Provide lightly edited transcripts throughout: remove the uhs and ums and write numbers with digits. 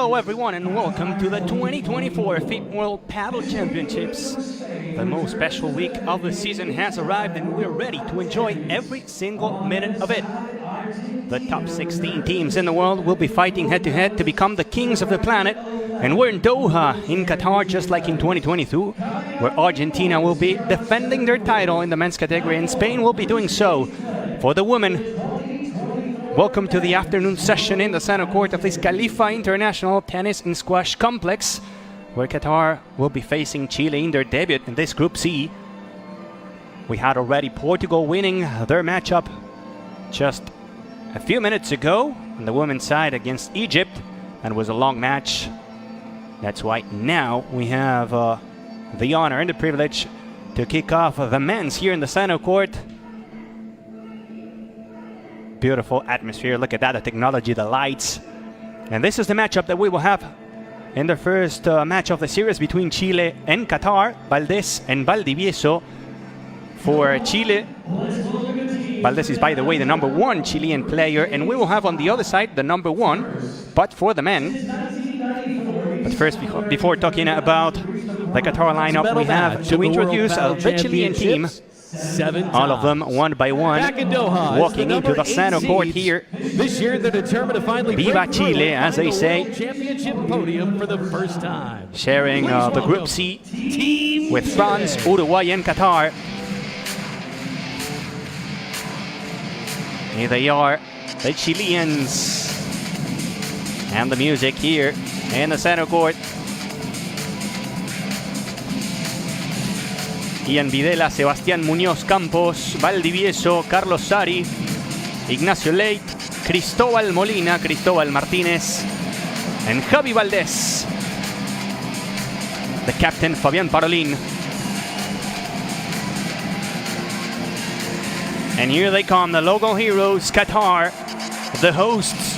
Hello everyone and welcome to the 2024 FIP World Padel Championships. The most special week of the season has arrived and we're ready to enjoy every single minute of it. The top 16 teams in the world will be fighting head-to-head to become the kings of the planet. And we're in Doha, in Qatar, just like in 2022, where Argentina will be defending their title in the men's category and Spain will be doing so for the women. Welcome to the afternoon session in the center court of this Khalifa International Tennis and Squash Complex, where Qatar will be facing Chile in their debut in this Group C. We had already Portugal winning their matchup just a few minutes ago on the women's side against Egypt, and it was a long match. That's why now we have the honor and the privilege to kick off the men's here in the center court. Beautiful atmosphere, look at that, the technology, the lights. And this is the matchup that we will have in the first match of the series between Chile and Qatar. Valdes and Valdivieso for Chile. Valdes is, by the way, the #1 Chilean player, and we will have on the other side the #1, but for the men. But first, before talking about the Qatar lineup, we have to introduce the Chilean team. All of them, one by one, walking into the center court here. This year they're determined to finally Viva Chile, as they say. Championship podium for the first time. Sharing the Group C with France, Uruguay, and Qatar. Here they are, the Chileans. And the music here in the center court. Ian Videla, Sebastián Muñoz Campos, Valdivieso, Carlos Sari, Ignacio LEHYT, Cristóbal Molina, Cristóbal Martínez, and Javi Valdes. The captain, Fabián Parolin. And here they come, the local heroes, Qatar, the hosts.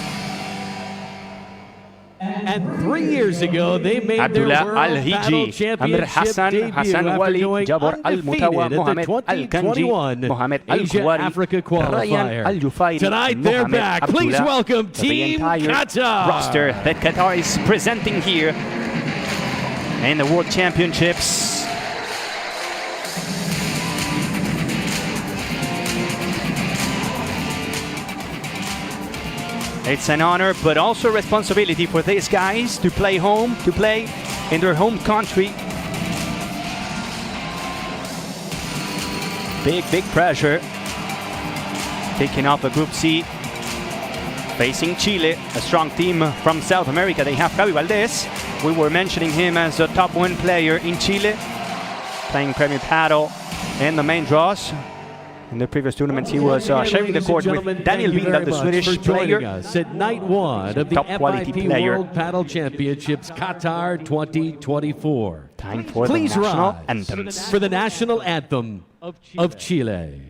And 3 years ago, they made their World ALHIJJI, Amir Hassan, Hassan Wali, Jabor Al-MUTAWA, Mohamed Al-KHANJI, Mohamed ALKUWARI, Ryan ALJUFAIRI. Tonight they're back. Please welcome Team Qatar. Roster that Qatar is presenting here in the World Championships. It's an honor, but also a responsibility for these guys to play home, to play in their home country. Big pressure. Taking off the Group C, facing Chile, a strong team from South America. They have Javi Valdes. We were mentioning him as a #1 player in Chile, playing Premier Padel in the main draws. In the previous tournaments, he was sharing the court with Daniel Vinda, the Swedish player. At night one of the top quality FIP player. World Padel Championships, Qatar 2024. Time for Please the national rise anthems. for the national anthem of Chile.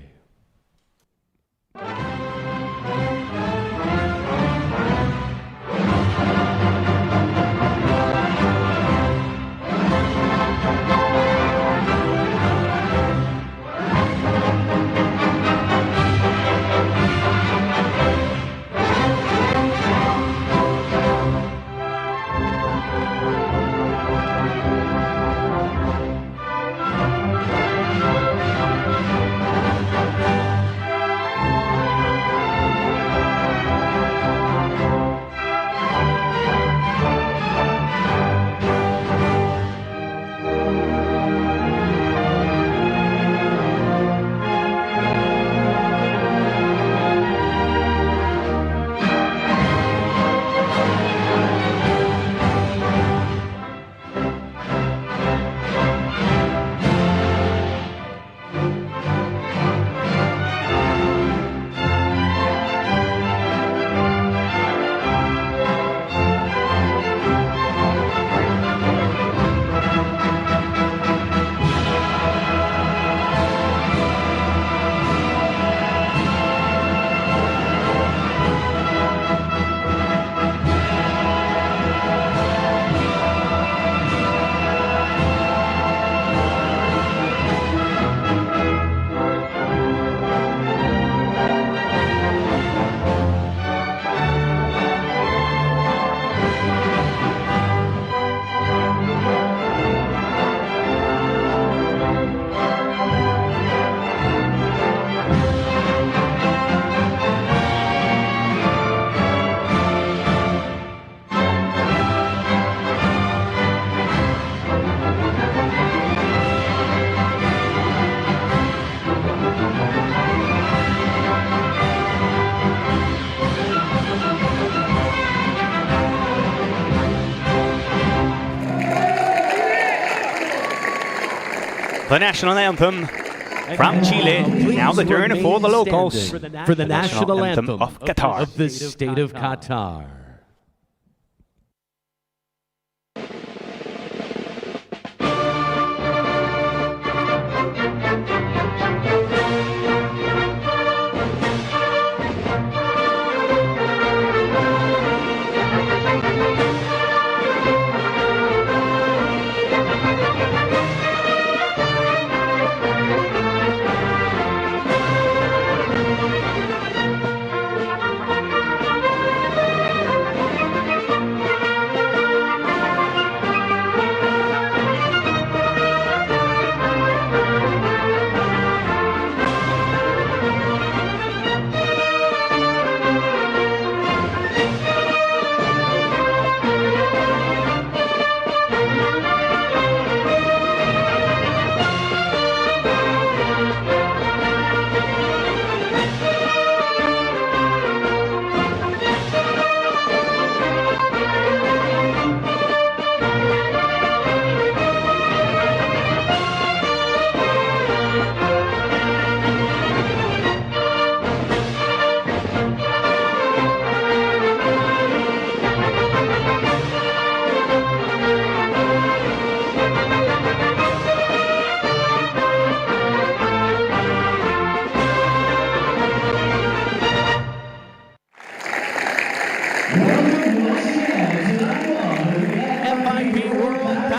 the national anthem from Chile. Now the turn for the locals for the national anthem of Qatar. of the state of Qatar.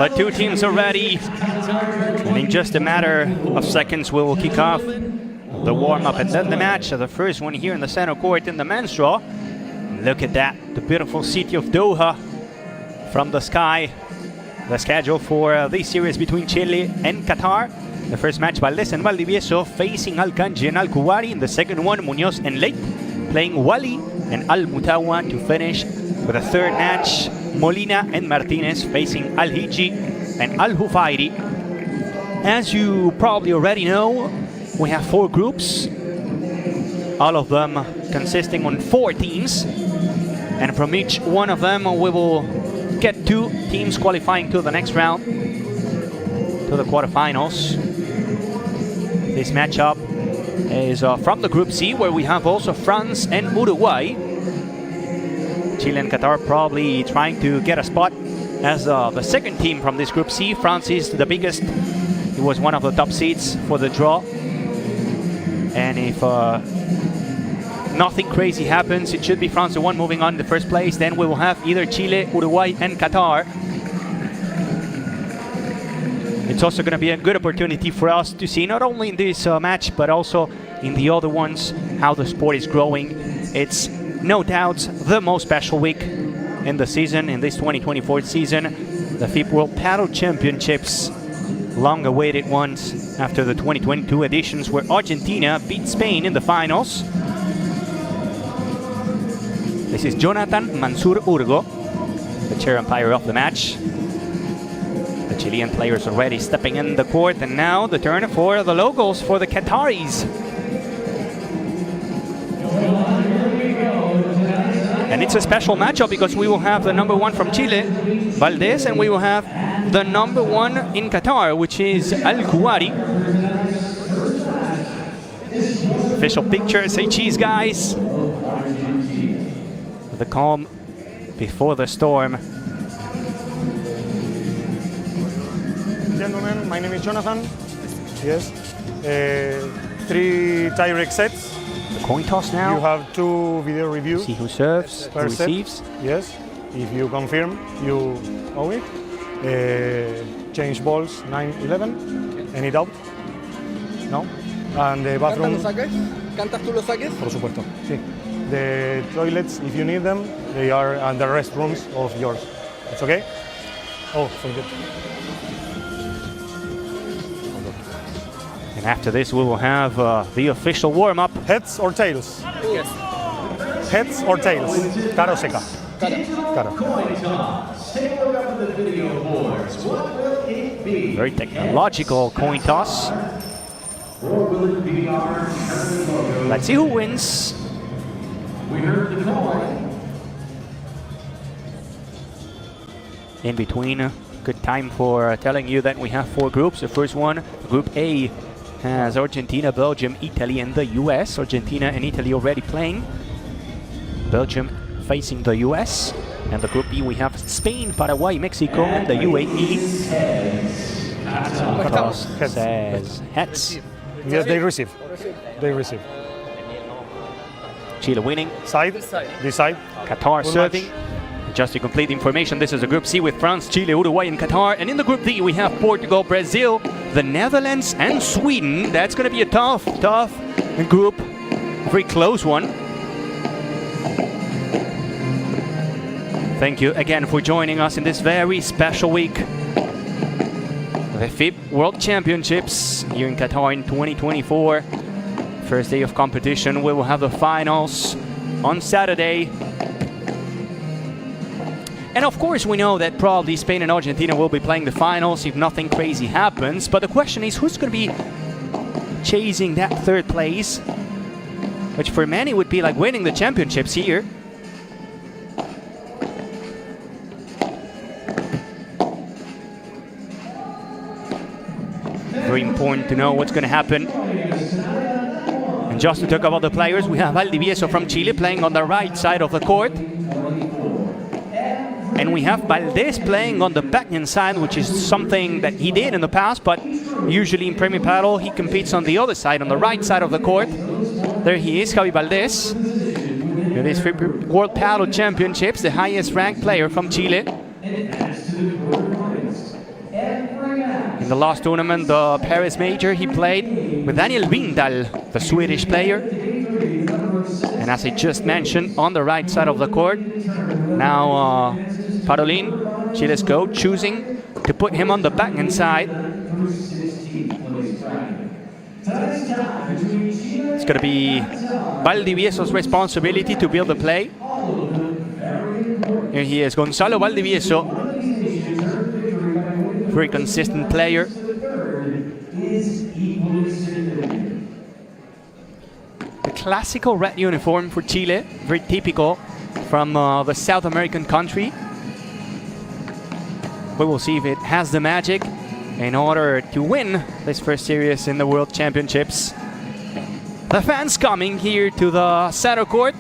The two teams are ready, and in just a matter of seconds we will kick off the warm-up and then the match. The first one here in the center court in the men's draw. Look at that, the beautiful city of Doha from the sky. The schedule for this series between Chile and Qatar. The first match, VALDES and VALDIVIEso facing ALKHIJJI and ALKUWARI. In the second one, MUÑOZ and LEHYT playing WALY and AL-MUTAWA to finish with a third match. Molina and Martinez facing ALHIJJI and ALJUFAIRI. As you probably already know, we have 4 groups, all of them consisting on 4 teams, and from each one of them we will get 2 teams qualifying to the next round, to the quarterfinals. This matchup is from the Group C, where we have also France and Uruguay. Chile and Qatar probably trying to get a spot as the second team from this Group C. France is the biggest. It was one of the top seeds for the draw. And if nothing crazy happens, it should be France the one moving on in the first place. Then we will have either Chile, Uruguay, and Qatar. It's also going to be a good opportunity for us to see, not only in this match, but also in the other ones, how the sport is growing. It's no doubt the most special week in the season, in this 2024 season. The FIP World Padel Championships, long-awaited ones after the 2022 editions, where Argentina beat Spain in the finals. This is Jonathan Mansur Urgo, the chair umpire of the match. The Chilean players already stepping in the court, and now the turn for the locals, for the Qataris. And it's a special matchup because we will have the #1 from Chile, VALDES, and we will have the #1 in Qatar, which is ALKUWARI. Official picture, say cheese, guys. The calm before the storm. Gentlemen, my name is Jonathan. Yes. 3 tie-break sets. The coin toss now. You have 2 video reviews. See who serves, who receives. Yes. If you confirm, you owe it. Change balls 9-11. Any doubt? No? And the bathroom. ¿Cantas tú los saques? Por supuesto. Sí. The toilets, if you need them, they are at the restrooms of yours. It's okay? Oh, forget. And after this, we will have the official warm-up. Heads or tails? Yes. Heads or tails? Cara o seca? Cara. Very technological coin toss. Let's see who wins. In between Good time for telling you that we have 4 groups. The first one, Group A, has Argentina, Belgium, Italy, and the US. Argentina and Italy already playing. Belgium facing the US. And the Group B, we have Spain, Paraguay, Mexico, and the UAE. Says heads. Yes, they receive. They receive. Chile winning. Side. This side. Qatar Good serving. match. Just to complete the information, this is the Group C with France, Chile, Uruguay, and Qatar. And in the Group D, we have Portugal, Brazil, the Netherlands, and Sweden. That's going to be a tough group. Very close one. Thank you again for joining us in this very special week. The FIP World Championships here in Qatar in 2024. First day of competition. We will have the finals on Saturday. And of course, we know that probably Spain and Argentina will be playing the finals if nothing crazy happens. But the question is, who's going to be chasing that 3rd place? Which for many would be like winning the championships here. Very important to know what's going to happen. And just to talk about the players, we have Valdivieso from Chile playing on the right side of the court. And we have Valdes playing on the backhand side, which is something that he did in the past, but usually in Premier Padel he competes on the other side, on the right side of the court. There he is, Javi Valdes. It is FIP World Padel Championships, the highest ranked player from Chile. In the last tournament, the Paris Major, he played with Daniel Windal, the Swedish player. And as I just mentioned, on the right side of the court, now Parolin, Chile's coach, choosing to put him on the backhand side. It's going to be Valdivieso's responsibility to build the play. Here he is, Gonzalo Valdivieso. Very consistent player. The classical red uniform for Chile, very typical from the South American country. We will see if it has the magic in order to win this first series in the World Championships. The fans coming here to the center court.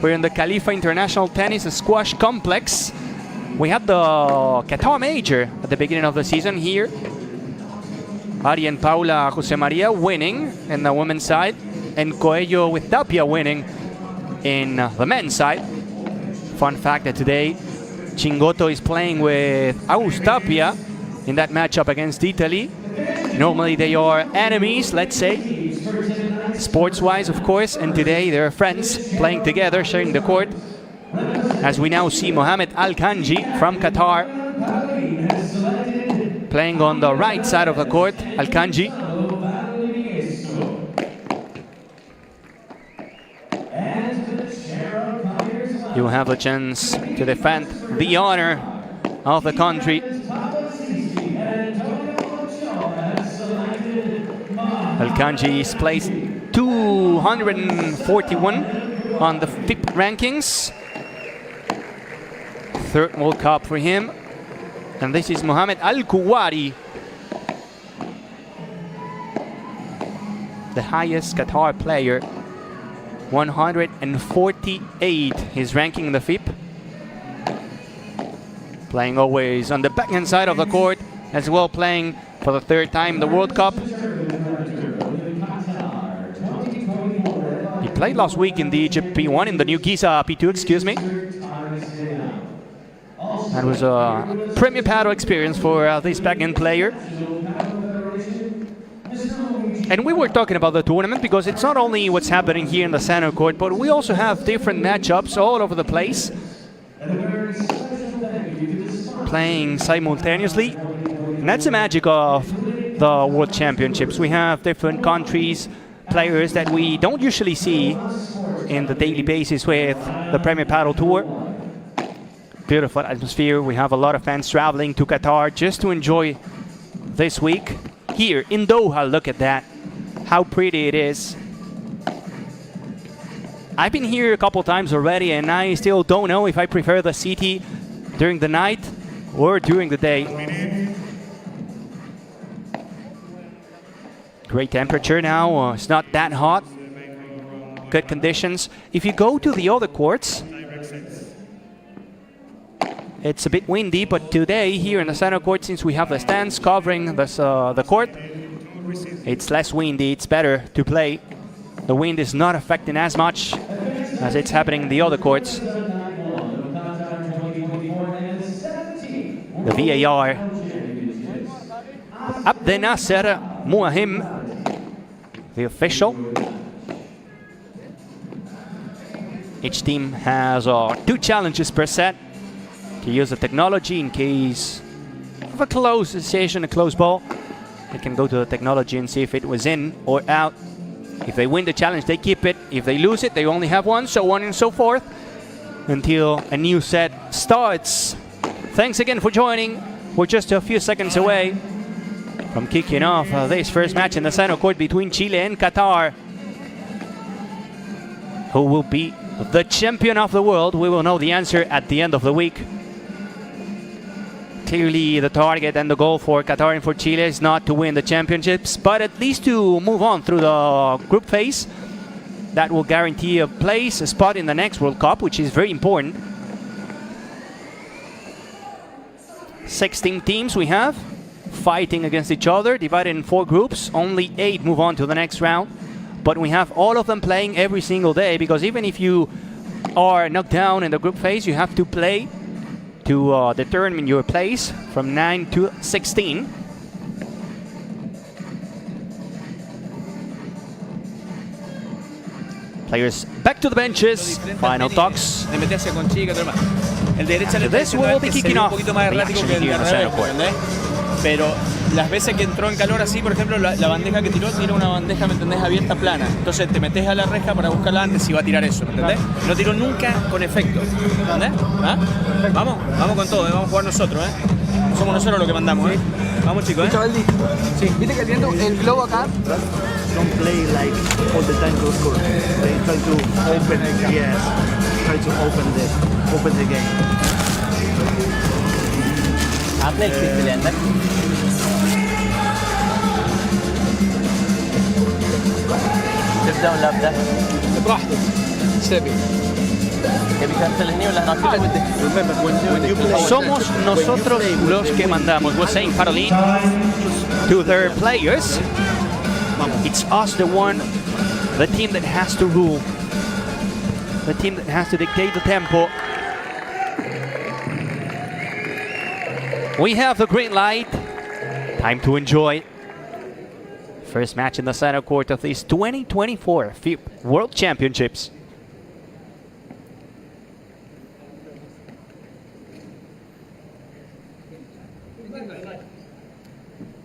We're in the Khalifa International Tennis Squash Complex. We had the Qatar Major at the beginning of the season here. Ari and Paula Jose Maria winning in the women's side, and Coelho with Tapia winning in the men's side. Fun fact that today Chingoto is playing with Agus Tapia in that matchup against Italy. Normally they are enemies, let's say, sports-wise of course, and today they're friends playing together, sharing the court. As we now see Mohamed Al-KHANJI from Qatar playing on the right side of the court. Al-KHANJI. You have a chance to defend the honor of the country. Al-KHANJI is placed 241 on the FIP rankings. 3rd World Cup for him. And this is Mohamed ALKUWARI, the highest Qatar player. 148 his ranking in the FIP. Playing always on the backhand side of the court, as well playing for the 3rd time the World Cup. He played last week in the Egypt P1, in the new Giza P2, excuse me. That was a Premier Padel experience for this backhand player. And we were talking about the tournament because it's not only what's happening here in the center court, but we also have different matchups all over the place, playing simultaneously. And that's the magic of the World Championships. We have different countries, players that we don't usually see in the daily basis with the Premier Padel Tour. Beautiful atmosphere. We have a lot of fans traveling to Qatar just to enjoy this week here in Doha. Look at that, how pretty it is. I've been here a couple times already and I still don't know if I prefer the city during the night or during the day. Great temperature now, it's not that hot. Good conditions. If you go to the other courts, it's a bit windy, but today here in the center court, since we have the stands covering the court, it's less windy, it's better to play. The wind is not affecting as much as it's happening in the other courts. The VAR. Abdel Nasser Muahim, the official. Each team has 2 challenges per set to use the technology in case of a close session, a close ball. They can go to the technology and see if it was in or out. If they win the challenge, they keep it. If they lose it, they only have one, so on and so forth, until a new set starts. Thanks again for joining. We're just a few seconds away from kicking off this first match in the center court between Chile and Qatar. Who will be the champion of the world? We will know the answer at the end of the week. Clearly, the target and the goal for Qatar and for Chile is not to win the championships, but at least to move on through the group phase. That will guarantee a place, a spot in the next World Cup, which is very important. 16 teams we have fighting against each other, divided in 4 groups. Only 8 move on to the next round. But we have all of them playing every single day, because even if you are knocked down in the group phase, you have to play to determine your place from 9 to 16. Players back to the benches. Final talks. This will be kicking off the action here in the center court. Pero las veces que entró en calor así, por ejemplo, la bandeja que tiró, tira una bandeja, ¿me entendés? Abierta, plana. Entonces te metes a la reja para buscarla antes y va a tirar eso, ¿me entendés? No tiró nunca con efecto, ¿entendés? ¿Ah? Vamos con todo, vamos a jugar nosotros, ¿eh? Somos nosotros los que mandamos, ¿eh? Vamos, chicos, ¿eh? Valdi, sí. ¿Viste que el viento, el globo acá? Don't play like all the time to score. They try to open, yes, try to open the game. عطنا الكيس اللي عندك. تبدأ ولا أبدأ؟ براحتك. سابي. تبي تنزل هني ولا هناك؟ Somos nosotros los que mandamos. Was saying Caroline to their players. It's us, the team that has to rule, the team that has to dictate the tempo. We have the green light. Time to enjoy. First match in the center court of these 2024 FIP World Championships.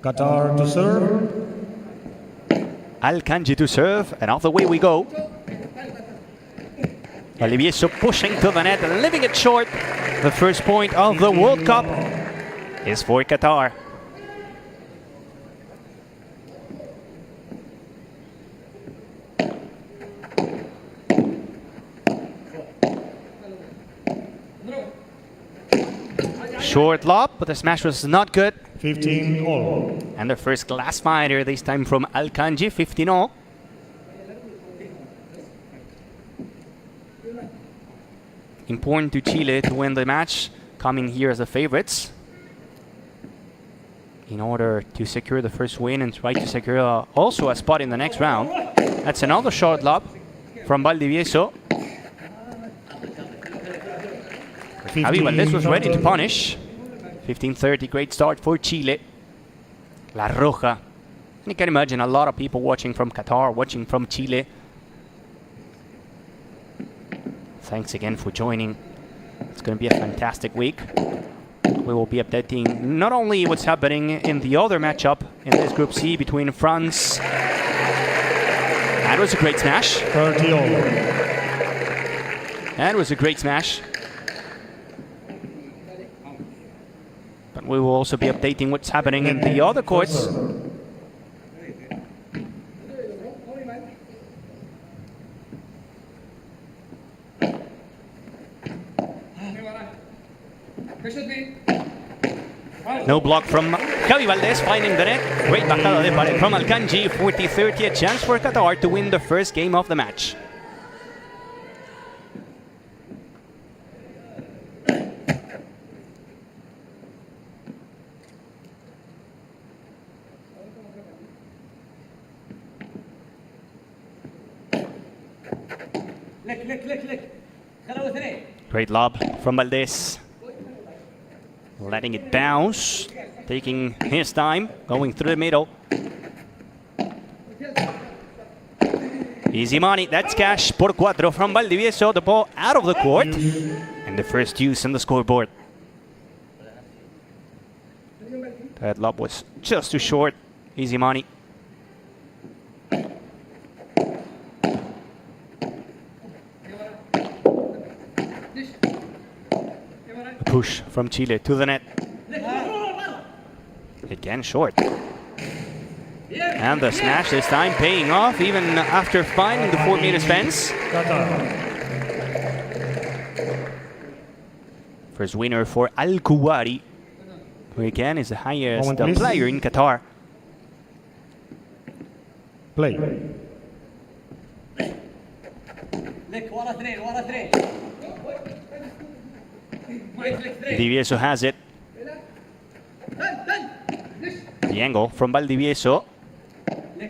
Qatar to serve. ALKUWARI to serve, and off the way we go. VALDIVIESO pushing to the net and leaving it short. The first point of the World Cup is for Qatar. Short lob, but the smash was not good. 15 all. And the first glass fighter, this time from ALKUWARI, 15 all. Important to Chile to win the match, coming here as the favorites, in order to secure the first win and try to secure also a spot in the next round. That's another short lob from VALDIVIESO. Javi Valdez was ready to punish. 15-30, great start for Chile. La Roja. And you can imagine a lot of people watching from Qatar, watching from Chile. Thanks again for joining. It's going to be a fantastic week. We will be updating not only what's happening in the other matchup in this Group C between France. That was a great smash. 30 all. That was a great smash. But we will also be updating what's happening in the other courts. No block from Javi Valdez, finding the net. Great bajada de pared from ALKHJI. 40-30, a chance for Qatar to win the first game of the match. Great lob from Valdez. Letting it bounce. Taking his time. Going through the middle. Easy money. That's cash por cuatro from Valdivieso. The ball out of the court. And the first use on the scoreboard. That lob was just too short. Easy money. Push from Chile to the net. Again short. And the smash this time paying off even after finding the 4 meters fence. First winner for ALKUWARI, who again is the highest player in Qatar. Play. Valdivieso has it. The angle from Valdivieso.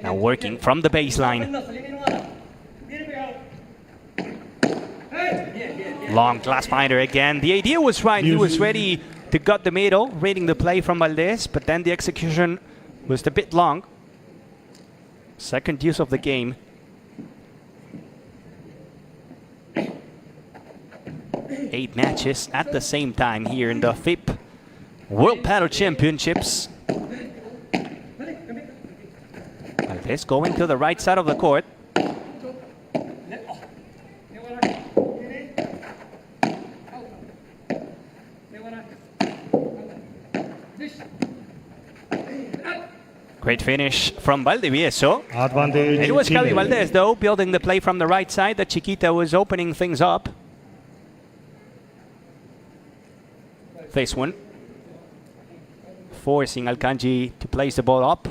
Now working from the baseline. Long glass finder again. The idea was right. He was ready to gut the middle, reading the play from Valdez, but then the execution was a bit long. Second use of the game. 8 matches at the same time here in the FIP World Padel Championships. Valdez going to the right side of the court. Great finish from Valdivieso. Advantage. It was Javi Valdez though, building the play from the right side. The Chiquita was opening things up. This one. Forcing ALKHJI to place the ball up.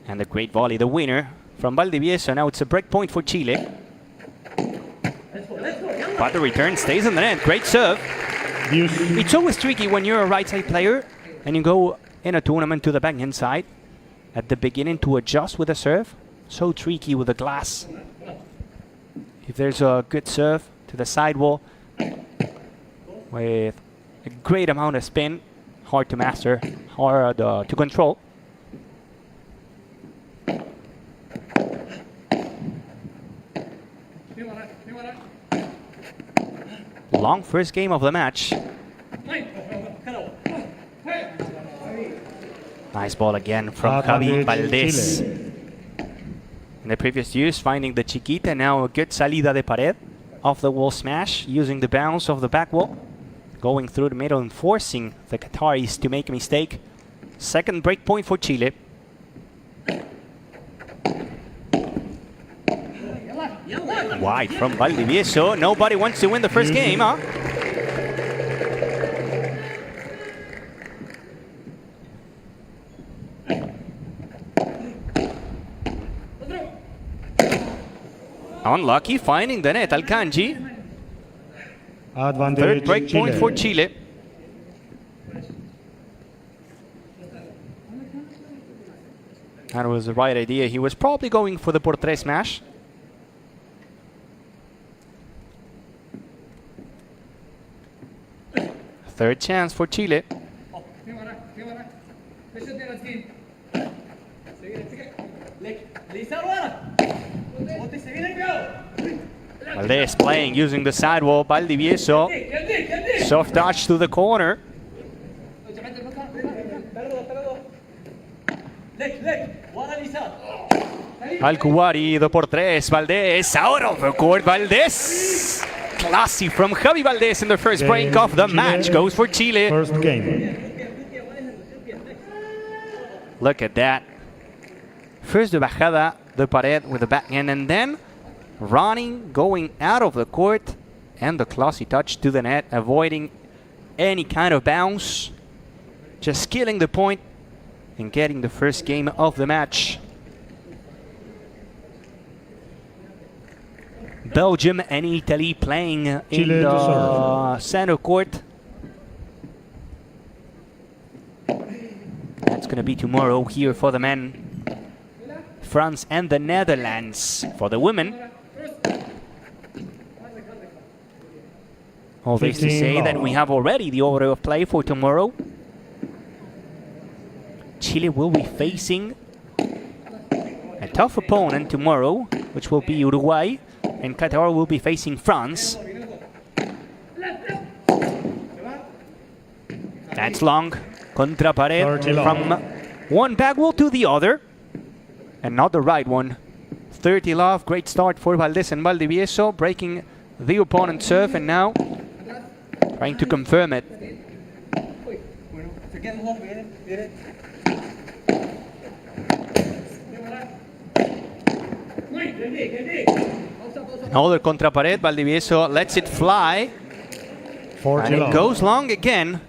And a great volley, the winner from Valdivieso. Now it's a break point for Chile. But the return stays in the net. Great serve. It's always tricky when you're a right side player and you go in a tournament to the backhand side at the beginning to adjust with the serve. So tricky with the glass. If there's a good serve to the sidewall with a great amount of spin, hard to master, hard to control. Long first game of the match. Nice ball again from Javi Valdez. In the previous use, finding the Chiquita. Now a good salida de pared. Off the wall smash, using the bounce of the back wall. Going through the middle and forcing the Qataris to make a mistake. Second break point for Chile. Wide from Valdivieso. Nobody wants to win the first game, huh? Unlucky, finding the net, ALKHJI. Third break point for Chile. That was the right idea. He was probably going for the por tres smash. Third chance for Chile. Valdez playing using the sidewall. Valdivieso. Soft touch to the corner. ALKUWARI, the por tres. Valdez out of the court. Valdez. Classy from Javi Valdez in the first break of the match. Goes for Chile. First game. Look at that. First the bajada de pared with the backhand, and then running, going out of the court, and the classy touch to the net, avoiding any kind of bounce. just killing the point and getting the first game of the match. Belgium and Italy playing in the center court. That's going to be tomorrow here for the men. France and the Netherlands for the women. All this to say that we have already the order of play for tomorrow. Chile will be facing a tough opponent tomorrow, which will be Uruguay, and Qatar will be facing France. That's long. Contra pared from one back wall to the other, and not the right one. 30 love, great start for Valdes and Valdivieso, breaking the opponent's serve, and now trying to confirm it. Another contra pared, Valdivieso lets it fly, and it goes long again.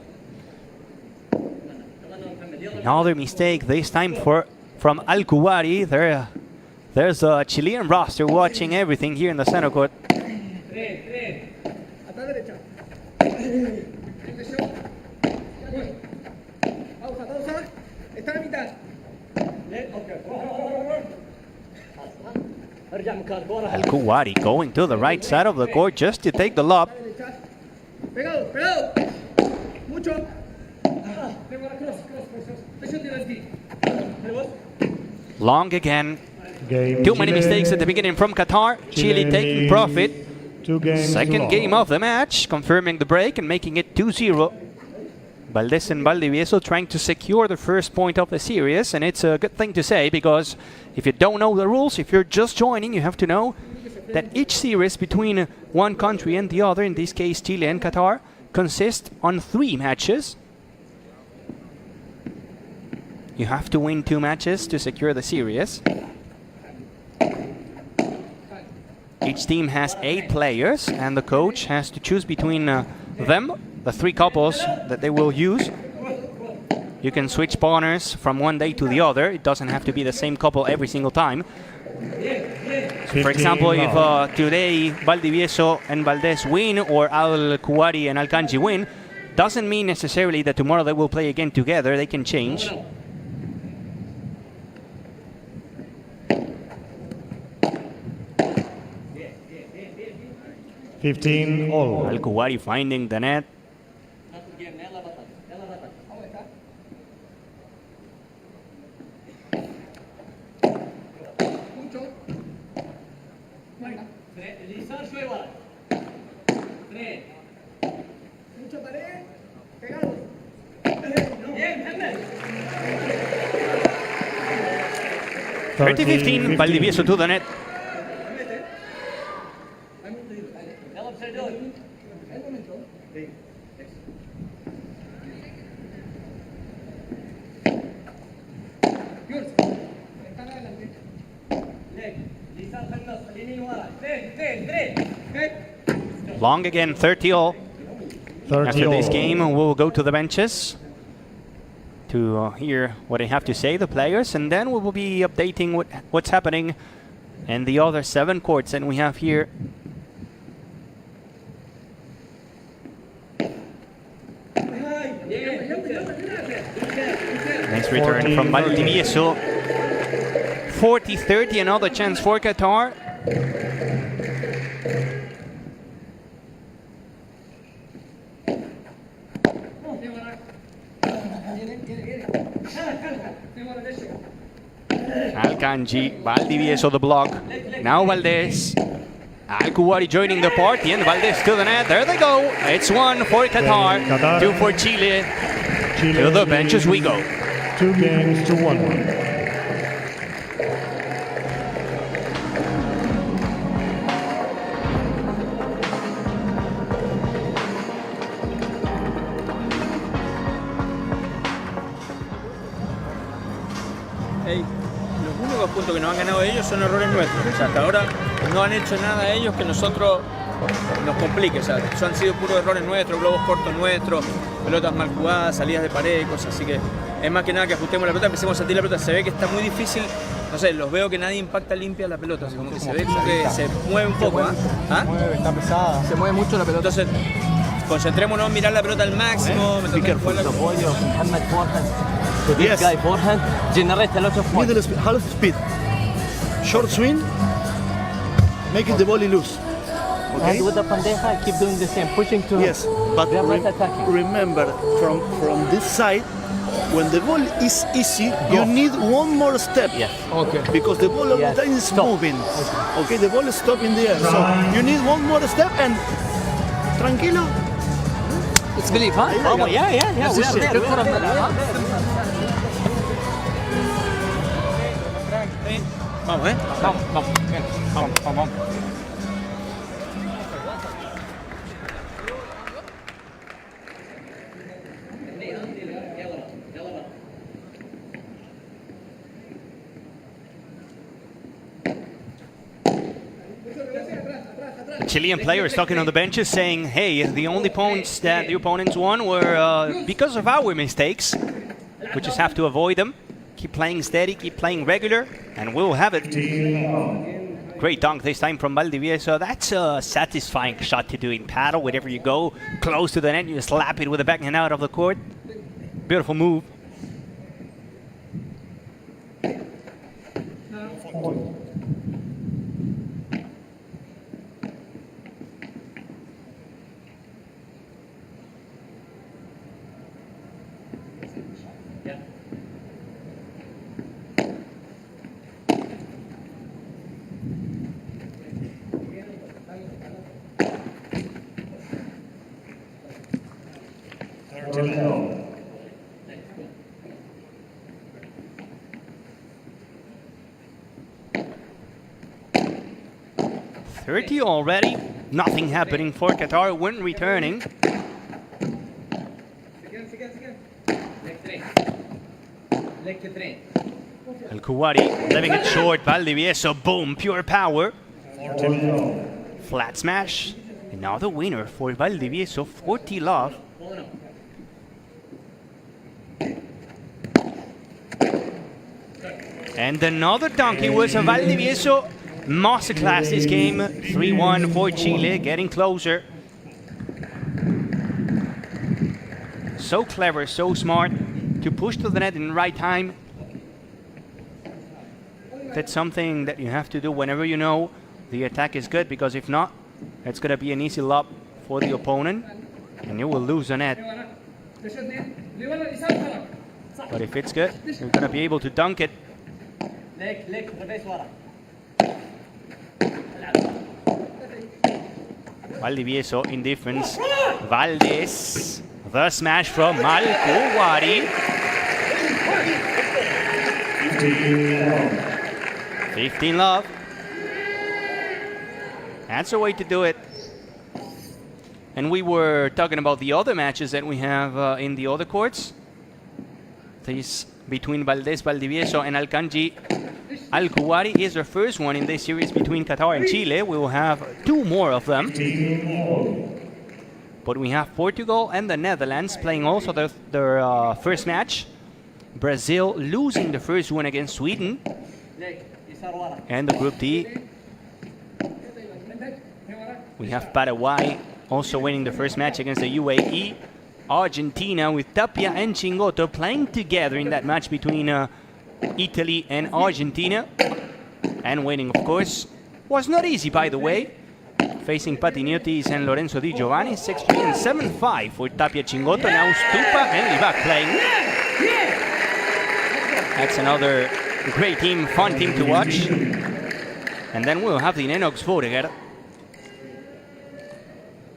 Another mistake, this time from ALKUWARI. There's a Chilean roster watching everything here in the center court. ALKUWARI going to the right side of the court just to take the lob. Long again. Too many mistakes at the beginning from Qatar. Chile taking profit. Second game of the match, confirming the break and making it 2-0. Valdes and Valdivieso trying to secure the first point of the series, and it's a good thing to say, because if you don't know the rules, if you're just joining, you have to know that each series between one country and the other, in this case Chile and Qatar, consists on 3 matches. You have to win 2 matches to secure the series. Each team has 8 players, and the coach has to choose between them, the 3 couples that they will use. You can switch partners from one day to the other. It doesn't have to be the same couple every single time. So for example, if today Valdivieso and Valdes win, or ALKUWARI and ALKHANJI win, doesn't mean necessarily that tomorrow they will play again together. They can change. ALKUWARI finding the net. (30-15), Valdivieso to the net. Long again, 30-all. After this game, we'll go to the benches to hear what they have to say, the players, and then we will be updating what's happening in the other 7 courts that we have here. Nice return from Valdivieso. 40-30, another chance for Qatar. ALKHANJI, Valdivieso the block. Now Valdes. ALKUWARI joining the party, and Valdes to the net. There they go. It's 1 for Qatar, 2 for Chile. To the benches we go. 2-1. Los únicos puntos que nos han ganado ellos son errores nuestros. O sea, hasta ahora no han hecho nada ellos que nosotros nos complique. O sea, eso han sido puros errores nuestros, globos cortos nuestros, pelotas mal jugadas, salidas de pared, cosas así que es más que nada que ajustemos la pelota, empecemos a sentir la pelota. Se ve que está muy difícil, no sé, los veo que nadie impacta limpia la pelota, así como que se ve que se mueve un poco. Se mueve, está pesada. Se mueve mucho la pelota. Entonces, concentrémonos en mirar la pelota al máximo. Be careful, the volley of Muhammad forehand. So this guy forehand generates a lot of points. Middle speed, half speed. Short swing, making the volley loose. And with the bandeja, keep doing the same, pushing to Yes, but they are not attacking. remember, from this side, when the ball is easy, you need one more step. Yes. Okay. Because the ball all Yes. the time is Stop. moving. Okay, the ball is stopped in the air. So you need one more step and tranquilo. It's belief, huh? Oh, yeah. We are there. Good for us. Vamos, Vamos. Chilean players talking on the benches saying, hey, the only points that the opponents won were because of our mistakes. We just have to avoid them. Keep playing steady, keep playing regular, and we'll have it. Great dunk this time from Valdivieso. That's a satisfying shot to do in paddle. Whenever you go close to the net, you slap it with the backhand out of the court. Beautiful move. .30 already. Nothing happening for Qatar when returning. ALKUWARI leaving it short. Valdivieso, boom, pure power. Flat smash. Another winner for Valdivieso, 40 love. And another donkey was a Valdivieso masterclass this game. 3-1 for Chile, getting closer. So clever, so smart to push to the net in the right time. That's something that you have to do whenever you know the attack is good, because if not, it's going to be an easy lob for the opponent and you will lose the net. But if it's good, you're going to be able to dunk it. Valdivieso in defense. VALDES. The smash from ALKUWARI. 15 love. That's the way to do it. And we were talking about the other matches that we have in the other courts. These between VALDES, Valdivieso and KHANJI. ALKUWARI is the first one in this series between Qatar and Chile. We will have 2 more of them. But we have Portugal and the Netherlands playing also their first match. Brazil losing the first one against Sweden. And the Group D, we have Paraguay also winning the first match against the UAE. Argentina with Tapia and Chingoto playing together in that match between Italy and Argentina. And winning, of course, was not easy, by the way. Facing Patiniotis and Lorenzo Di Giovanni, 6-3 and 7-5 for Tapia Chingoto. Now Stupa and Livac playing. That's another great team, fun team to watch. And then we'll have the Nenox Voreger.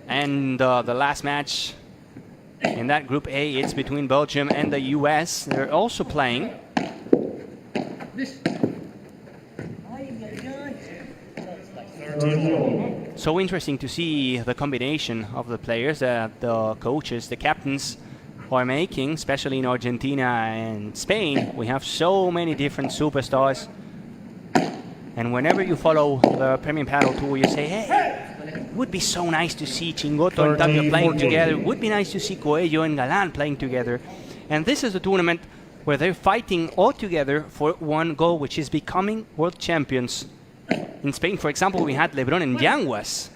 And the last match in that Group A, it's between Belgium and the US. They're also playing. So interesting to see the combination of the players that the coaches, the captains are making, especially in Argentina and Spain. We have so many different superstars. And whenever you follow the Premium Paddle Tour, you say, hey, it would be so nice to see Chingoto and Tapia playing together. It would be nice to see Coello and Galan playing together. And this is a tournament where they're fighting all together for one goal, which is becoming world champions. In Spain, for example, we had Lebron and Yanguas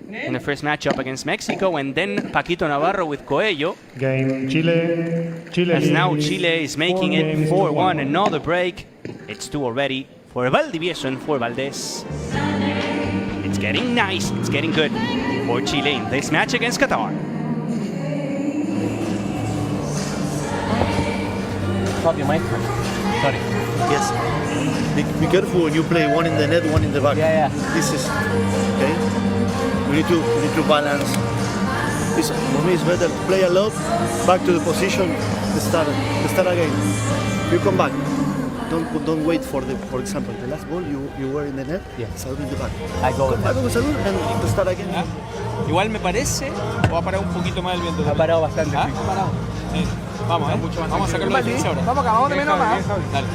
in the first matchup against Mexico, and then Paquito Navarro with Coello. Game Chile. As now Chile is making it 4-1, another break. It's 2 already for Valdivieso and for Valdes. It's getting nice, it's getting good for Chile in this match against Qatar. Stop your mic first. Sorry. Yes. Be careful when you play one in the net, one in the back. Yeah. This is okay. You need to balance. For me, it's better to play a lot, back to the position, start again. You come back. Don't wait for example, the last ball you were in the net. Yeah. Salud in the back. I go with that. Salud and start again. Igual me parece, o ha parado un poquito más el viento. Ha parado bastante. ¿Ah? Sí. Vamos, vamos a sacarlo de defensa ahora. Vamos acá, vamos de menos a más. Dale.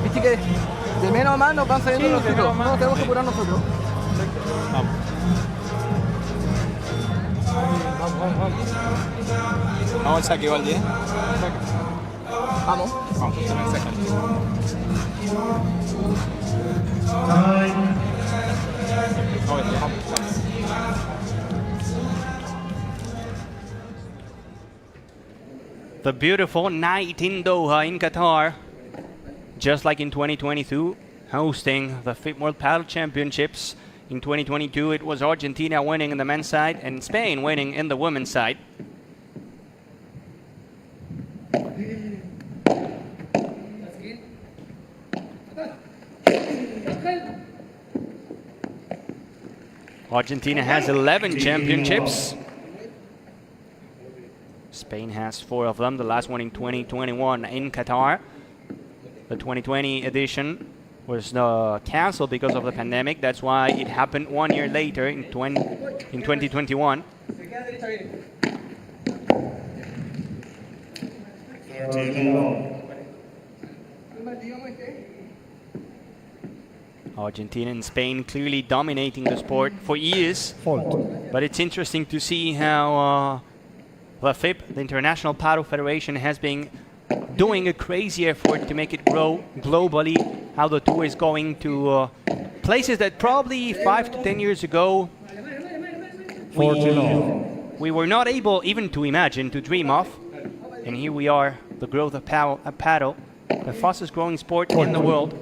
Viste que de menos a más nos van saliendo los tiros. No nos tenemos que apurar nosotros. Vamos. Vamos al saque, Valdi, ¿eh? Vamos. Vamos, saca. The beautiful night in Doha in Qatar, just like in 2022, hosting the FIP World Paddle Championships. In 2022, it was Argentina winning in the men's side and Spain winning in the women's side. Argentina has 11 championships. Spain has 4 of them, the last one in 2021 in Qatar. The 2020 edition was cancelled because of the pandemic. That's why it happened 1 year later in 2021. Argentina and Spain clearly dominating the sport for years. But it's interesting to see how the FIP, the International Paddle Federation, has been doing a crazy effort to make it grow globally, how the tour is going to places that probably 5 to 10 years ago we were not able even to imagine, to dream of. And here we are, the growth of paddle, the fastest growing sport in the world.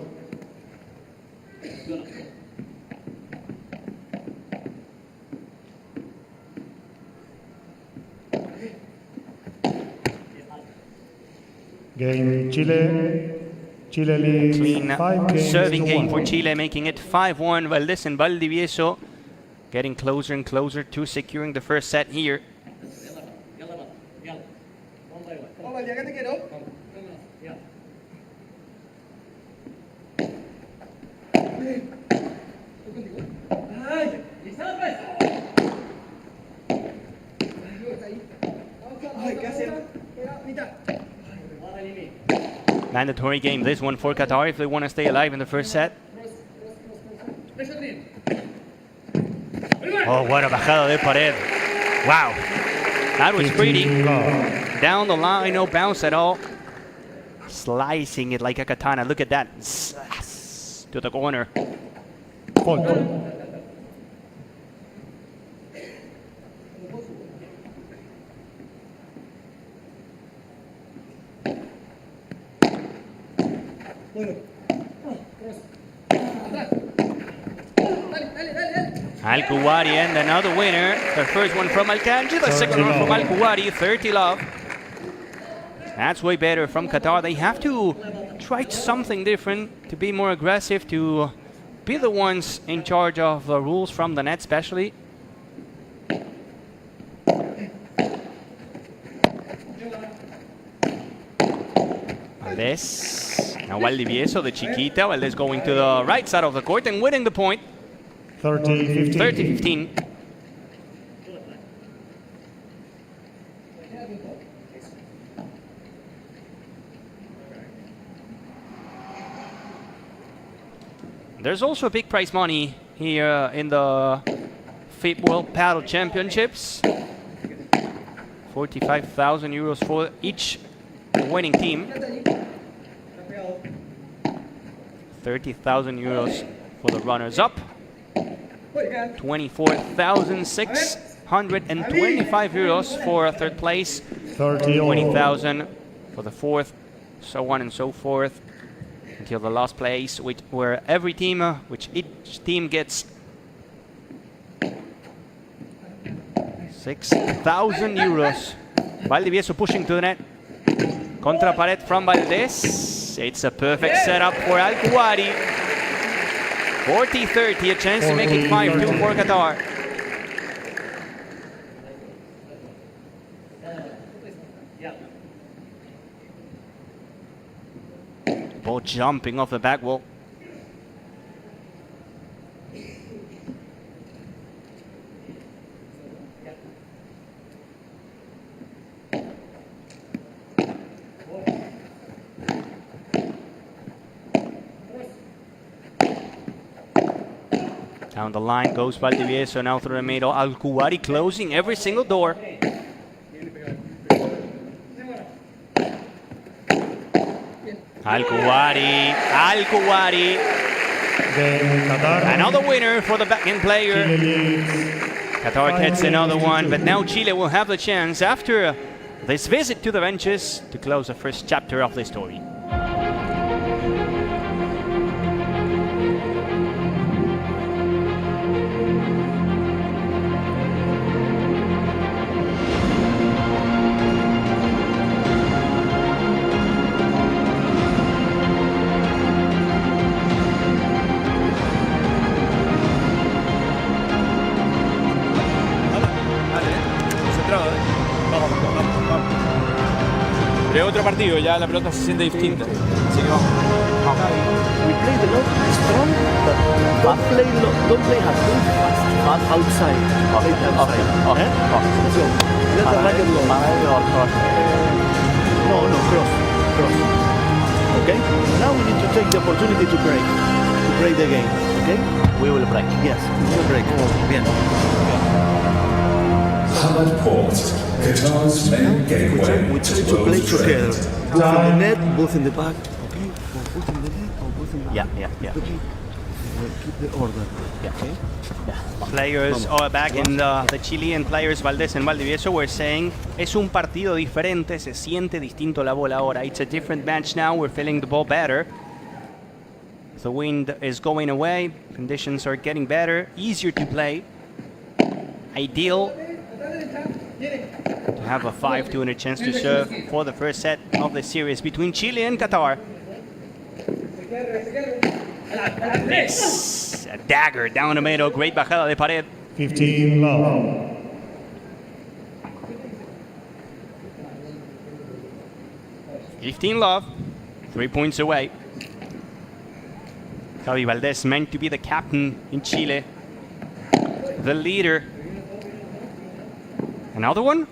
Game Chile. Chile leads Clean 5 games serving to game 1. for Chile, making it 5-1. Valdes and Valdivieso getting closer and closer to securing the first set here. Mandatory game, this one for Qatar if they want to stay alive in the first set. Oh, what a bajada de pared. Wow. That was pretty. Down the line, no bounce at all. Slicing it like a katana. Look at that. To the corner. ALKUWARI and another winner. The first one from KHANJI, the second one from ALKUWARI, 30 love. That's way better from Qatar. They have to try something different, to be more aggressive, to be the ones in charge of the rules from the net especially. Valdes. Now Valdivieso, the Chiquita. Valdes going to the right side of the court and winning the point. 30-15. 30-15. There's also big prize money here in the FIP World Paddle Championships. 45,000 euros for each winning team. 30,000 euros for the runners-up. 24,625 euros for third place. 20,000 for the fourth, so on and so forth, until the last place, which each team gets 6,000 euros. Valdivieso pushing to the net. Contra pared from Valdes. It's a perfect setup for ALKUWARI. 40-30, a chance to make it 5-2 for Qatar. Ball jumping off the back wall. Down the line goes Valdivieso, now through the middle. ALKUWARI closing every single door. ALKUWARI. Another winner for the back-end player. Qatar gets another one, but now Chile will have the chance after this visit to the benches to close the first chapter of the story. De otro partido, ya la pelota se siente distinta. Así que vamos. We play the lot strong, but don't play hard, play fast outside. Play outside. Let's go. Let the racket go. No, cross. Okay? Now we need to take the opportunity to break the game. Okay? We will break. Yes, we will break. Bien. Hard port. Qatar's main gateway. We try to play together. Both in the net, both in the back. Okay? Both in the net or both in the back. Yeah. Okay? Keep the order. Okay? Players back in the Chilean players, Valdes and Valdivieso, were saying es un partido diferente, se siente distinto la bola ahora. It's a different match now, we're feeling the ball better. The wind is going away, conditions are getting better, easier to play. Ideal to have a 5-2 and a chance to serve for the first set of the series between Chile and Qatar. This, a dagger down the middle, great bajada de pared. 15 love. Love, 3 points away. Javi Valdes meant to be the captain in Chile, the leader. Another one?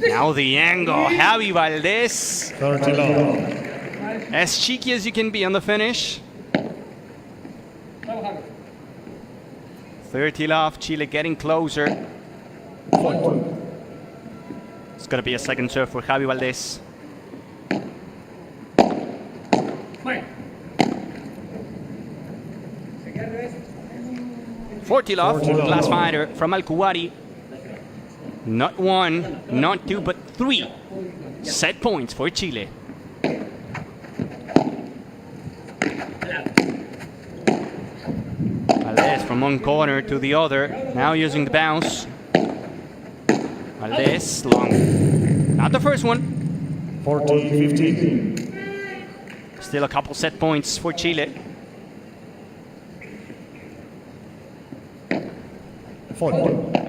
Now the angle, Javi Valdes. 30 love. As cheeky as you can be on the finish. 30 love, Chile getting closer. It's going to be a second serve for Javi Valdes. Fortilov, glass fighter from ALKUWARI. Not one, not two, but 3 set points for Chile. Valdes from one corner to the other, now using the bounce. Valdes, long. Not the first one. 40-15. Still a couple set points for Chile. 40.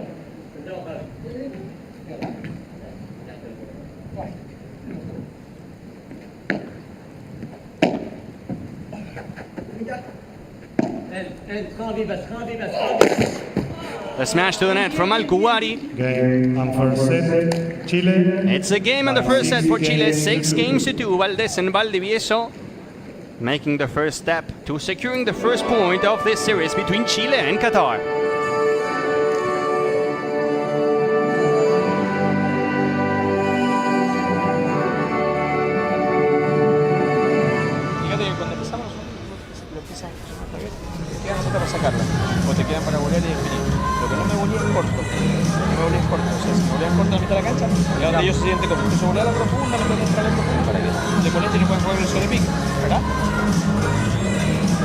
The smash to the net from ALKUWARI. Game and first set, Chile. It's a game in the first set for Chile. 6 games to 2. Valdes and Valdivieso making the first step to securing the first point of this series between Chile and Qatar. Fíjate que cuando empezamos lo empiezas te quedan para sacarla o te quedan para volear y definir. Lo que no me volía es corto. No me volía es corto. O sea, si me volía es corto en la mitad de la cancha, es donde ellos se sienten como que se volea la profunda, me tengo que entrar en profunda para que de colete no pueden jugar el sobre pick, ¿verdad?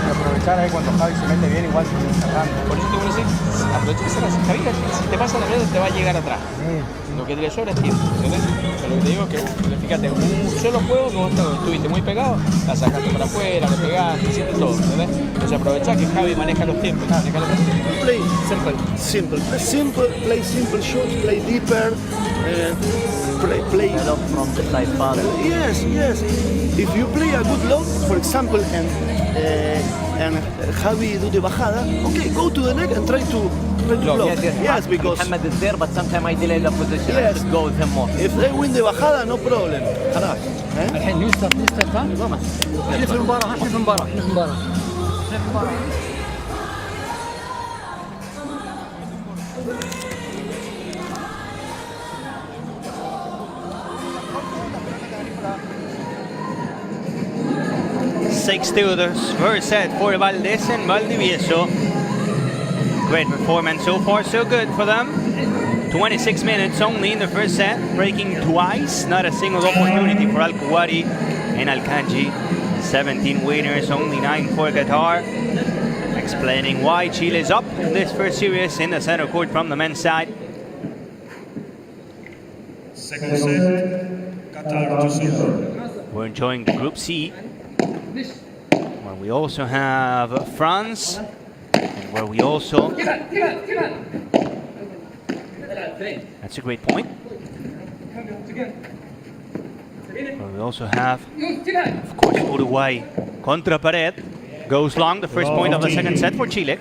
Aprovechar ahí cuando Javi se mete bien, igual cerrando. Por eso te voy a decir, aprovecha que cerras. Javi, si te pasa la red te va a llegar atrás. Lo que te le sobra es tiempo, ¿entendés? Pero lo que te digo es que, fíjate, un solo juego que vos estuviste muy pegado, la sacaste para afuera, le pegaste, hiciste todo, ¿entendés? Entonces aprovechá que Javi maneja los tiempos. Play simple, play simple shots, play deeper, play from the side Padel. Yes. If you play a good lob, for example, and Javi do the bajada, okay, go to the neck and try to block. Yes, because Muhammad is there, but sometimes I delay the position. Yes. I should go with him more. if they win the bajada, no problem. خلاص. الحين يستر ها؟ احنا في المباراة احنا في المباراة. 6-2 the first set for Valdes and Valdivieso. Great performance so far, so good for them. 26 minutes only in the first set, breaking twice, not a single opportunity for ALKUWARI and KHANJI. 17 winners, only 9 for Qatar. Explaining why Chile is up in this first series in the center court from the men's side. Second set, Qatar to serve. We're enjoying the Group C, where we also have France, and where we also... That's a great point. Where we also have, of course, Uruguay contra pared. Goes long, the first point of the second set for Chile.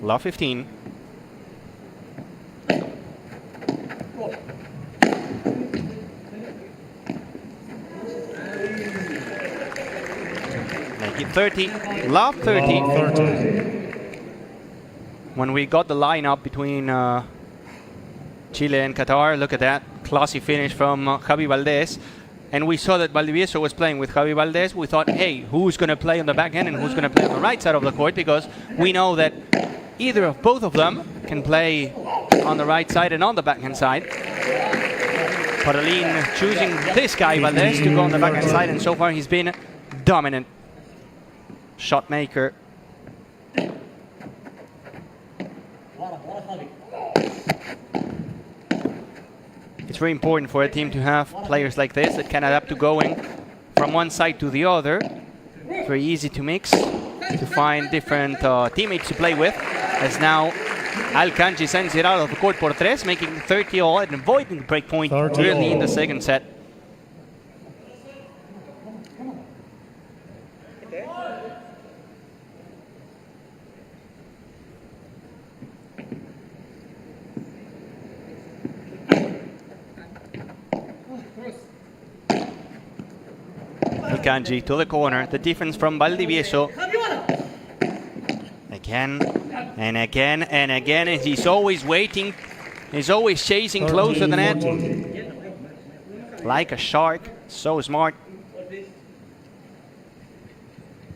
Love 15. Make it 30. Love 30. When we got the lineup between Chile and Qatar, look at that. Classy finish from Javi Valdes. And we saw that Valdivieso was playing with Javi Valdes. We thought, hey, who's going to play on the back end and who's going to play on the right side of the court? Because we know that either of both of them can play on the right side and on the backhand side. Padel choosing this guy, Valdes, to go on the backhand side, and so far he's been dominant shot maker. It's very important for a team to have players like this that can adapt to going from one side to the other. Very easy to mix, to find different teammates to play with. As now ALKUWARI sends it out of the court por 3, making 30 all and avoiding the break point early in the second set. KHANJI to the corner. The defense from Valdivieso. Again and again and again. And he's always waiting. He's always chasing close to the net. Like a shark. So smart.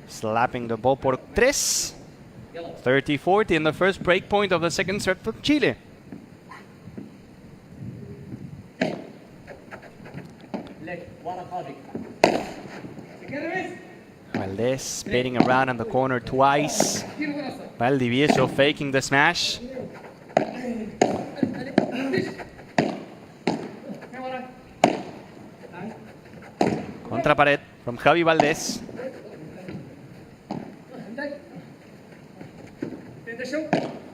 Slapping the ball por 3. 30-40 in the first break point of the second set for Chile. Valdes spinning around in the corner twice. Valdivieso faking the smash. Contra pared from Javi Valdes.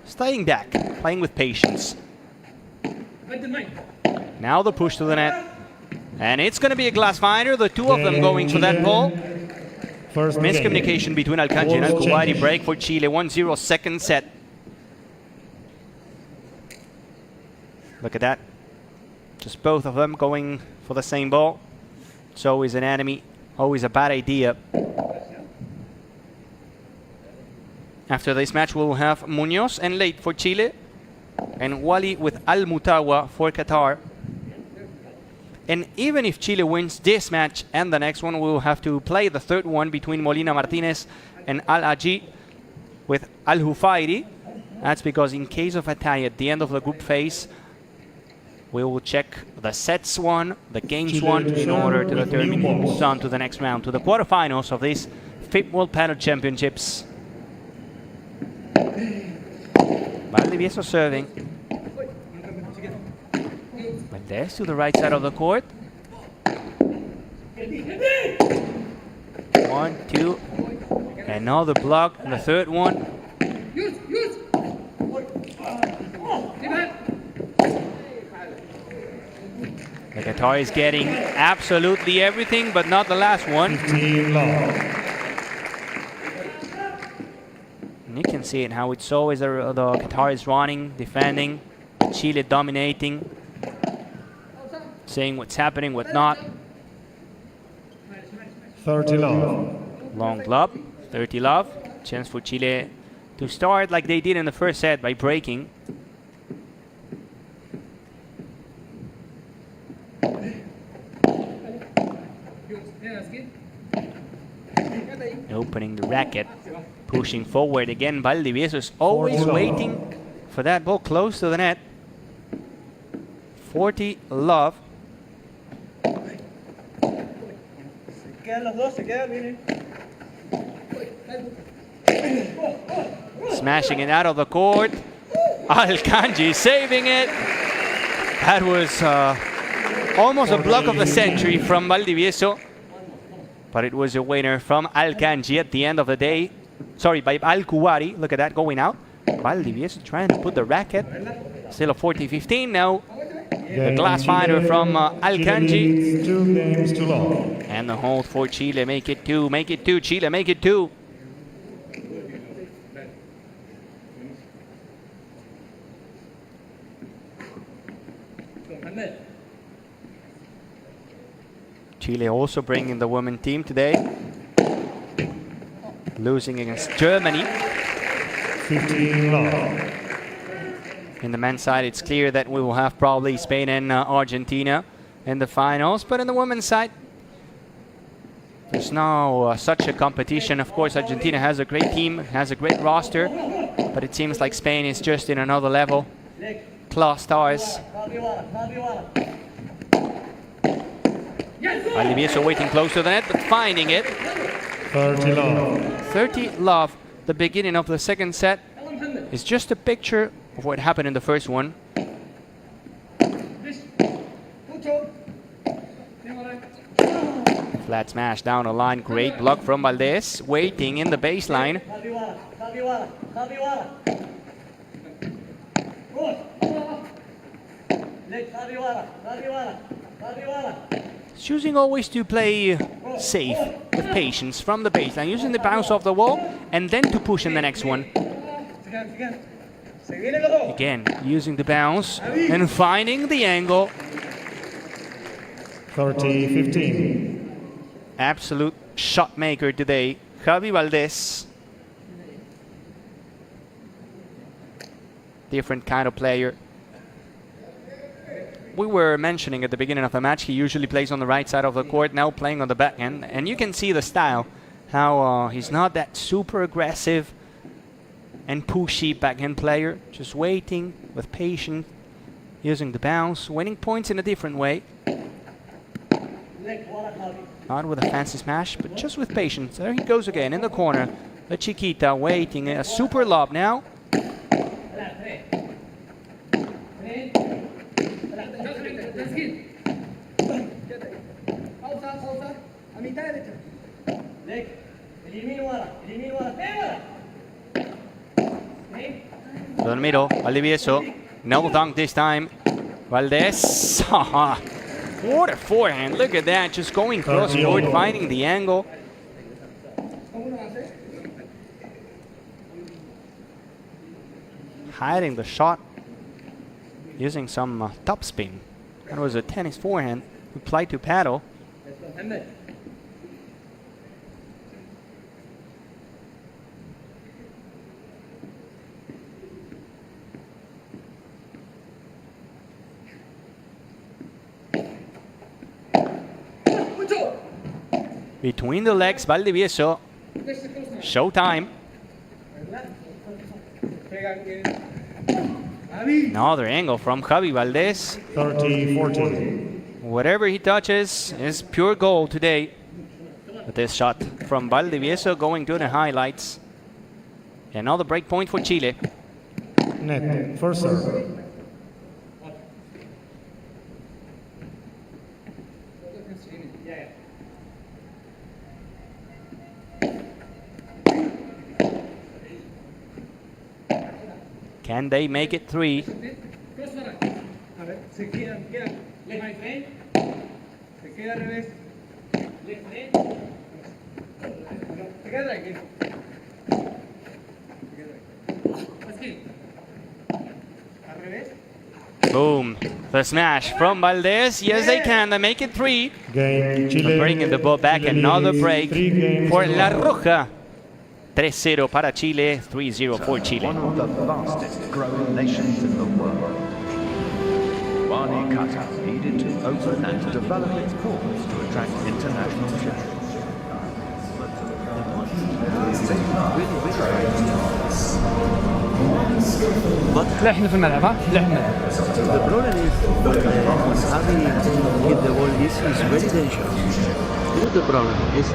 Staying back, playing with patience. Now the push to the net. And it's going to be a glass finder, the two of them going for that ball. Miscommunication between KHANJI and ALKUWARI. Break for Chile, 1-0 second set. Look at that. Just both of them going for the same ball. It's always an enemy, always a bad idea. After this match, we'll have MUÑOZ and LEHYT for Chile, and WALY with AL-MUTAWA for Qatar. And even if Chile wins this match and the next one, we'll have to play the third one between MOLINA, MARTINEZ and ALHIJJI with ALJUFAIRI. That's because in case of a tie at the end of the group phase, we will check the sets won, the games won, in order to determine who moves on to the next round, to the quarterfinals of these FIP World Padel Championships. Valdivieso serving. Valdes to the right side of the court. 1, 2. Another block, and the third one. The Qatar is getting absolutely everything, but not the last one. And you can see it, how it's always the Qatar is running, defending, Chile dominating, saying what's happening, what not. 30 love. Long lob, 30 love. Chance for Chile to start like they did in the first set by breaking. Opening the racket, pushing forward again. Valdivieso is always waiting for that ball close to the net. 40 love. Smashing it out of the court. KHANJI saving it. That was almost a block of the century from Valdivieso. But it was a winner from KHANJI at the end of the day. Sorry, by ALKUWARI. Look at that going out. Valdivieso trying to put the racket. Still a 40-15 now. The glass finder from KHANJI. 2 games to love. And the hold for Chile. Make it 2. Make it 2. Chile, make it 2. Chile also bringing the women team today. Losing against Germany. 15 love. In the men's side, it's clear that we will have probably Spain and Argentina in the finals. But in the women's side, there's no such a competition. Of course, Argentina has a great team, has a great roster. But it seems like Spain is just in another level. Class stars. Valdivieso waiting close to the net, but finding it. 30 love. 30 love. The beginning of the second set is just a picture of what happened in the first one. Flat smash down the line. Great block from Valdes. Waiting in the baseline. Choosing always to play safe with patience from the baseline, using the bounce off the wall and then to push in the next one. Again, using the bounce and finding the angle. 30-15. Absolute shot maker today, Javi Valdes. Different kind of player. We were mentioning at the beginning of the match, he usually plays on the right side of the court, now playing on the backhand. And you can see the style, how he's not that super aggressive and pushy backhand player. Just waiting with patience, using the bounce, winning points in a different way. Not with a fancy smash, but just with patience. There he goes again in the corner. The Chiquita waiting, a super lob now. To the middle, Valdivieso. No dunk this time. Valdes. What a forehand. Look at that. Just going cross court, finding the angle. Hiding the shot. Using some topspin. That was a tennis forehand. applied to paddle. Between the legs, Valdivieso. Showtime. Another angle from Javi Valdez. 30-40. Whatever he touches is pure gold today. But this shot from Valdivieso going to the highlights. Another break point for Chile. Net, first serve. Can they make it 3? Boom. The smash from Valdez. Yes, they can. They make it 3. Game, Chile. Bringing the ball back. Chile Another leads break 3 games for to La 1. Roja. 3-0 para Chile, 3-0 for Chile. One of the fastest growing nations in the world. WALY QATAR needed to open and develop its courts to attract international players. لحن في الملعب ها؟ لحن. The problem is when Javi hit the ball, this is very dangerous. This is the problem. It's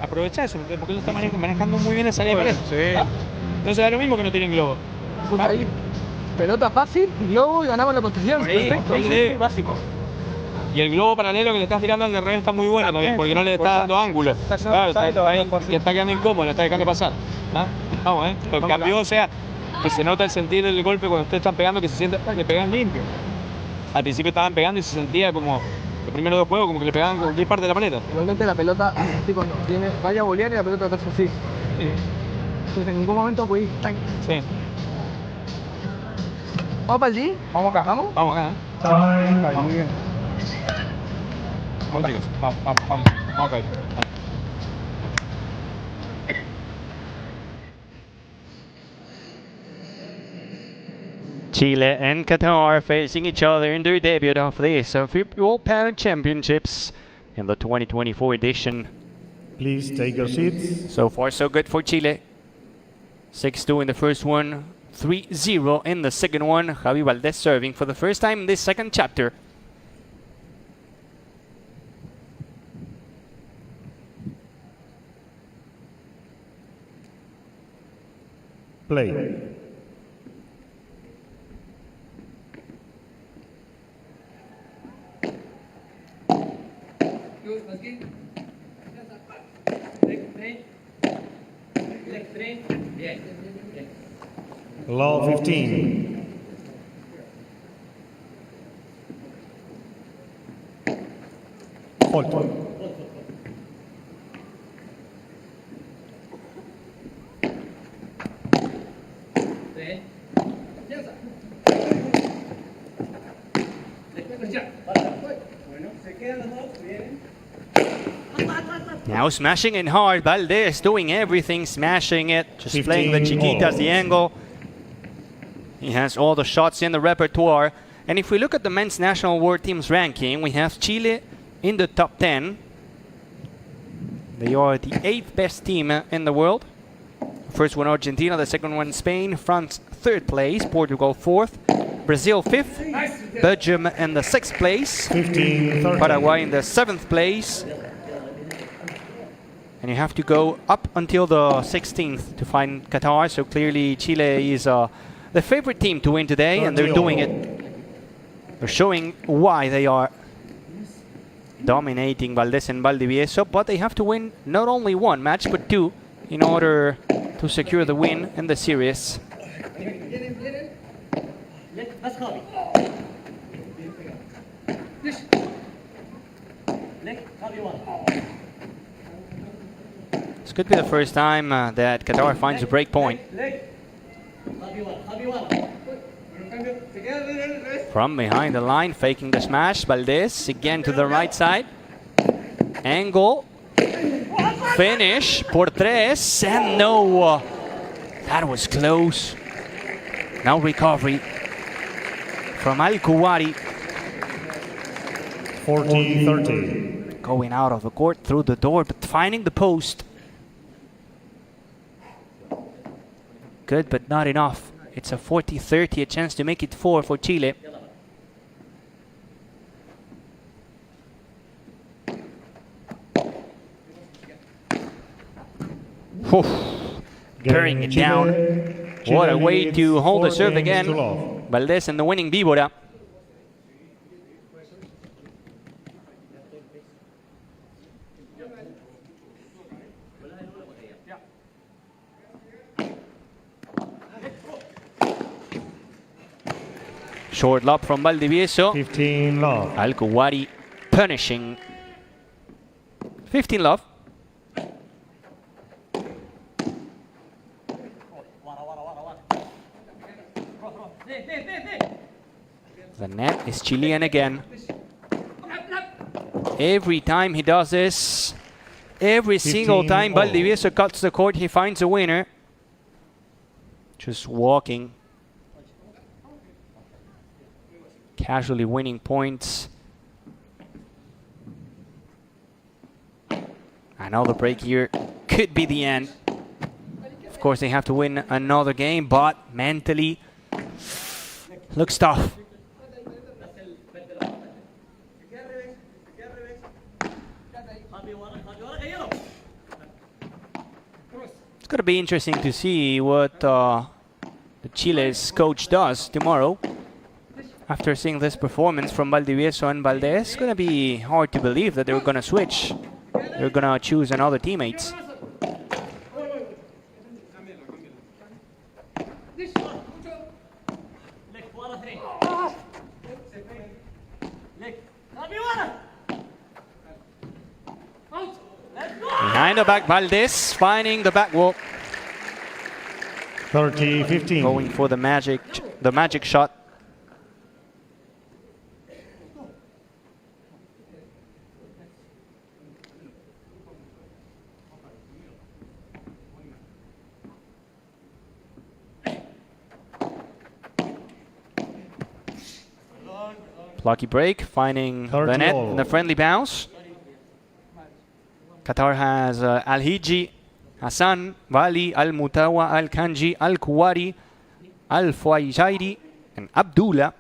Aprovecha eso, porque él está manejando muy bien esa área de pared. No se da lo mismo que no tienen globo. Ahí. Pelota fácil, globo y ganamos la posición. Perfecto. Es básico. Y el globo paralelo que le estás tirando al de revés está muy bueno también, porque no le está dando ángulo. Claro, y está quedando incómodo, le está dejando pasar. ¿Ah? Vamos, Lo cambió, o sea, que se nota el sentir del golpe cuando ustedes están pegando, que se siente que pegan limpio. Al principio estaban pegando y se sentía como los primeros 2 juegos, como que le pegaban con cualquier parte de la paleta. Igualmente la pelota, así cuando vaya a bolear y la pelota está así. Entonces en ningún momento puede ir. Sí. ¿Vamos para el G? ¿Vamos acá? ¿Vamos? Vamos acá, Muy bien. Vamos, chicos. Vamos acá. Chile and Qatar facing each other in their debut of this FIP World Padel Championships in the 2024 edition. Please take your seats. So far, so good for Chile. 6-2 in the first one, 3-0 in the second one. Javi Valdez serving for the first time in this second chapter. Play. Law 15. Hold. Now smashing in hard, Valdez doing everything, smashing it, just playing the chiquitas, the angle. He has all the shots in the repertoire. And if we look at the men's national world team's ranking, we have Chile in the top 10. They are the 8th best team in the world. First one Argentina, the second one Spain, France 3rd place, Portugal 4th, Brazil 5th, Belgium in the 6th place, 15-30. Paraguay in the 7th place. And you have to go up until the 16th to find Qatar, so clearly Chile is the favorite team to win today, and they're doing it. They're showing why they are dominating Valdez and Valdivieso, but they have to win not only 1 match, but 2 in order to secure the win in the series. This could be the first time that Qatar finds a break point. From behind the line, faking the smash. Valdes again to the right side. Angle. Finish por tres. And no. That was close. Now recovery from ALKUWARI. 40-30. Going out of the court through the door, but finding the post. Good, but not enough. It's a 40-30, a chance to make it 4 for Chile. Tearing it down. What a way to hold the serve again. Valdes and the winning Víbora. Short lob from Valdivieso. 15 love. ALKUWARI punishing. 15 love. The net is Chilean again. Every time he does this, every single time Valdivieso cuts the court, he finds a winner. Just walking. Casually winning points. Another break here could be the end. Of course, they have to win another game, but mentally looks tough. It's going to be interesting to see what the Chile's coach does tomorrow. After seeing this performance from Valdivieso and Valdes, it's going to be hard to believe that they're going to switch. They're going to choose another teammates. Behind the back, Valdes finding the back wall. 30-15. Going for the magic shot. Lucky break, finding the net in the friendly bounce. Qatar has ALHIJJI, Hassan, WALY, AL-MUTAWA, ALKHANJI, ALKUWARI, ALFUAYJAIRI, and Abdullah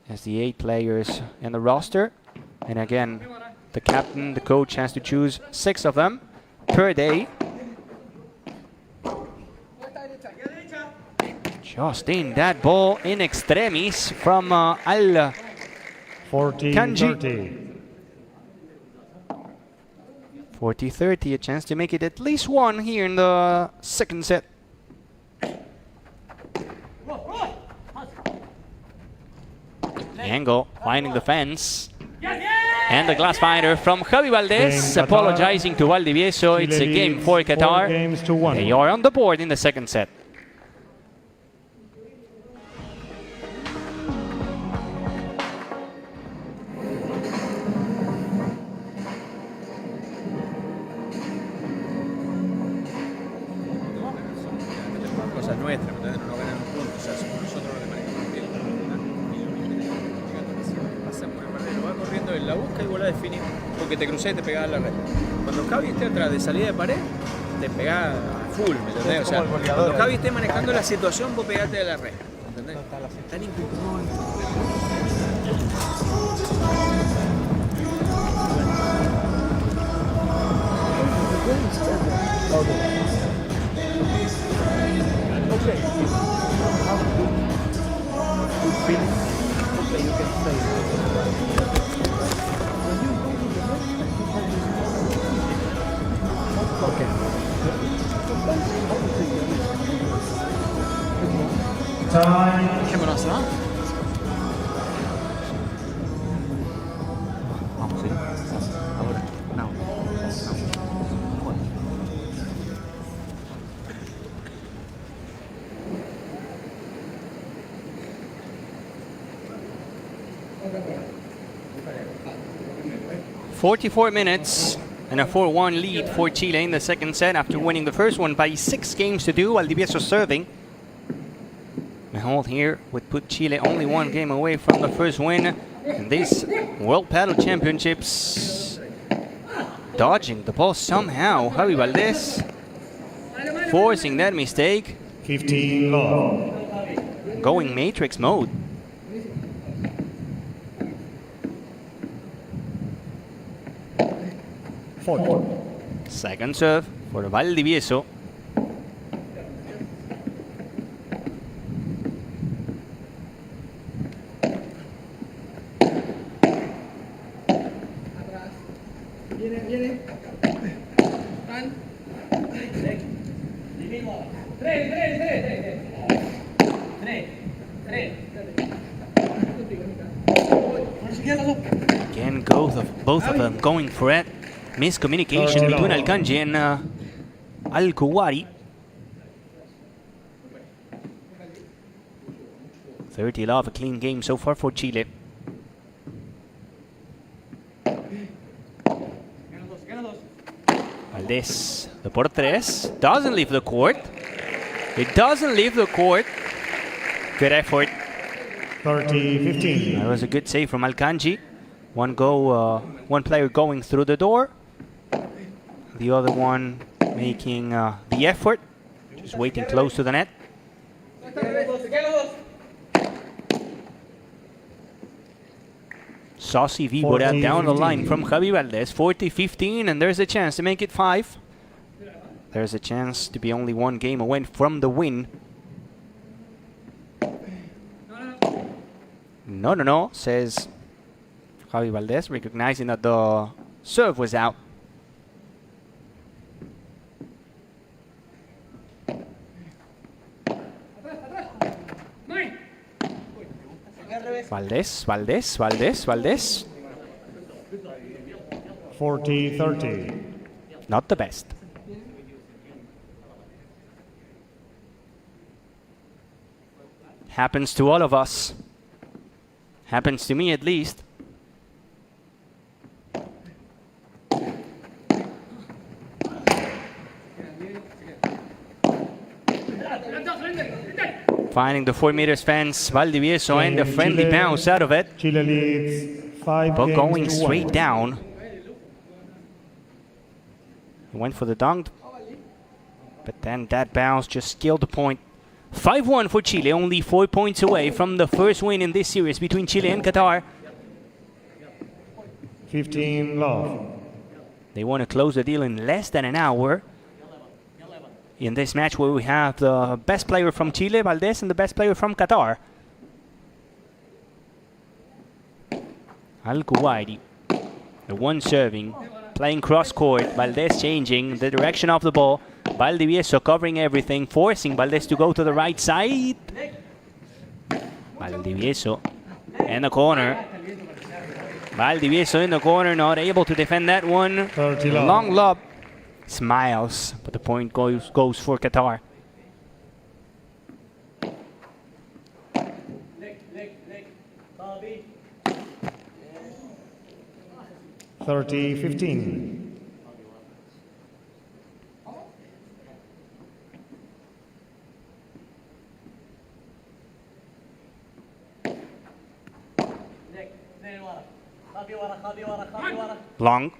as the 8 players in the roster. And again, the captain, the coach has to choose 6 of them per day. Just in that ball in extremis from KHANJI. 40-30, a chance to make it at least 1 here in the second set. Angle finding the fence. And the glass finder from Javi Valdes apologizing to Valdivieso. It's a game for Qatar. They are on the board in the second set. Nuestra, no ganan puntos, o sea, somos nosotros los que manejamos el pasamos el partido, va corriendo en la busca y vos la definís porque te crucé y te pegás a la red. Cuando Javi esté atrás de salida de pared, te pegás a full, ¿me entendés? O sea, cuando Javi esté manejando la situación, vos pegate a la red, ¿entendés? Tan importante. Dejémonos, ¿no? Vamos, sí. Ahora, now. 44 minutes and a 4-1 lead for Chile in the second set after winning the first one by 6 games to 2. Valdivieso serving. The hold here would put Chile only 1 game away from the first win in these World Padel Championships. Dodging the ball somehow. Javi Valdez forcing that mistake. 15 love. Going matrix mode. Second serve for Valdivieso. Again, both of them going for it. Miscommunication between ALKHJI and ALKUWARI. 30 love, a clean game so far for Chile. Valdez, the por tres, doesn't leave the court. It doesn't leave the court. Good effort. 30-15. That was a good save from ALKHJI. One player going through the door. The other one making the effort, just waiting close to the net. Saucy Víbora down the line from Javi Valdez. 40-15, and there's a chance to make it 5. There's a chance to be only 1 game away from the win. No, says Javi Valdez, recognizing that the serve was out. Valdez. 40-30. Not the best. Happens to all of us. Happens to me at least. Finding the 4 meters fence, Valdivieso, and a friendly bounce out of it. Chile leads 5 But games going to straight 1. down. He went for the dunk. But then that bounce just killed the point. 5-1 for Chile, only 4 points away from the first win in this series between Chile and Qatar. 15 love. They want to close the deal in less than an hour. In this match where we have the best player from Chile, Valdez, and the best player from Qatar. ALKUWARI, the one serving, playing cross court. Valdez changing the direction of the ball. Valdivieso covering everything, forcing Valdez to go to the right side. Valdivieso in the corner. Valdivieso in the corner, not able to defend that one. Long lob. Smiles, but the point goes for Qatar. (30-15). Long.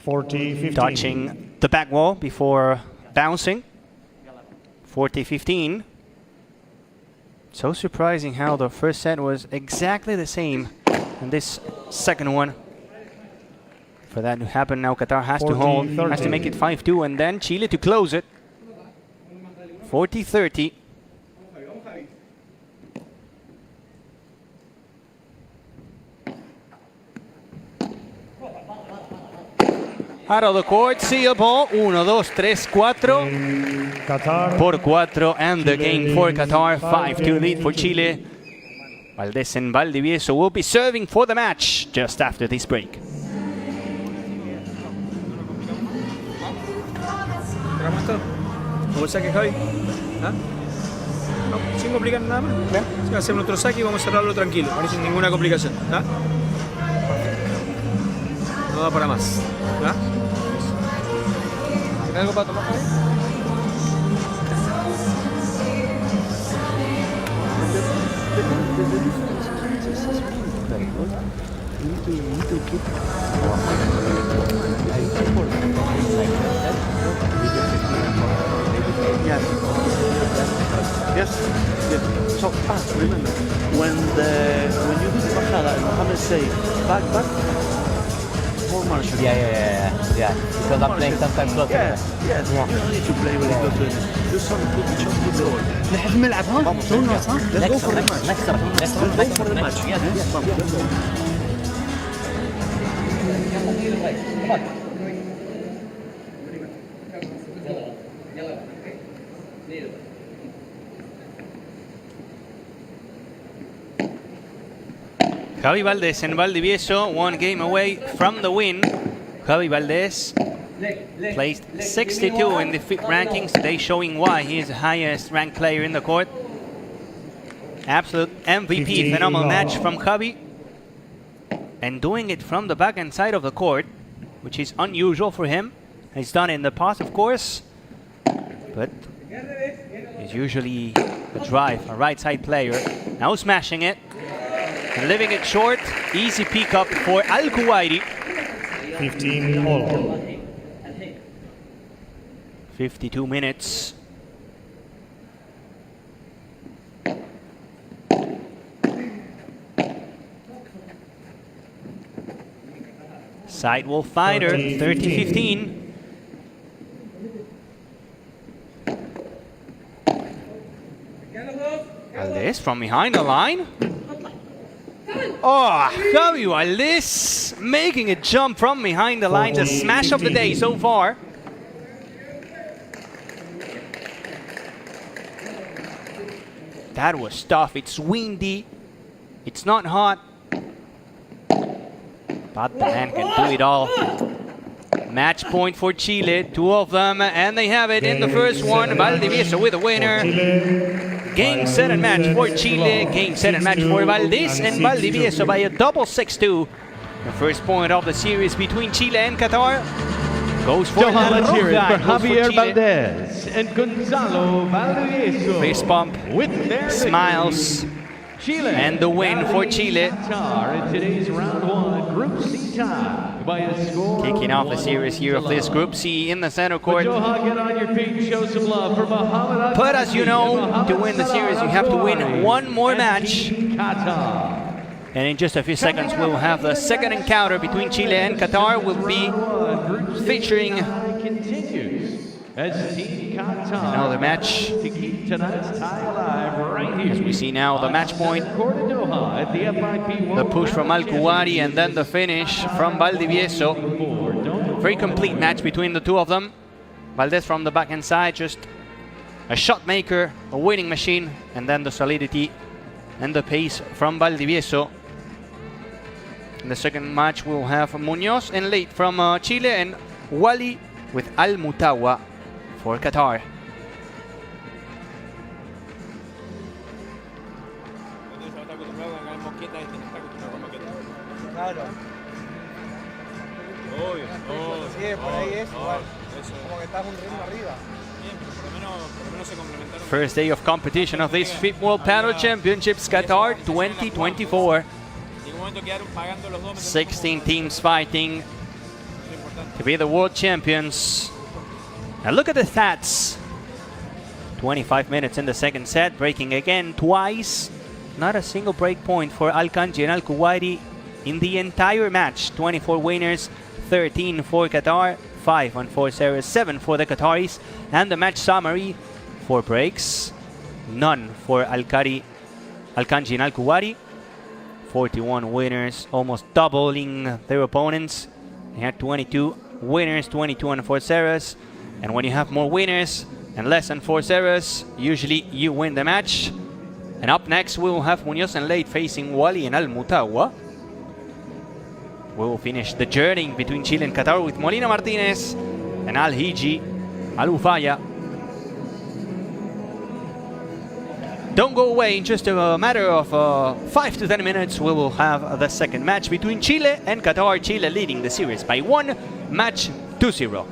40-15. Touching the back wall before bouncing. 40-15. So surprising how the first set was exactly the same in this second one. For that to happen, now Qatar has to hold, has to make it 5-2, and then Chile to close it. 40-30. Out of the court, see a ball. 1, 2, 3, 4. Por 4, and the game for Qatar. 5-2 lead for Chile. Valdez and Valdivieso will be serving for the match just after this break. ¿Cómo el saque, Javi? ¿Ah? No, sin complicar nada más. Hacemos nuestro saque y vamos a cerrarlo tranquilo, sin ninguna complicación. ¿Ah? no da para más. ¿Ya? ¿Tiene algo para tomar? Yes. Yes. Yes. So, remember, when you do the bajada and Mohammed say back, more martial. Yeah. Because I'm playing sometimes closer. Yes. You don't need to play really close to it. Do some good shots with the ball. نحب نلعب ها؟ Let's go for the match. Let's go for the match. Yes. Let's go. Javi Valdes and Valdivieso, 1 game away from the win. Javi Valdes placed 62 in the FIP rankings today, showing why he is the highest ranked player in the court. Absolute MVP, phenomenal match from Javi. And doing it from the backhand side of the court, which is unusual for him. He's done it in the past, of course, but he's usually a drive, a right side player. Now smashing it. And leaving it short, easy pick up for ALKUWARI. 15 all. 52 minutes. Sidewall fighter, 30-15. Valdes from behind the line. Oh, Javi Valdes making a jump from behind the line. The smash of the day so far. That was tough. It's windy. It's not hot. But the man can do it all. Match point for Chile, 2 of them, and they have it in the first one. Valdivieso with a winner. Game, set, and match for Chile. Game, set, and match for Valdes and Valdivieso by a double 6-2. The first point of the series between Chile and Qatar goes for Let's hear it for Javier Chile. Valdes and Gonzalo Valdivieso. Fist bump, with their smiles, Chile and the win for Chile. Qatar in today's round 1 Group C tie by a score. Kicking off the series here of this Group C in the center court. Johan, get on your feet, show some love for Muhammad. But as you know, to win the series, you have to win one more match. Qatar. And in just a few seconds, we'll have the second encounter between Chile and Qatar. We'll be featuring continues as Team Qatar another match. to keep tonight's tie alive right here. As we see now the match point, the push from ALKUWARI and then the finish from Valdivieso. Very complete match between the two of them. Valdes from the backhand side, just a shot maker, a winning machine, and then the solidity and the pace from Valdivieso. In the second match, we'll have MUÑOZ and LEHYT from Chile and WALY with AL-MUTAWA for Qatar. Claro. Sí, por ahí es igual. Como que estás un ritmo arriba. First day of competition of this FIP World Padel Championships Qatar 2024. 16 teams fighting to be the world champions. Now look at the stats. 25 minutes in the second set, breaking again twice. Not a single break point for KHANJI and ALKUWARI in the entire match. 24 winners, 13 for Qatar, 5 on 4 serves, 7 for the Qataris. And the match summary: 4 breaks, none for KHANJI and ALKUWARI. 41 winners, almost doubling their opponents. They had 22 winners, 22 on 4 serves. And when you have more winners and less than 4 serves, usually you win the match. And up next, we will have MUÑOZ and LEHYT facing WALY and AL-MUTAWA. We will finish the journey between Chile and Qatar with MOLINA MARTINEZ and ALHIJJI, Al-Ufaya. Don't go away. In just a matter of 5 to 10 minutes, we will have the second match between Chile and Qatar. Chile leading the series by 1 match 2-0.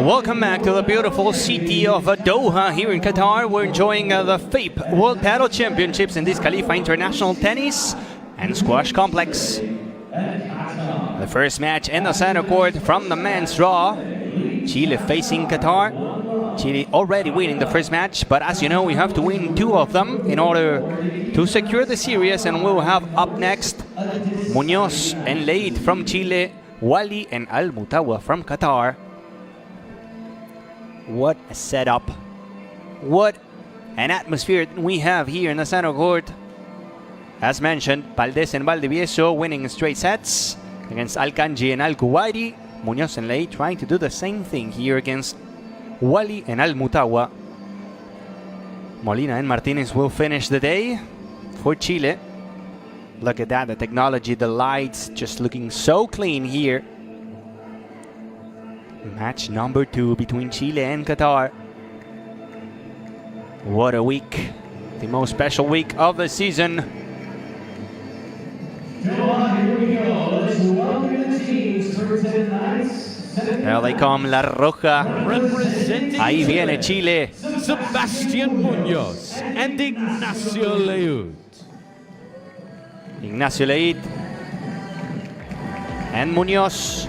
Welcome back to the beautiful city of Doha here in Qatar. We're enjoying the FIP World Padel Championships in this Khalifa International Tennis and Squash Complex. The first match in the center court from the men's draw. Chile facing Qatar. Chile already winning the first match, but as you know, we have to win 2 of them in order to secure the series, and we'll have up next MUÑOZ and LEHYT from Chile, WALY and AL-MUTAWA from Qatar. What a setup. What an atmosphere we have here in the center court. As mentioned, VALDES and VALDIVIESO winning straight sets against ALKHIJJI and ALKUWARI. MUÑOZ and LEHYT trying to do the same thing here against WALY and AL-MUTAWA. MOLINA and MARTINEZ will finish the day for Chile. Look at that, the technology, the lights just looking so clean here. Match number 2 between Chile and Qatar. What a week. The most special week of the season. Come on, here we go. Let's welcome the teams to represent tonight's There they come, La Roja. Ahí viene Chile. Sebastián Muñoz and Ignacio LEHYT. Ignacio LEHYT and Muñoz.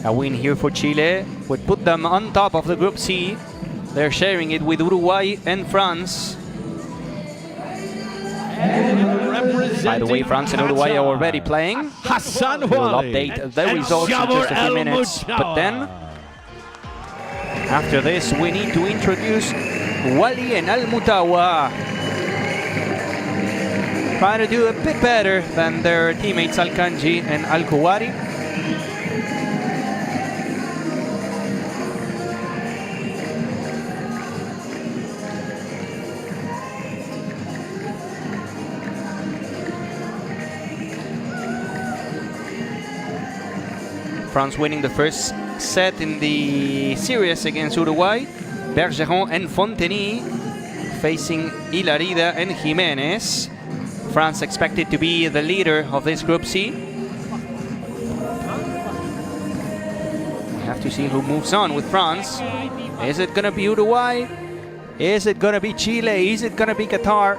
A win here for Chile would put them on top of the Group C. They're sharing it with Uruguay and France. By the way, France and Uruguay are already playing. Hassan We'll Wali update the results in just a few minutes. But then, after this, we need to introduce Wali and AL-MUTAWA. Trying to do a bit better than their teammates KHANJI and ALKUWARI. France winning the first set in the series against Uruguay. Bergeron and Fonteny facing Hilarida and Jimenez. France expected to be the leader of this Group C. We have to see who moves on with France. Is it gonna be Uruguay? Is it gonna be Chile? Is it gonna be Qatar?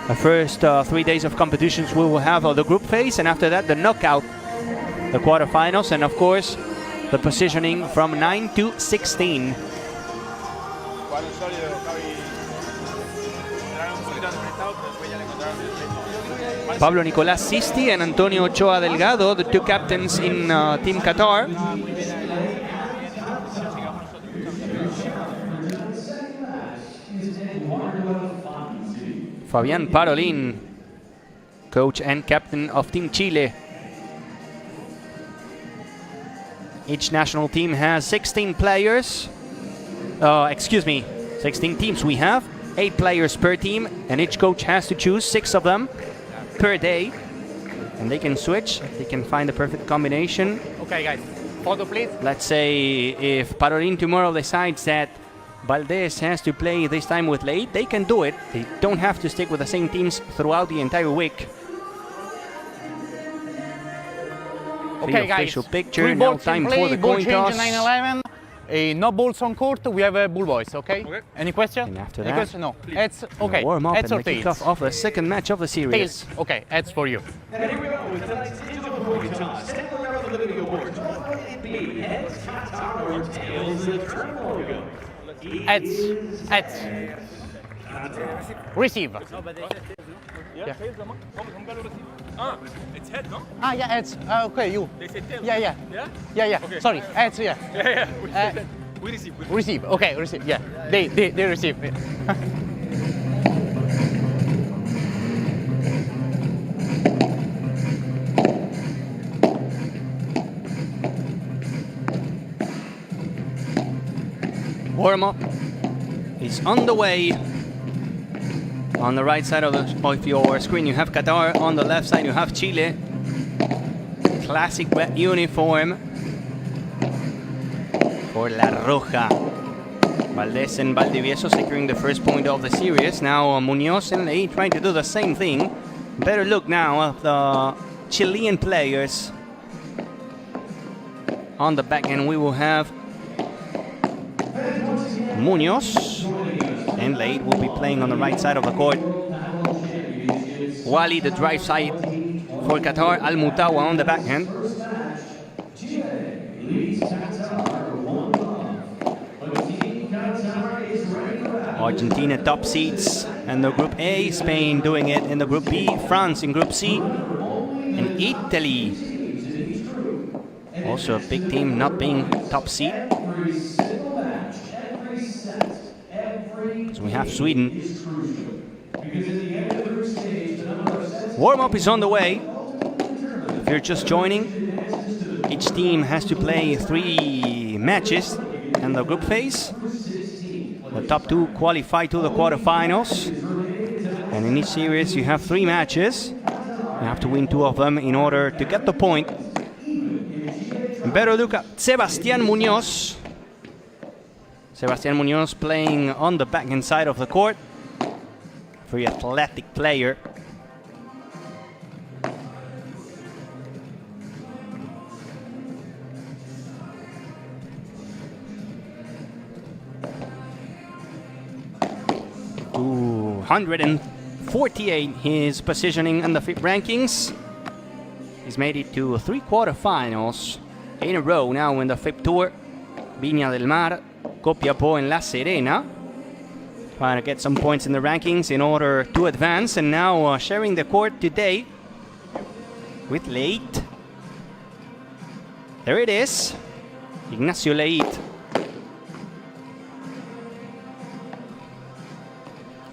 The first 3 days of competitions we will have the group phase, and after that the knockout, the quarterfinals, and of course the positioning from 9 to 16. Pablo Nicolás Sisti and Antonio Ochoa Delgado, the two captains in Team Qatar. Fabián Parolin, coach and captain of Team Chile. Each national team has 16 players. 16 teams we have. 8 players per team, and each coach has to choose 6 of them per day. And they can switch, they can find the perfect combination. Okay, guys, photo please. Let's say if Parolin tomorrow decides that Valdes has to play this time with LEHYT, they can do it. They don't have to stick with the same teams throughout the entire week. Okay, guys, official picture, now time for the coin toss. 9/11. No balls on court, we have bull boys, okay? Any question? And after Any that, question? No. It's okay. Warm up Heads and or the tails? kickoff of the second match of the series. Tails. Okay, heads for you. Heads. Heads. Receive. Yeah. It's head, no? Yeah, heads. Okay, you. They say tail. Yeah. Okay. Sorry, heads, yeah. We receive. Receive, okay, receive, yeah. They receive. Warm-up is on the way. On the right side of your screen, you have Qatar. On the left side, you have Chile. Classic red uniform for La Roja. Valdes and Valdivieso securing the first point of the series. Now Muñoz and LEHYT trying to do the same thing. Better look now of the Chilean players. On the back end, we will have Muñoz, and LEHYT will be playing on the right side of the court. Wally, the drive side for Qatar. AL-MUTAWA on the backhand. Argentina top seeds in the Group A, Spain doing it in the Group B, France in Group C, and Italy, also a big team, not being top seed. So we have Sweden. Warm-up is on the way. If you're just joining, each team has to play 3 matches in the group phase. The top 2 qualify to the quarterfinals. And in each series you have 3 matches. You have to win 2 of them in order to get the point. And better look at Sebastián Muñoz. Sebastián Muñoz playing on the backhand side of the court. Very athletic player. Ooh, 148 his positioning in the FIP rankings. He's made it to 3 quarterfinals in a row now in the FIP Tour. Viña del Mar, Copiapó en La Serena. Trying to get some points in the rankings in order to advance. And now sharing the court today with LEHYT. There it is. Ignacio LEHYT.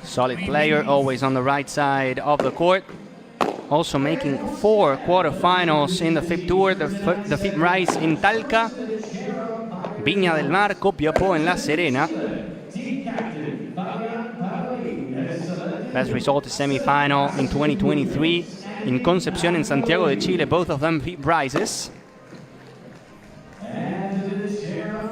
Solid player, always on the right side of the court. Also making 4 quarterfinals in the FIP Tour. The FIP Rise in Talca, Viña del Mar, Copiapó en La Serena. Best result is semi-final in 2023 in Concepción and Santiago de Chile, both of them FIP Rises.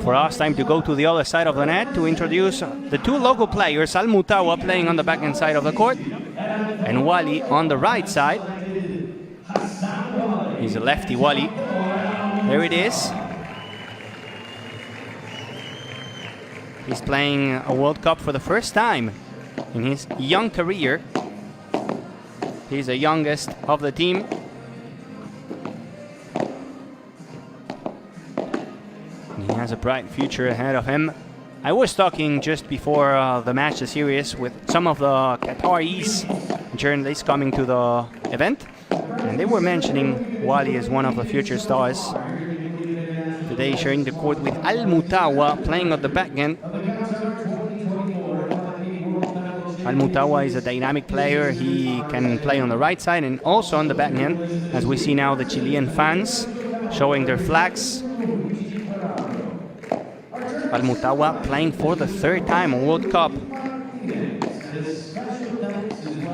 For us, time to go to the other side of the net to introduce the 2 local players, AL-MUTAWA playing on the backhand side of the court, and WALY on the right side. He's a lefty WALY. There it is. He's playing a World Cup for the first time in his young career. He's the youngest of the team. He has a bright future ahead of him. I was talking just before the match, the series, with some of the Qataris journalists coming to the event, and they were mentioning WALY as one of the future stars. Today sharing the court with AL-MUTAWA playing on the backhand. AL-MUTAWA is a dynamic player. He can play on the right side and also on the backhand, as we see now the Chilean fans showing their flags. AL-MUTAWA playing for the 3rd time a World Cup.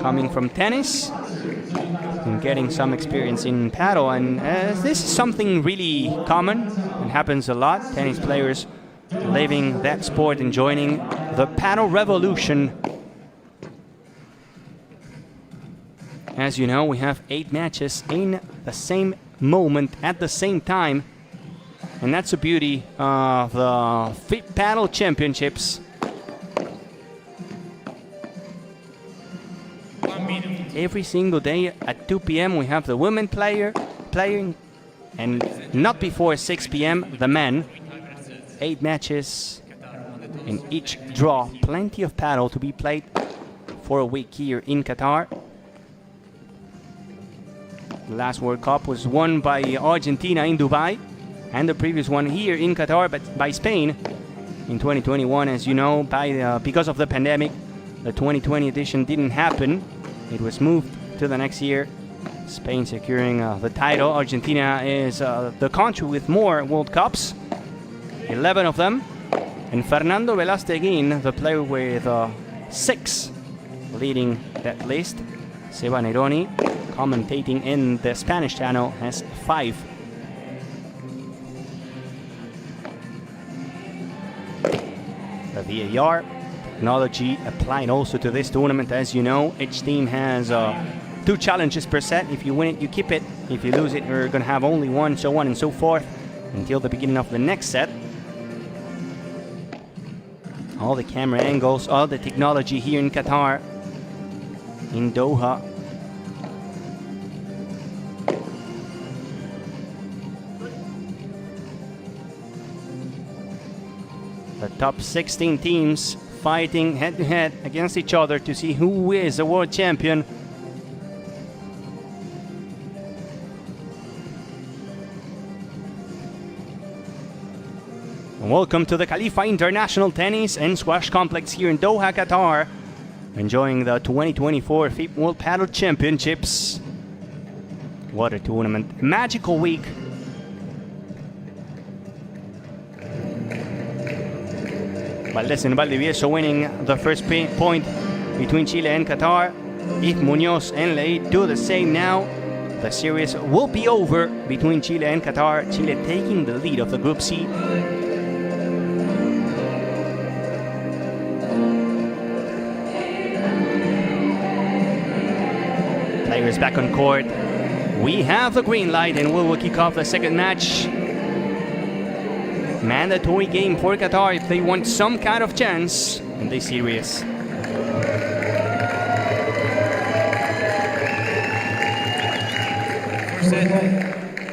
Coming from tennis and getting some experience in paddle, and this is something really common and happens a lot. Tennis players leaving that sport and joining the paddle revolution. As you know, we have 8 matches in the same moment at the same time. And that's the beauty of the FIP Paddle Championships. Every single day at 2 p.m. we have the women playing, and not before 6 p.m. the men. 8 matches in each draw. Plenty of paddle to be played for a week here in Qatar. The last World Cup was won by Argentina in Dubai, and the previous one here in Qatar, but by Spain in 2021. As you know, because of the pandemic, the 2020 edition didn't happen. It was moved to the next year. Spain securing the title. Argentina is the country with more World Cups, 11 of them. And Fernando Velasteguin, the player with 6, leading that list. Seba Neroni, commentating in the Spanish channel, has 5. The VAR technology applied also to this tournament. As you know, each team has 2 challenges per set. If you win it, you keep it. If you lose it, you're going to have only one, so on and so forth, until the beginning of the next set. All the camera angles, all the technology here in Qatar, in Doha. The top 16 teams fighting head-to-head against each other to see who is the world champion. And welcome to the Khalifa International Tennis and Squash Complex here in Doha, Qatar. Enjoying the 2024 FIP World Paddle Championships. What a tournament. Magical week. Valdes and Valdivieso winning the first point between Chile and Qatar. If MUÑOZ and LEHYT do the same now, the series will be over between Chile and Qatar. Chile taking the lead of the Group C. players back on court. We have the green light and we will kick off the second match. Mandatory game for Qatar if they want some kind of chance in this series.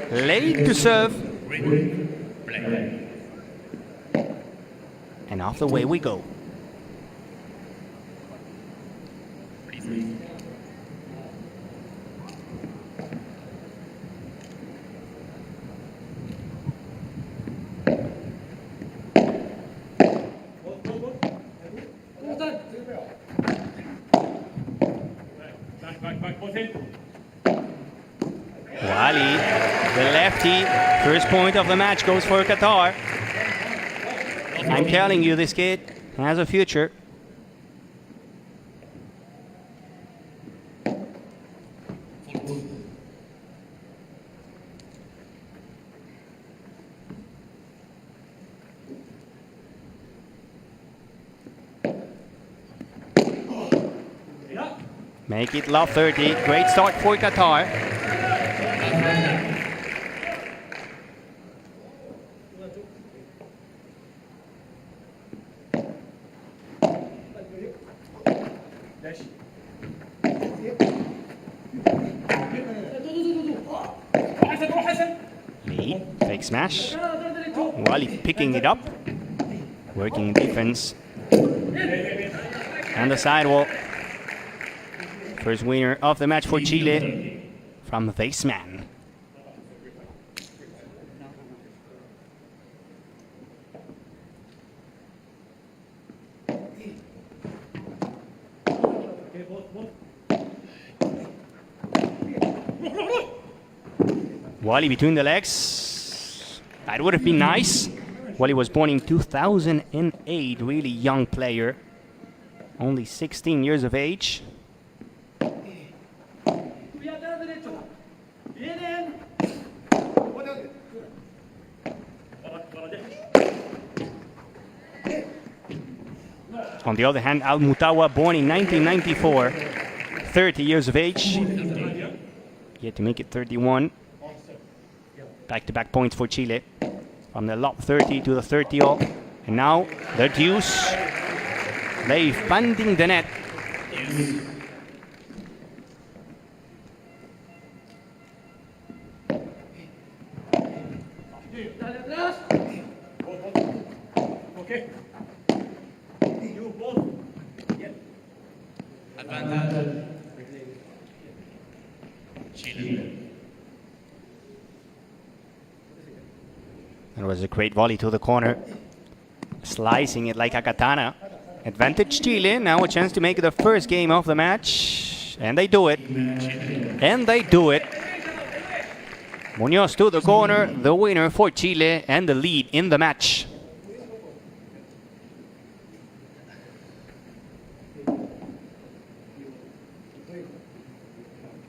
LEHYT to serve. And off the way we go. WALY, the lefty, first point of the match goes for Qatar. I'm telling you, this kid has a future. Make it love 30. Great start for Qatar. LEHYT, fake smash. WALY picking it up. Working defense. And the sidewall. First winner of the match for Chile from this man. WALY between the legs. That would have been nice. WALY was born in 2008, really young player. Only 16 years of age. On the other hand, AL-MUTAWA, born in 1994, 30 years of age. Yet to make it 31. Back-to-back points for Chile. From the lob 30 to the 30-all. And now the deuce. They funding the net. Advantage. Chile. That was a great volley to the corner. Slicing it like a katana. Advantage Chile. Now a chance to make the first game of the match. And they do it. And they do it. MUÑOZ to the corner. The winner for Chile and the lead in the match.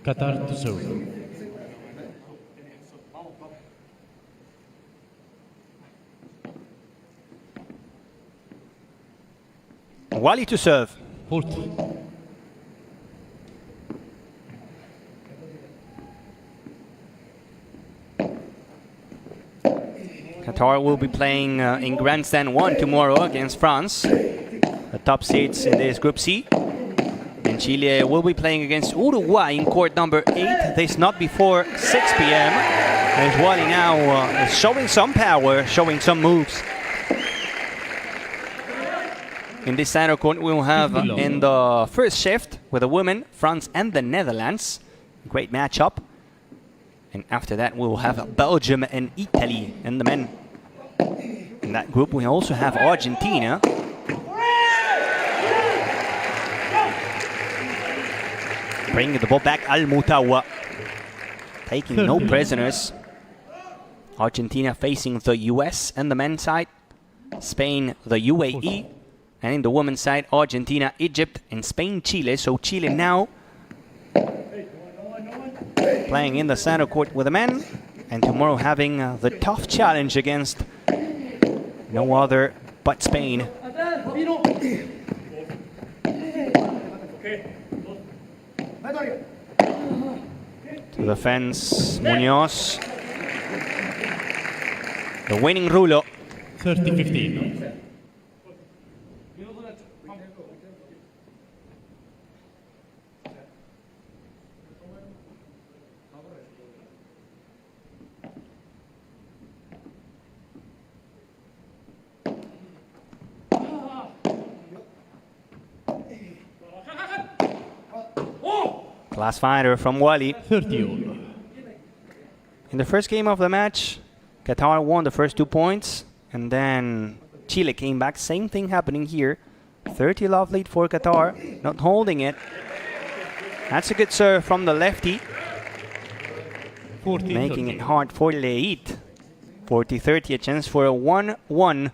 Qatar to serve. WALY to serve. 40. Qatar will be playing in Grandstand 1 tomorrow against France. The top seeds in this Group C. And Chile will be playing against Uruguay in court number 8. This not before 6 p.m. As WALY now is showing some power, showing some moves. In this center court, we will have in the first shift with the women, France and the Netherlands. Great matchup. And after that, we will have Belgium and Italy in the men. In that group, we also have Argentina. Bringing the ball back, AL-MUTAWA. Taking no prisoners. Argentina facing the US and the men's side. Spain, the UAE. And in the women's side, Argentina, Egypt, and Spain, Chile. So Chile now playing in the center court with the men. And tomorrow having the tough challenge against no other but Spain. To the fence, Muñoz. The winning rulo. 30-15. Class fighter from Wally. 30. In the first game of the match, Qatar won the first 2 points, and then Chile came back. Same thing happening here. 30 love lead for Qatar, not holding it. That's a good serve from the lefty, 40, making 30. it hard for LEHYT. 40-30, a chance for a 1-1.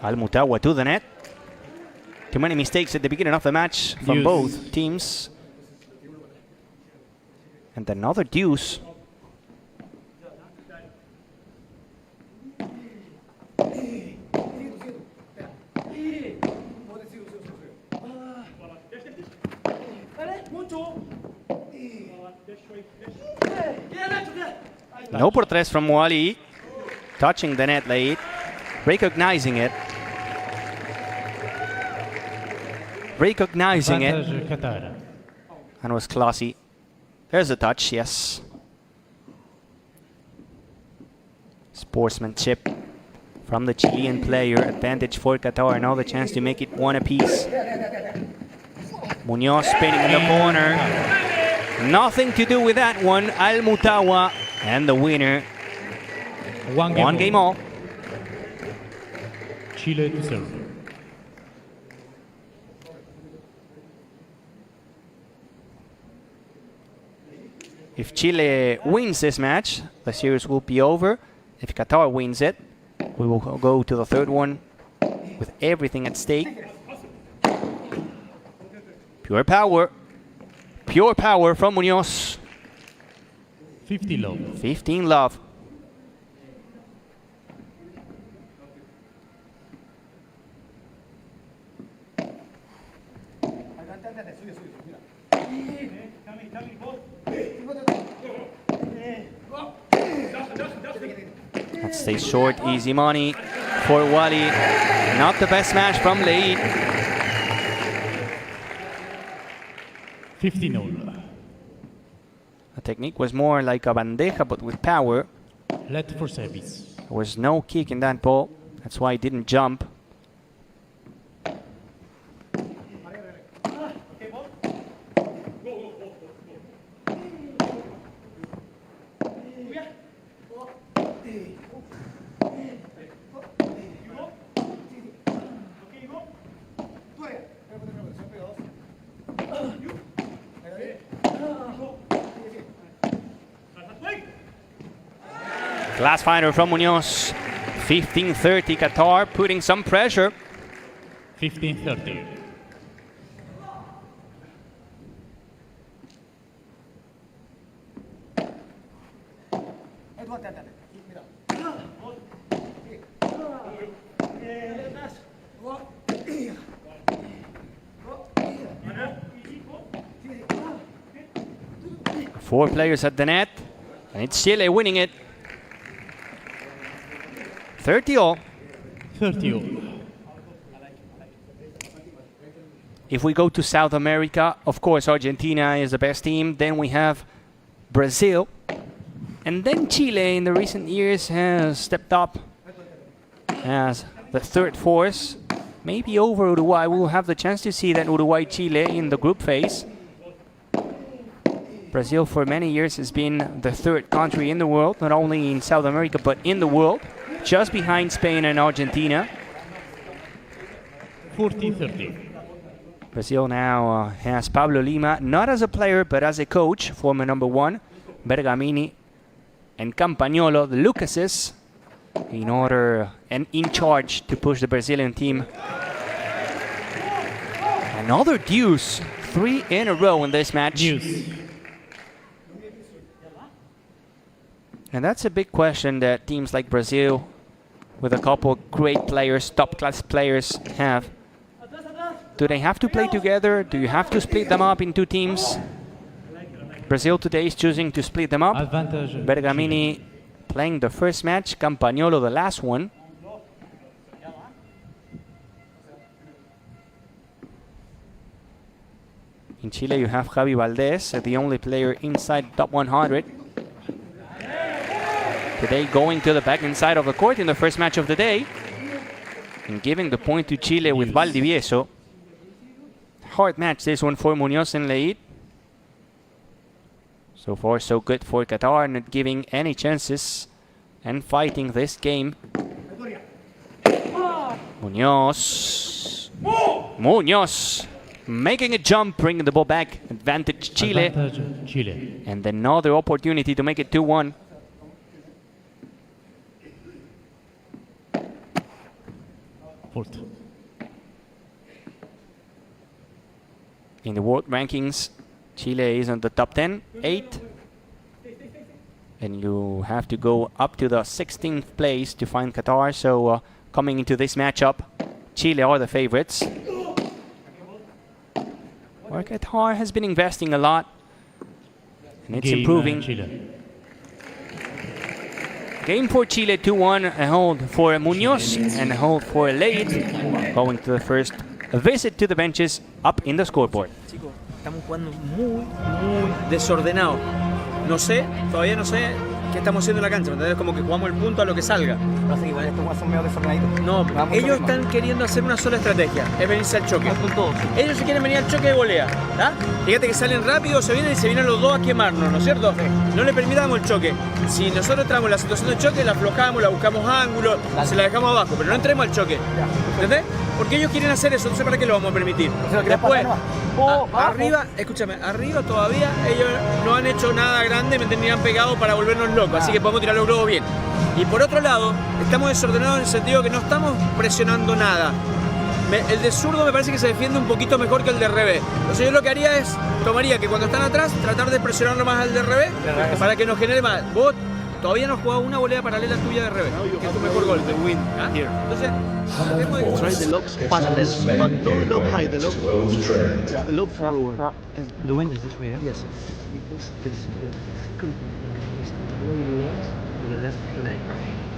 Al-MUTAWA to the net. Too many mistakes at the beginning of the match from both teams. And another deuce. No por tres from Wally. Touching the net late. Recognizing it. Recognizing it. Qatar. And was classy. There's a touch, yes. Sportsmanship from the Chilean player. Advantage for Qatar. Now the chance to make it 1 apiece. Muñoz spinning in the corner. Nothing to do with that one. Al-MUTAWA and the winner. One game all. Chile to serve. If Chile wins this match, the series will be over. If Qatar wins it, we will go to the third one with everything at stake. Pure power. Pure power from Muñoz. 50 love. 15 love. That stays short, easy money for Wally. Not the best match from LEHYT. 50-0. The technique was more like a bandeja, but with power. LEHYT for service. There was no kick in that ball. That's why it didn't jump. Glass fighter from Muñoz. 15-30 Qatar, putting some pressure. 15-30. Four players at the net, and it's Chile winning it. 30-all. 30-all. If we go to South America, of course, Argentina is the best team. Then we have Brazil. And then Chile in the recent years has stepped up as the third force. Maybe over Uruguay. We'll have the chance to see that Uruguay-Chile in the group phase. Brazil for many years has been the third country in the world, not only in South America, but in the world, just behind Spain and Argentina. 40-30. Brazil now has Pablo Lima, not as a player, but as a coach, former #1, Bergamini and Campagnolo, the Lucases, in order and in charge to push the Brazilian team. Another deuce, 3 in a row in this match. Deuce. And that's a big question that teams like Brazil, with a couple great players, top-class players, have. Do they have to play together? Do you have to split them up in two teams? Brazil today is choosing to split them up. Bergamini playing the first match, Campagnolo the last one. In Chile, you have Javi Valdez, the only player inside top 100. Today going to the back inside of the court in the first match of the day. And giving the point to Chile with Valdivieso. Hard match this one for MUÑOZ and LEHYT. So far so good for Qatar, not giving any chances and fighting this game. MUñOZ. MUñOZ making a jump, bringing the ball back. Advantage Chile. And another opportunity to make it 2-1. In the world rankings, Chile is on the top 10, 8. And you have to go up to the 16th place to find Qatar. So coming into this matchup, Chile are the favorites. Where Qatar has been investing a lot. And it's improving. Game for Chile, 2-1. A hold for MUñOZ and a hold for LEHYT. Going to the first visit to the benches up in the scoreboard. Chicos, estamos jugando muy desordenado. No sé, todavía no sé qué estamos haciendo en la cancha. ¿Entendés? Como que jugamos el punto a lo que salga. No sé, igual estos son medio desordenaditos. No, ellos están queriendo hacer una sola estrategia, es venirse al choque. Ellos se quieren venir al choque de volea, ¿tá? Fíjate que salen rápido, se vienen y se vienen los dos a quemarnos, ¿no es cierto? No le permitamos el choque. Si nosotros entramos en la situación de choque, la aflojamos, la buscamos ángulo, se la dejamos abajo, pero no entremos al choque. ¿Entendés? Porque ellos quieren hacer eso, entonces ¿para qué lo vamos a permitir? Después, arriba, escúchame, arriba todavía ellos no han hecho nada grande, ni han pegado para volvernos locos, así que podemos tirar los globos bien. Y por otro lado, estamos desordenados en el sentido que no estamos presionando nada. El de zurdo me parece que se defiende un poquito mejor que el de revés. Entonces yo lo que haría es, tomaría que cuando están atrás, tratar de presionarlo más al de revés para que nos genere más. Vos todavía no has jugado una volea paralela tuya de revés, que es tu mejor golpe. Entonces, try the lob patterns, but don't lob high, the lob forward. The wind is this way, yeah? Yes. The left leg.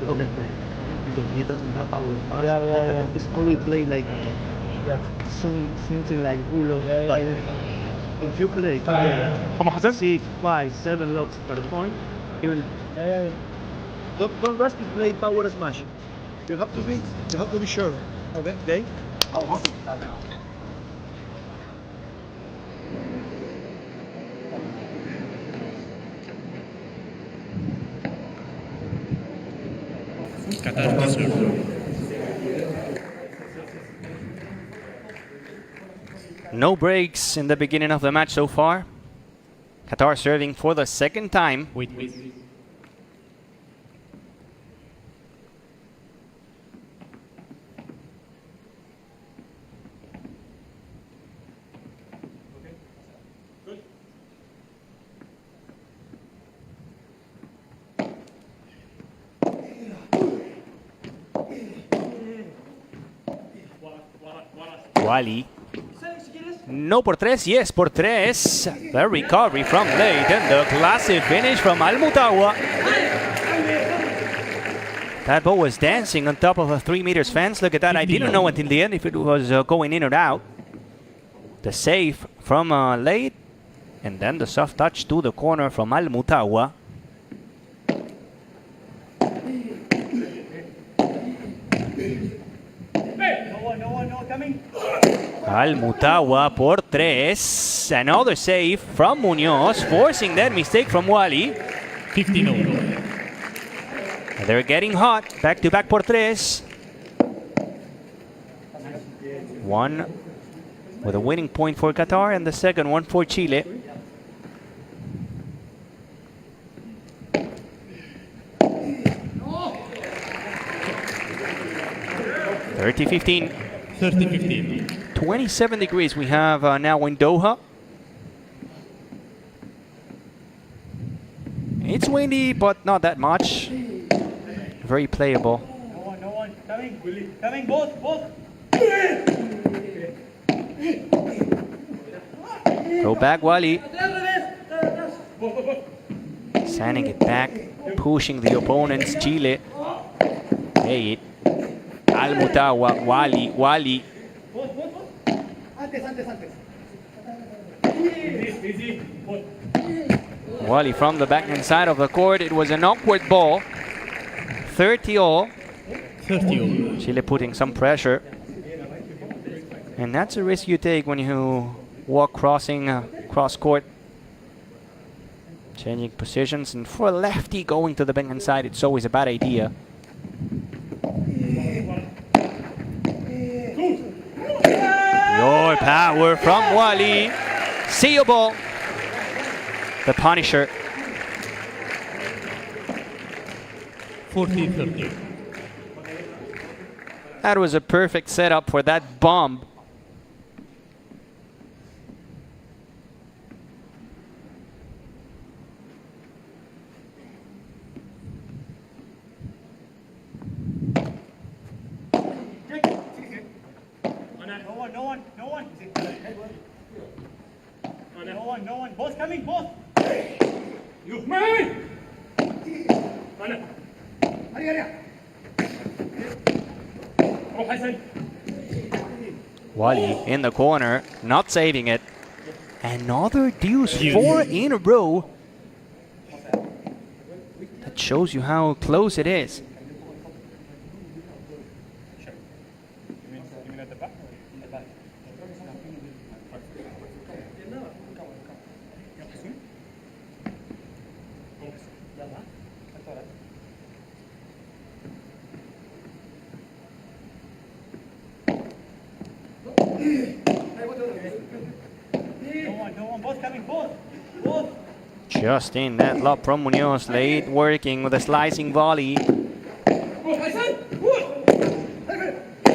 The left leg. Because he doesn't have power. It's only play like Something like Ulo. if you play 6, 5, 7 lobs per point, he will. Don't rush to play power smash. You have to be sure. Okay? No breaks in the beginning of the match so far. Qatar serving for the second time. Wally. No por tres, yes por tres. The recovery from LEHYT and the classic finish from AL-MUTAWA. That ball was dancing on top of a 3 meters fence. Look at that. I didn't know until the end if it was going in or out. The save from LEHYT. And then the soft touch to the corner from AL-MUTAWA. AL-MUTAWA por tres. Another save from MUÑOZ, forcing that mistake from Wally. 15-0. They're getting hot. Back to back por tres. One with a winning point for Qatar and the second one for Chile. (30-15). 30-15. 27 degrees we have now in Doha. It's windy, but not that much. Very playable. No one. Coming, Willy. Coming, both. Go back, Wally. Sending it back, pushing the opponents. Chile. LEHYT. AL-MUTAWA. Wally. Wally from the backhand side of the court. It was an awkward ball. 30-all. Chile putting some pressure. And that's a risk you take when you walk crossing cross court. Changing positions. And for a lefty going to the backhand side, it's always a bad idea. Your power from Wally. See you, ball. The Punisher. 40-30. That was a perfect setup for that bomb. No one. Both coming, both. You. Wally in the corner, not saving it. Another deuce, 4 in a row. That shows you how close it is. No one. Both coming, both. Just in that lob from MUÑOZ. LEHYT working with a slicing volley.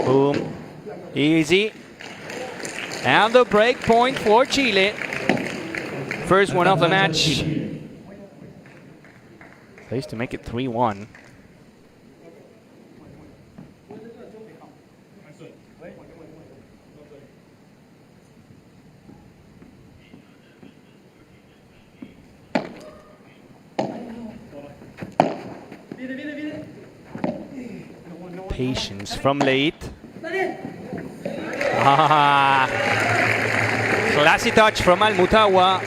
Boom. Easy. And the break point for Chile. First one of the match. Place to make it 3-1. Patience from LEHYT. Classy touch from AL-MUTAWA.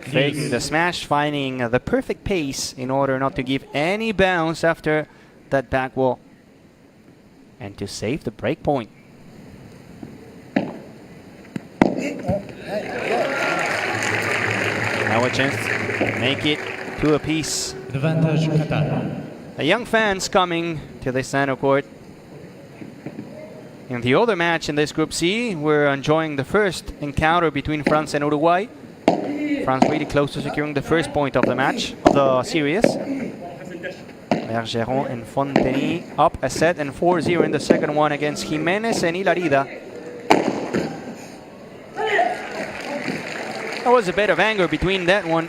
Faking the smash, finding the perfect pace in order not to give any bounce after that back wall. And to save the break point. Now a chance to make it to a piece. Advantage Qatar. The young fans coming to the center court. In the other match in this Group C, we're enjoying the first encounter between France and Uruguay. France really close to securing the first point of the match, of the series. Bergeron and Fonteny up a set and 4-0 in the second one against Jimenez and Hilarida. There was a bit of anger between that one.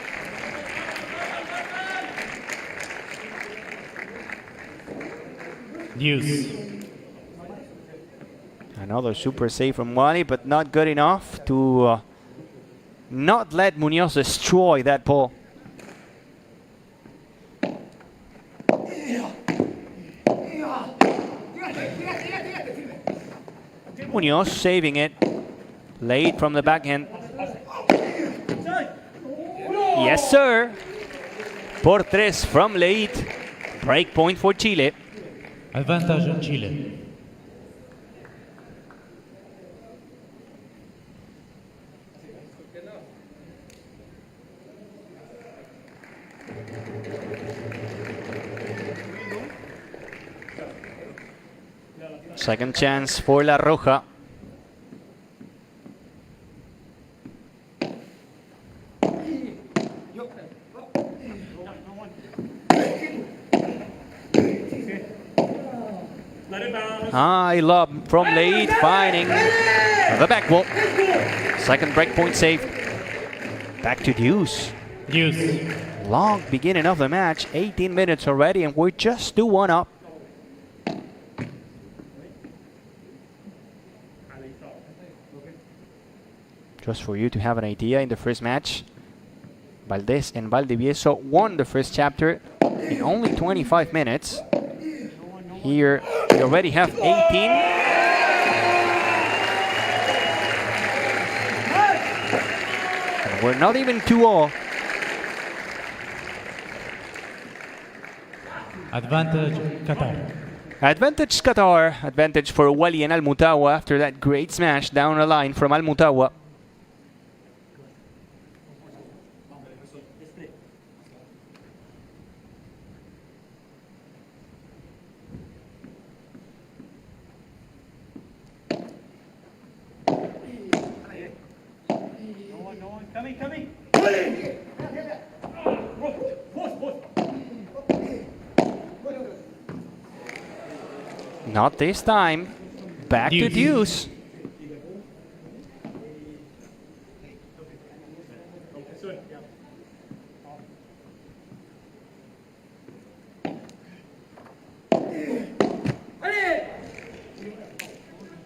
Deuce. Another super save from Wally, but not good enough to not let MUÑOZ destroy that ball. MUÑOZ saving it. LEHYT from the backhand. Yes, sir. Por 3 from LEHYT. Break point for Chile. Advantage on Chile. Second chance for La Roja. High lob from LEHYT, finding the back wall. Second breakpoint save. Back to deuce. Deuce. Long beginning of the match, 18 minutes already, and we're just 2-1 up. Just for you to have an idea, in the first match, Valdes and Valdivieso won the first chapter in only 25 minutes. Here we already have 18. And we're not even 2-0. Advantage Qatar. Advantage Qatar. Advantage for Wally and Al-MUTAWA after that great smash down the line from Al-MUTAWA. Coming. Not this time. Back to deuce.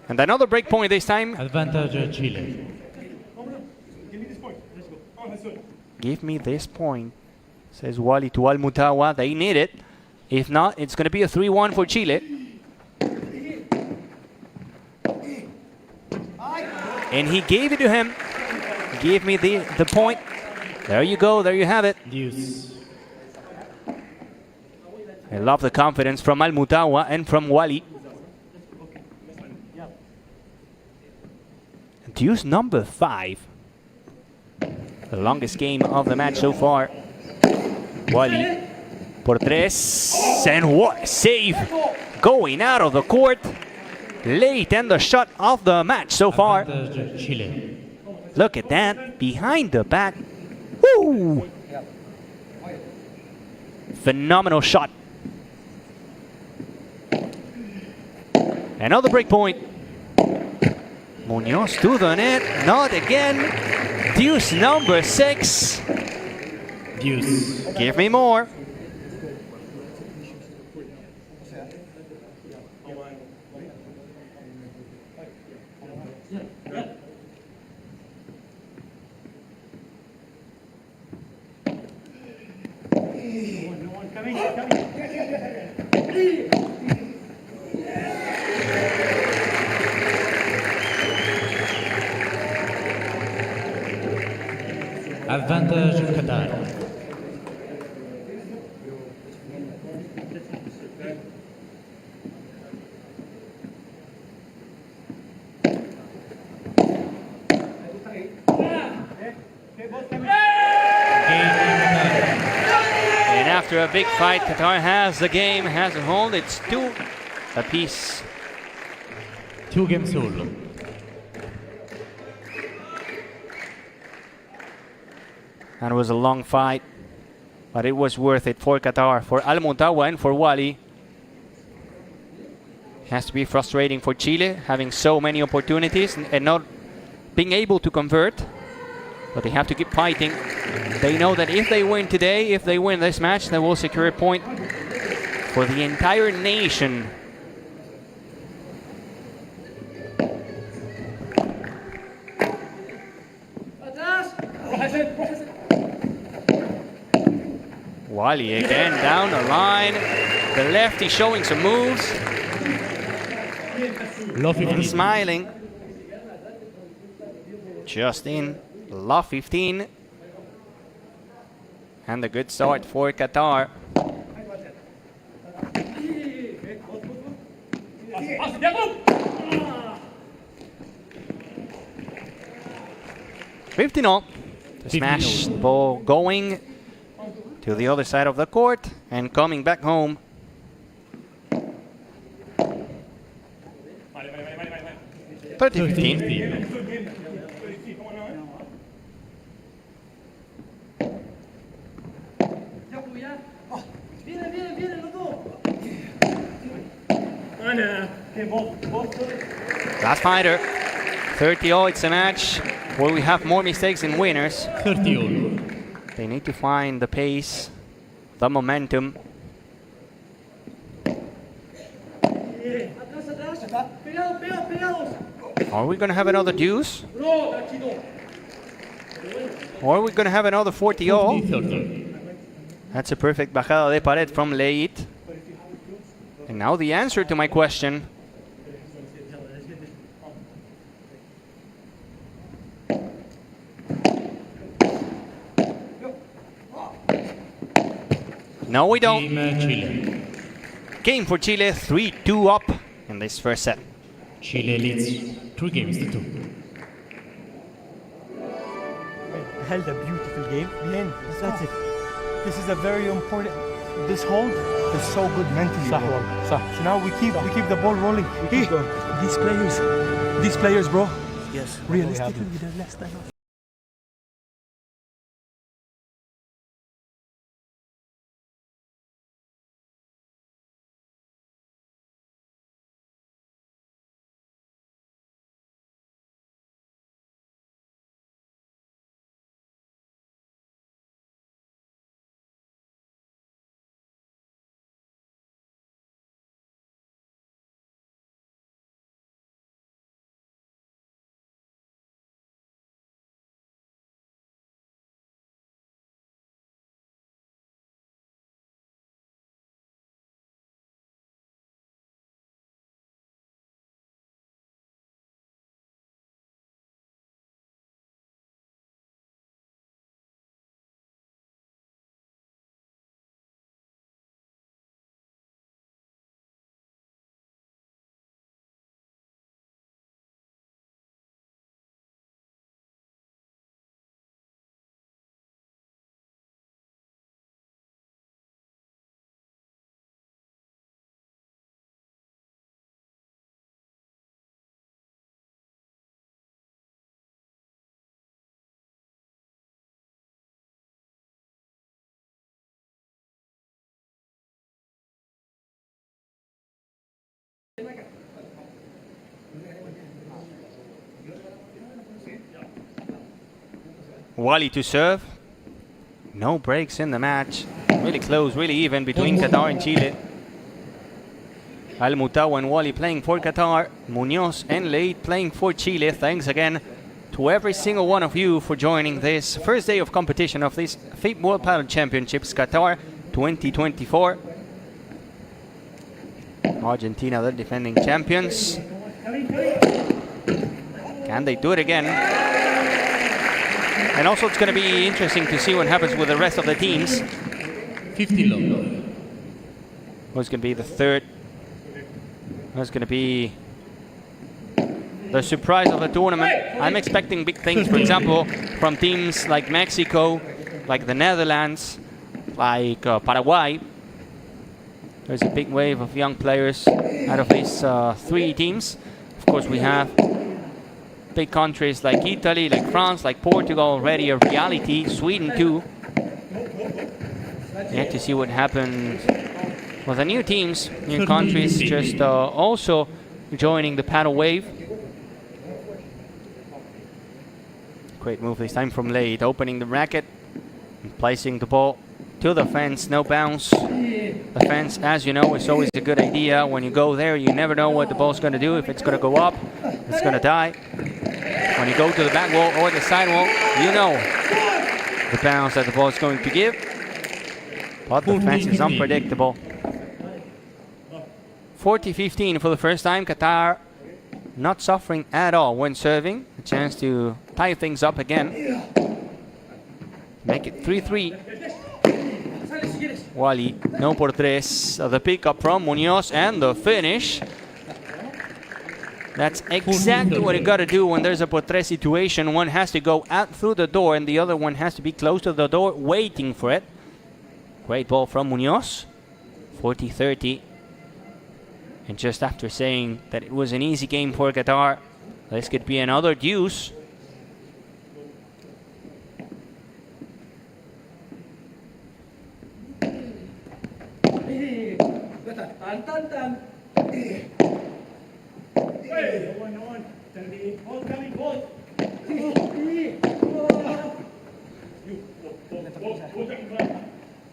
And another break point this time. Advantage Chile. Give me this point, says Wally to Al-MUTAWA. They need it. If not, it's going to be a 3-1 for Chile. And he gave it to him. Give me the point. There you go. There you have it. Deuce. I love the confidence from Al-MUTAWA and from Wally. Deuce number 5. The longest game of the match so far. Wally por 3. And what a save! Going out of the court. LEHYT and the shot of the match so far. Chile. Look at that. Behind the back. Woo! Phenomenal shot. Another break point. MUÑOZ to the net. Not again. Deuce number 6. Deuce. Give me more. Advantage Qatar. And after a big fight, Qatar has the game, has a hold. It's 2 apiece. 2 games all. And it was a long fight, but it was worth it for Qatar, for Al-MUTAWA and for Wally. It has to be frustrating for Chile, having so many opportunities and not being able to convert. But they have to keep fighting. They know that if they win today, if they win this match, they will secure a point for the entire nation. Wally again down the line. The lefty showing some moves. And smiling. Just in. Love 15. And a good start for Qatar. $15-0. The smash ball going to the other side of the court and coming back home. 30-15. Last fighter. 30-0. It's a match where we have more mistakes than winners. 30-0. They need to find the pace, the momentum. Are we going to have another deuce? Or are we going to have another 40-all? That's a perfect bajada de pared from LEHYT. And now the answer to my question. No, we don't. Game for Chile, 3-2 up in this first set. Chile leads 3 games to 2. Held a beautiful game. Bien, that's it. This is a very important. This hold is so good mentally. So now we keep the ball rolling. Hey, these players, bro. Yes. Realistically, they're less than us. Wally to serve. No breaks in the match. Really close, really even between Qatar and Chile. AL-MUTAWA and Wally playing for Qatar. MUÑOZ and LEHYT playing for Chile. Thanks again to every single one of you for joining this first day of competition of this FIP World Padel Championships Qatar 2024. Argentina, the defending champions. Can they do it again? And also it's going to be interesting to see what happens with the rest of the teams. 50 low. Who's going to be the third? Who's going to be the surprise of the tournament? I'm expecting big things, for example, from teams like Mexico, like the Netherlands, like Paraguay. There's a big wave of young players out of these 3 teams. Of course, we have big countries like Italy, like France, like Portugal already a reality. Sweden too. You have to see what happens with the new teams, new countries, just also joining the paddle wave. Great move this time from LEHYT, opening the racket and placing the ball to the fence, no bounce. The fence, as you know, is always a good idea. When you go there, you never know what the ball's going to do. If it's going to go up, it's going to die. When you go to the back wall or the side wall, you know the bounce that the ball is going to give. But the fence is unpredictable. 40-15 for the first time. Qatar not suffering at all when serving. A chance to tie things up again. Make it 3-3. Wally, no por tres. The pickup from MUÑOZ and the finish. That's exactly what you got to do when there's a por tres situation. One has to go out through the door and the other one has to be close to the door waiting for it. Great ball from MUÑOZ. 40-30. And just after saying that it was an easy game for Qatar, this could be another deuce.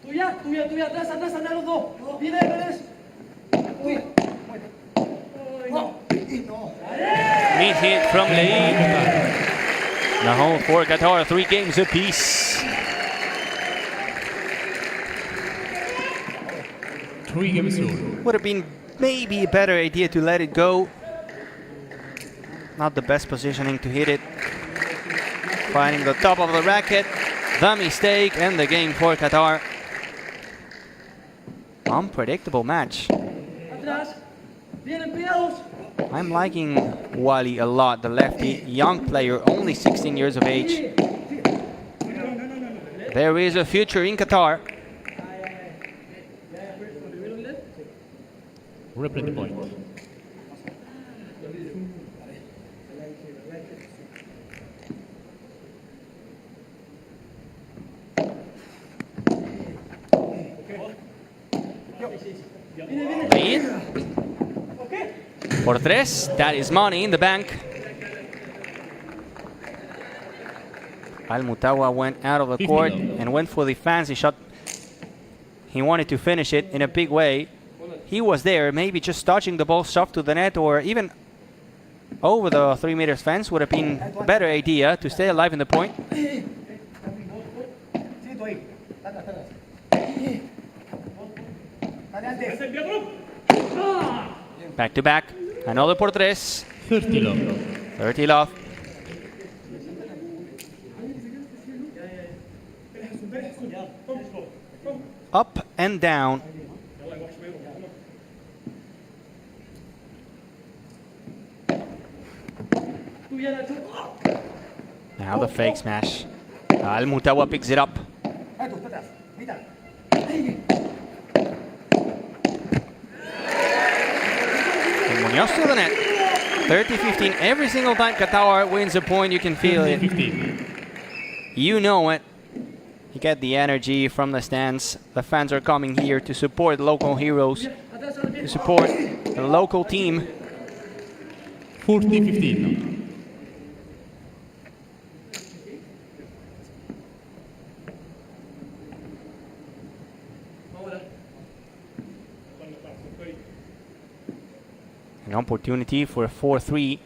Tuya, atrás, anda los dos. Viene, Pérez. Neat hit from LEHYT. The home for Qatar, 3 games apiece. 3 games rule. Would have been maybe a better idea to let it go. Not the best positioning to hit it. Finding the top of the racket. The mistake and the game for Qatar. Unpredictable match. I'm liking Wally a lot, the lefty, young player, only 16 years of age. There is a future in Qatar. Replay the point. Lead. Por 3, that is money in the bank. Al-MUTAWA went out of the court and went for the fancy shot. He wanted to finish it in a big way. He was there, maybe just touching the ball soft to the net or even over the 3 meters fence would have been a better idea to stay alive in the point. Back to back, another por 3. 30 love. 30 love. Up and down. Now the fake smash. Al-MUTAWA picks it up. And MUÑOZ to the net. 30-15 every single time Qatar wins a point. You can feel it. You know it. You get the energy from the stands. The fans are coming here to support local heroes, to support the local team. 40-15. An opportunity for a 4-3.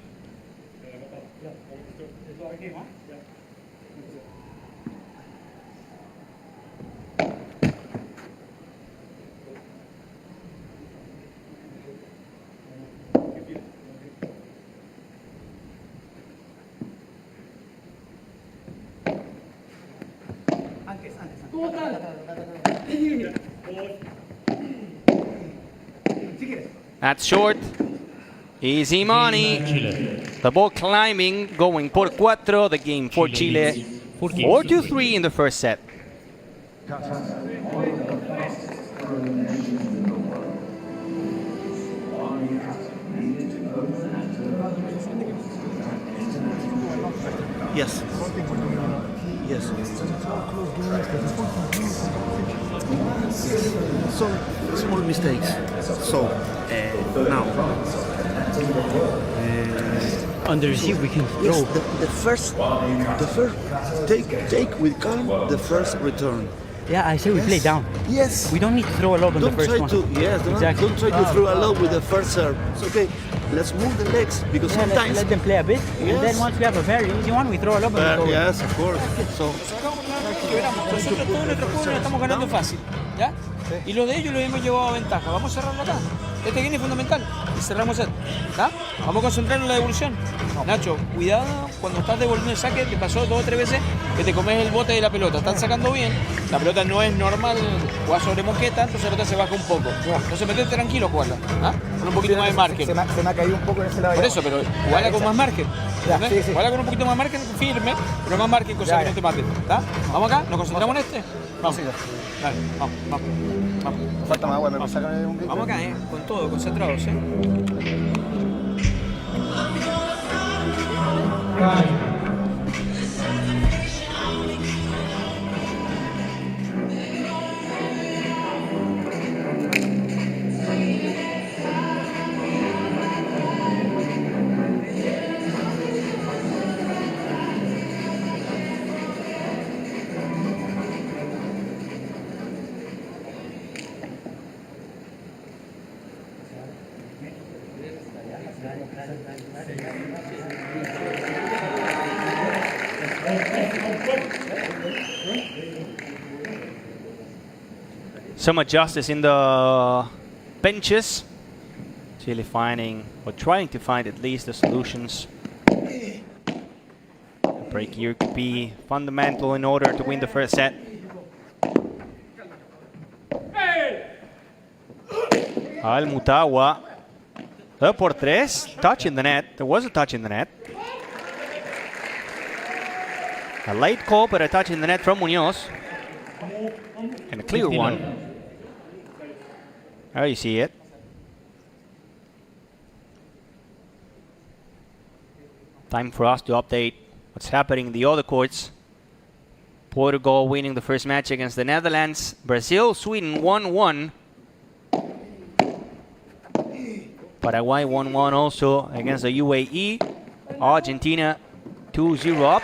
That's short. Easy money. The ball climbing, going por 4. The game for Chile. 4-3 in the first set. Yes. Yes. Some small mistakes. So now. On the receive, we can Yes, throw. the first take with calm the first return. Yeah, I say we play down. Yes. We don't need to throw a lob on the Don't first try one. to Exactly. don't try to throw a lob with the first serve. It's okay. Let's move the legs because Yeah, sometimes let them play a bit, and Yes. then once we have a very easy one, we throw a lob and we go. yes, of course. So Nosotros todos nuestros juegos los estamos ganando fácil, ¿ya? Y los de ellos los hemos llevado a ventaja. Vamos a cerrarlo acá. Este game es fundamental. Y cerramos el. ¿Está? Vamos a concentrarnos en la devolución. Nacho, cuidado cuando estás devolviendo el saque. Te pasó 2 o 3 veces que te comes el bote de la pelota. Están sacando bien. La pelota no es normal. Juega sobre moqueta, entonces la pelota se baja un poco. Entonces metete tranquilo, jugarla. ¿Ah? Con un poquito más de margen. Se me ha caído un poco en ese lado. Por eso, pero jugala con más margen. Sí, sí. Jugala con un poquito más margen, firme, pero más margen, cosa que no te maten. ¿Está? Vamos acá, nos concentramos en este. Vamos. Dale, vamos. Falta más agua, me sacan un grito. Vamos acá, con todo, concentrados, Some adjusters in the benches. Chile finding, or trying to find at least the solutions. A break here could be fundamental in order to win the first set. AL-MUTAWA up por tres, touch in the net. There was a touch in the net. A late call, but a touch in the net from MUÑOZ. And a clear one. There you see it. Time for us to update what's happening in the other courts. Portugal winning the first match against the Netherlands. Brazil, Sweden 1-1. Paraguay 1-1 also against the UAE. Argentina 2-0 up.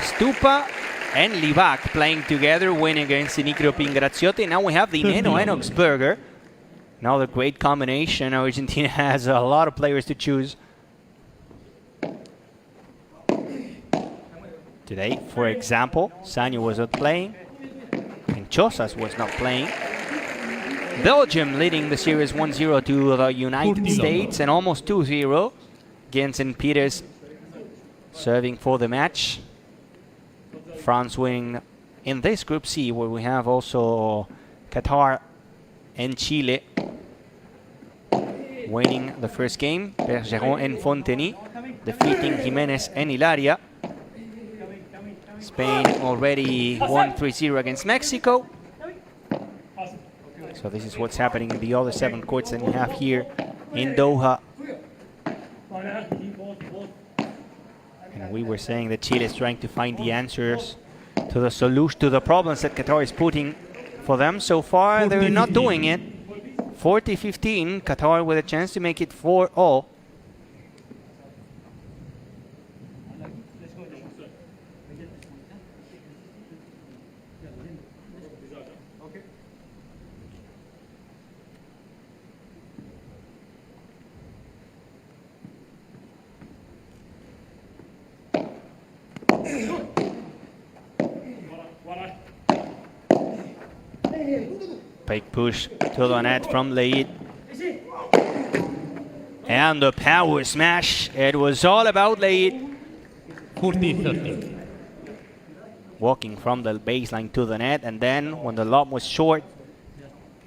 Stupa and Livac playing together, winning against Sinicro Pingraziotti. Now we have the Neno Enoxberger. Another great combination. Argentina has a lot of players to choose. Today, for example, Sanyo was not playing and Chosas was not playing. Belgium leading the series 1-0 to the United States and almost 2-0. Gensen Peters serving for the match. France winning in this Group C, where we have also Qatar and Chile winning the first game. Bergeron and Fonteny defeating Jimenez and Hilaria. Spain already won 3-0 against Mexico. So this is what's happening in the other 7 courts that we have here in Doha. And we were saying that Chile is trying to find the answers to the solution to the problems that Qatar is putting for them. So far, they're not doing it. 40-15, Qatar with a chance to make it 4-all. Big push to the net from LEHYT. And the power smash. It was all about LEHYT. 40-30. Walking from the baseline to the net, and then when the lob was short,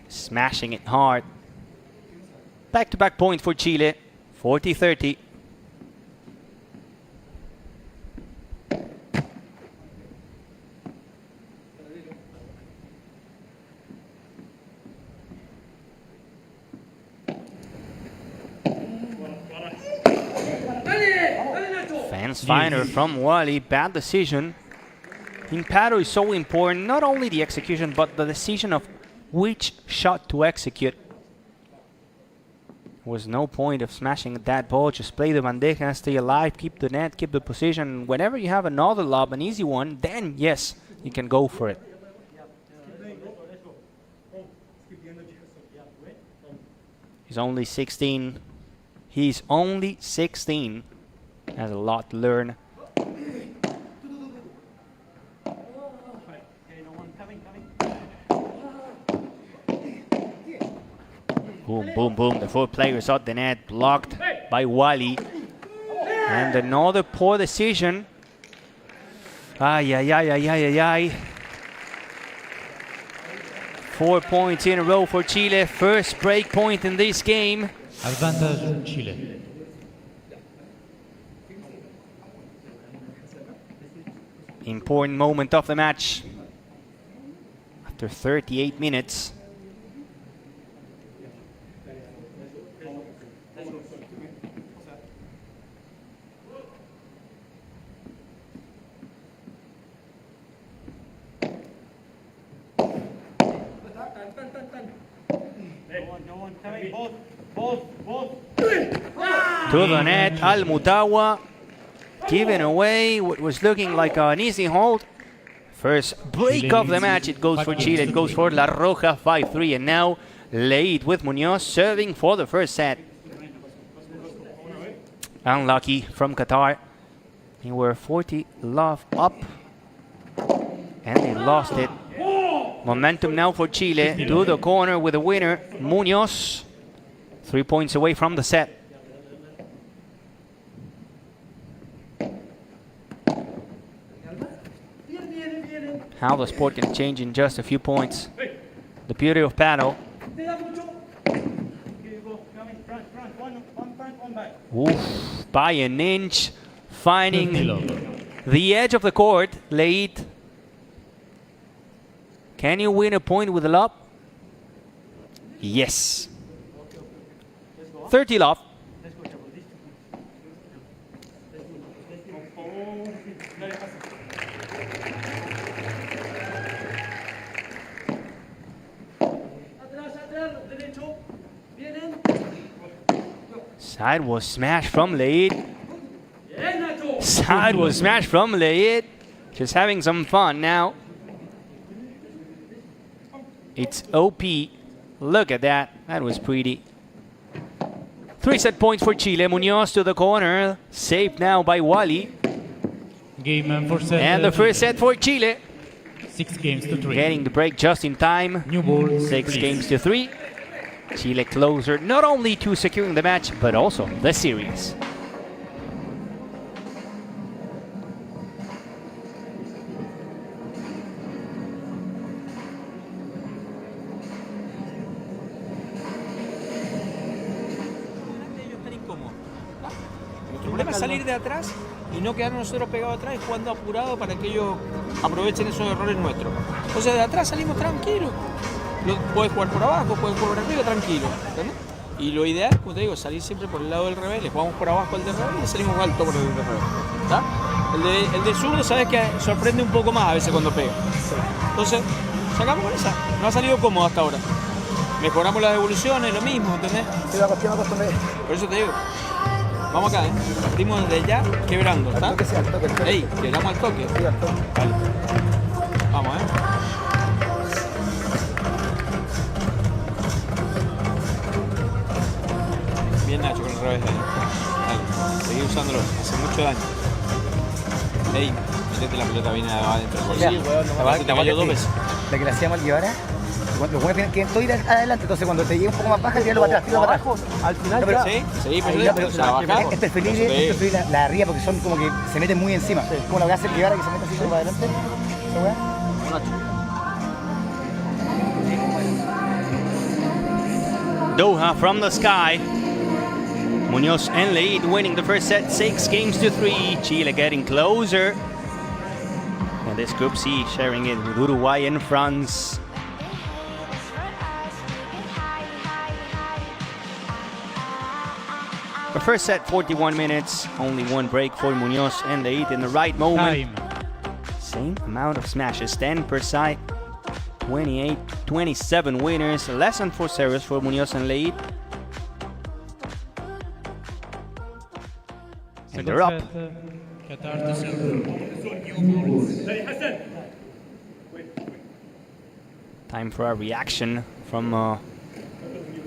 smashing it hard. Back-to-back point for Chile. 40-30. Fence finder from WALY, bad decision. In Padel is so important, not only the execution, but the decision of which shot to execute. There was no point of smashing that ball, just play the bandeja, stay alive, keep the net, keep the position. Whenever you have another lob, an easy one, then yes, you can go for it. He's only 16. He's only 16. Has a lot to learn. Boom, boom, boom. The 4 players out the net, blocked by WALY. And another poor decision. Ay, ay, ay, ay, ay, ay, ay. 4 points in a row for Chile. First break point in this game. Advantage Chile. Important moment of the match. After 38 minutes. To the net, AL-MUTAWA giving away what was looking like an easy hold. First break of the match, it goes for Chile, it goes for La Roja, 5-3, and now LEHYT with MUÑOZ serving for the first set. Unlucky from Qatar. They were 40 love up. lost it. Momentum now for Chile. To the corner with the winner, MUÑOZ. 3 points away from the set. How the sport can change in just a few points. The beauty of paddle. Oof, by an inch, finding the edge of the court. LEHYT. Can you win a point with the lob? Yes. 30 lob. Side was smashed from LEHYT. Side was smashed from LEHYT. Just having some fun now. It's OP. Look at that. That was pretty. 3 set points for Chile. MUÑOZ to the corner. Saved now by WALY. Game for set. And the first set for Chile. 6 games to 3. Getting the break just in time. New ball, 6 please. games to 3. Chile closer not only to securing the match, but also the series. El problema es salir de atrás y no quedar nosotros pegados atrás y jugando apurado para que ellos aprovechen esos errores nuestros. Entonces de atrás salimos tranquilos. Puedes jugar por abajo, puedes jugar por arriba, tranquilo. ¿Entendés? Y lo ideal, como te digo, es salir siempre por el lado del revés. Le jugamos por abajo al de revés y salimos alto por el de revés. ¿Está? El de zurdo sabes que sorprende un poco más a veces cuando pega. Entonces, sacamos con esa. No ha salido cómodo hasta ahora. Mejoramos las devoluciones, lo mismo, ¿entendés? Sí, la cuestión me acostumbré. Por eso te digo. Vamos acá, Partimos desde ya quebrando, ¿está? Al toque, sí, al toque. Ey, quebramos al toque. Sí, al toque. Vale. Vamos, Bien Nacho con el revés ahí. Dale, seguí usándolo, hace mucho daño. Ey, metete la pelota bien adentro. Sí, weón, te cayó 2 veces. La que le hacíamos al Guevara, los buenos tienen que todo ir adelante, entonces cuando te llegue un poco más baja, tíralo para atrás, tíralo para atrás. Al final, no, pero, sí, pero es preferible la de arriba porque son como que se meten muy encima. Sí. Como lo que hace el Guevara que se mete así como para adelante. ¿Esa weá? Doha from the sky. MUñOZ and LEHYT winning the first set 6 games to 3. Chile getting closer. And this Group C sharing it with Uruguay and France. The first set 41 minutes. Only 1 break for MUñOZ and LEHYT in the right moment. Same amount of smashes, 10 per side. 28, 27 winners, less than 4 serves for MUñOZ and LEHYT. And they're up. QATAR to serve. Time for a reaction from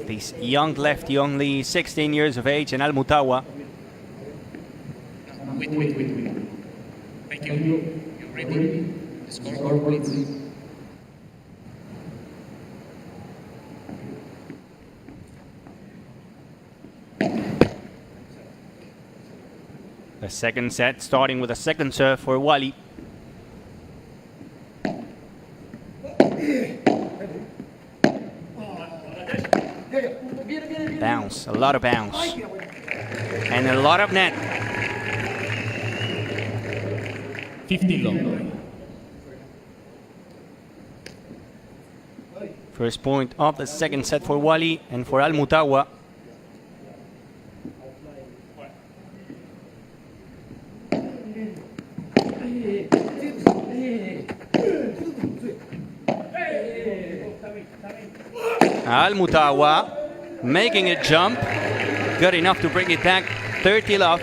this young lefty, only 16 years of age, and AL-MUTAWA. Wait. Thank you. You ready? The score, please. The second set starting with a second serve for WALY. Bounce, a lot of bounce. And a lot of net. 50 low. First point of the second set for WALY and for AL-MUTAWA. AL-MUTAWA making a jump. Good enough to bring it back 30 love.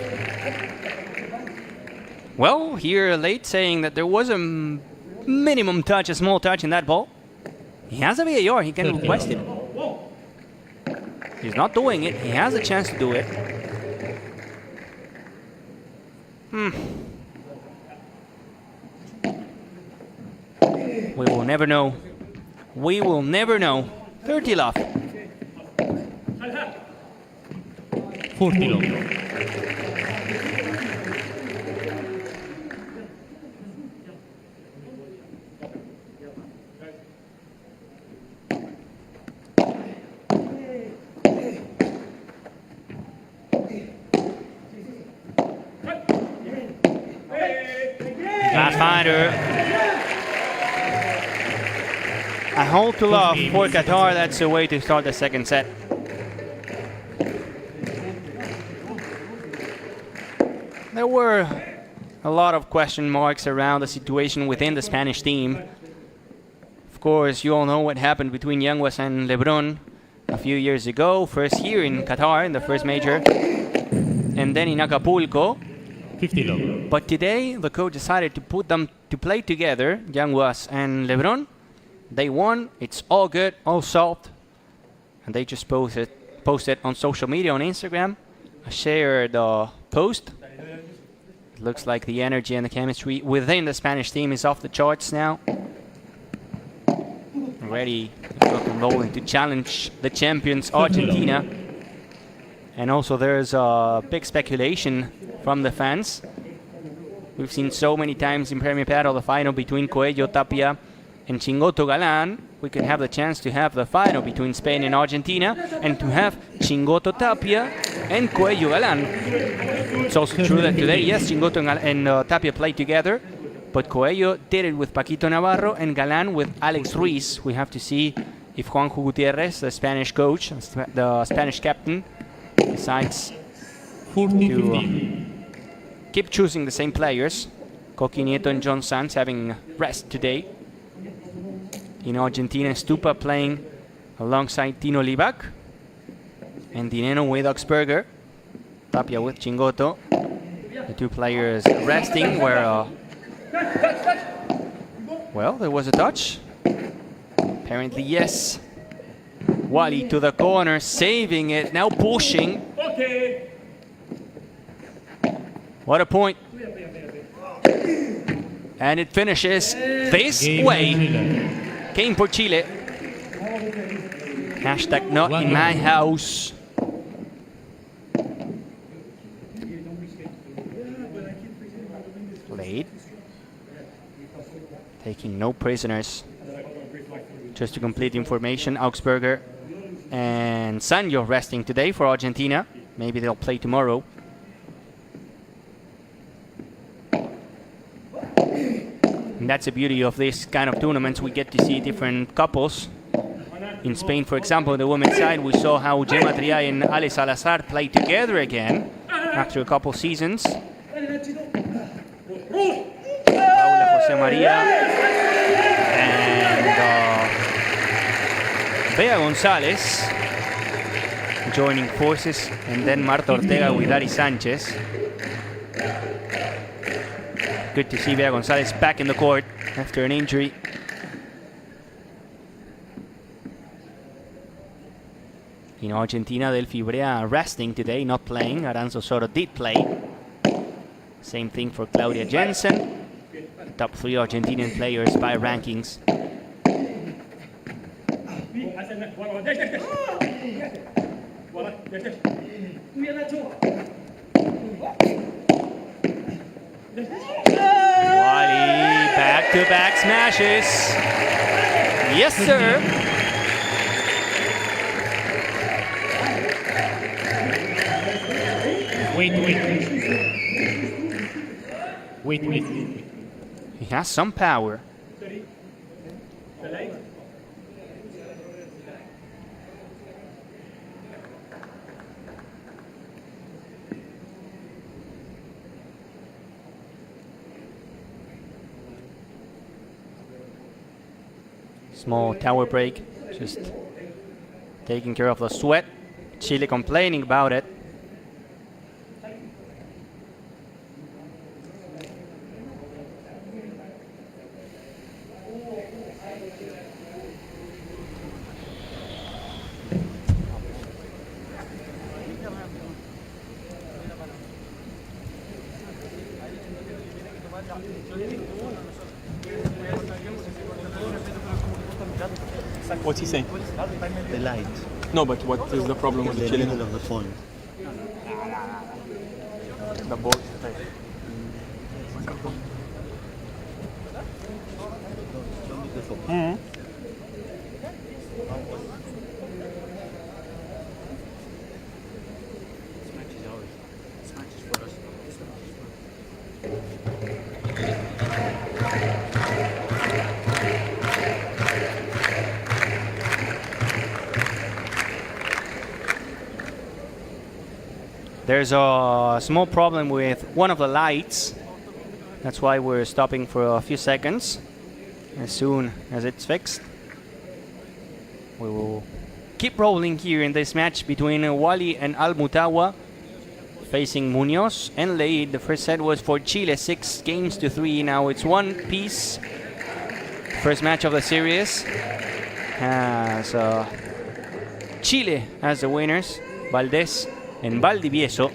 Well, here LEHYT saying that there was a minimum touch, a small touch in that ball. He has a VAR, he can request it. He's not doing it, he has a chance to do it. We will never know. We will never know. 30 love. 40 love. Pathfinder. A hold to love for Qatar. That's the way to start the second set. There were a lot of question marks around the situation within the Spanish team. Of course, you all know what happened between Yanguas and Lebron a few years ago. First here in Qatar, in the first major, and then in Acapulco. 50 love. But today, the coach decided to put them to play together, Yanguas and Lebron. They won. It's all good, all solved. And they just posted on social media, on Instagram, a shared post. It looks like the energy and the chemistry within the Spanish team is off the charts now. Ready to rock and roll and to challenge the champions, Argentina. And also there's a big speculation from the fans. We've seen so many times in Premier Padel the final between Coello, Tapia and Chingoto Galan. We could have the chance to have the final between Spain and Argentina and to have Chingoto Tapia and Coello Galan. It's also true that today, yes, Chingoto and Tapia played together, but Coello did it with Paquito Navarro and Galan with Alex Ruiz. We have to see if Juanjo Gutierrez, the Spanish coach, the Spanish captain, decides to keep choosing the same players. Coqui Nieto and John Sanz having rest today. In Argentina, Stupa playing alongside Tino Libac. And Dineno with Oxberger. Tapia with Chingoto. The two players resting where... well, there was a touch. Apparently, yes. Wally to the corner, saving it, now pushing. What a point. And it finishes this way. Game for Chile. Hashtag not in my house. LEHYT. Taking no prisoners. Just to complete information, Augsburger and Sanyo resting today for Argentina. Maybe they'll play tomorrow. And that's the beauty of this kind of tournaments. We get to see different couples. In Spain, for example, the women's side, we saw how Gemma Triay and Ale Salazar played together again after a couple seasons. Paula Jose Maria and Bea Gonzalez joining forces, and then Marta Ortega with Ari Sanchez. Good to see Bea Gonzalez back in the court after an injury. In Argentina, Delphi Brea resting today, not playing. Aranzo Soro did play. Same thing for Claudia Jensen. Top 3 Argentinian players by rankings. Wally, back-to-back smashes. Yes, sir. Wait. He has some power. Small tower break, just taking care of the sweat. Chile complaining about it. What's he saying? The light. No, but what is the problem with the The Chilean? middle of the phone. The ball. There's a small problem with one of the lights. That's why we're stopping for a few seconds. As soon as it's fixed, we will keep rolling here in this match between WALY and AL-MUTAWA, facing MUÑOZ and LEHYT. The first set was for Chile, 6-3. Now it's one piece. First match of the series has Chile as the winners, VALDES and VALDIVIESO.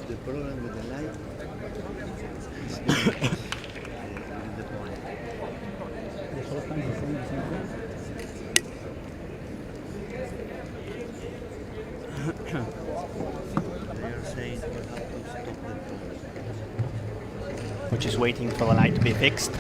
The problem with the light is the point. We're just waiting for the light to be fixed.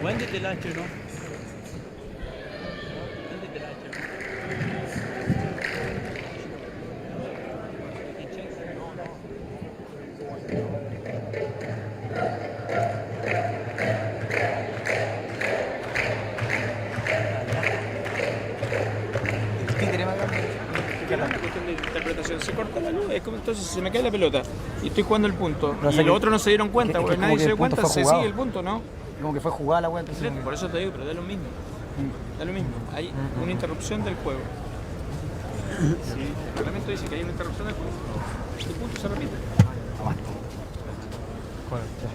When did the light turn off? When did the light turn Una cuestión de interpretación. Se corta la luz, es como entonces se me cae la pelota y estoy jugando el punto. No, y sé los que- otros no se dieron cuenta, porque nadie se dio cuenta, se sigue el punto, ¿no? Como que fue jugada la wea, entonces. Por eso te digo, pero da lo mismo. Da lo mismo. Hay una interrupción del juego. Sí, el reglamento dice que hay una interrupción del juego. El punto se repite. Correcto.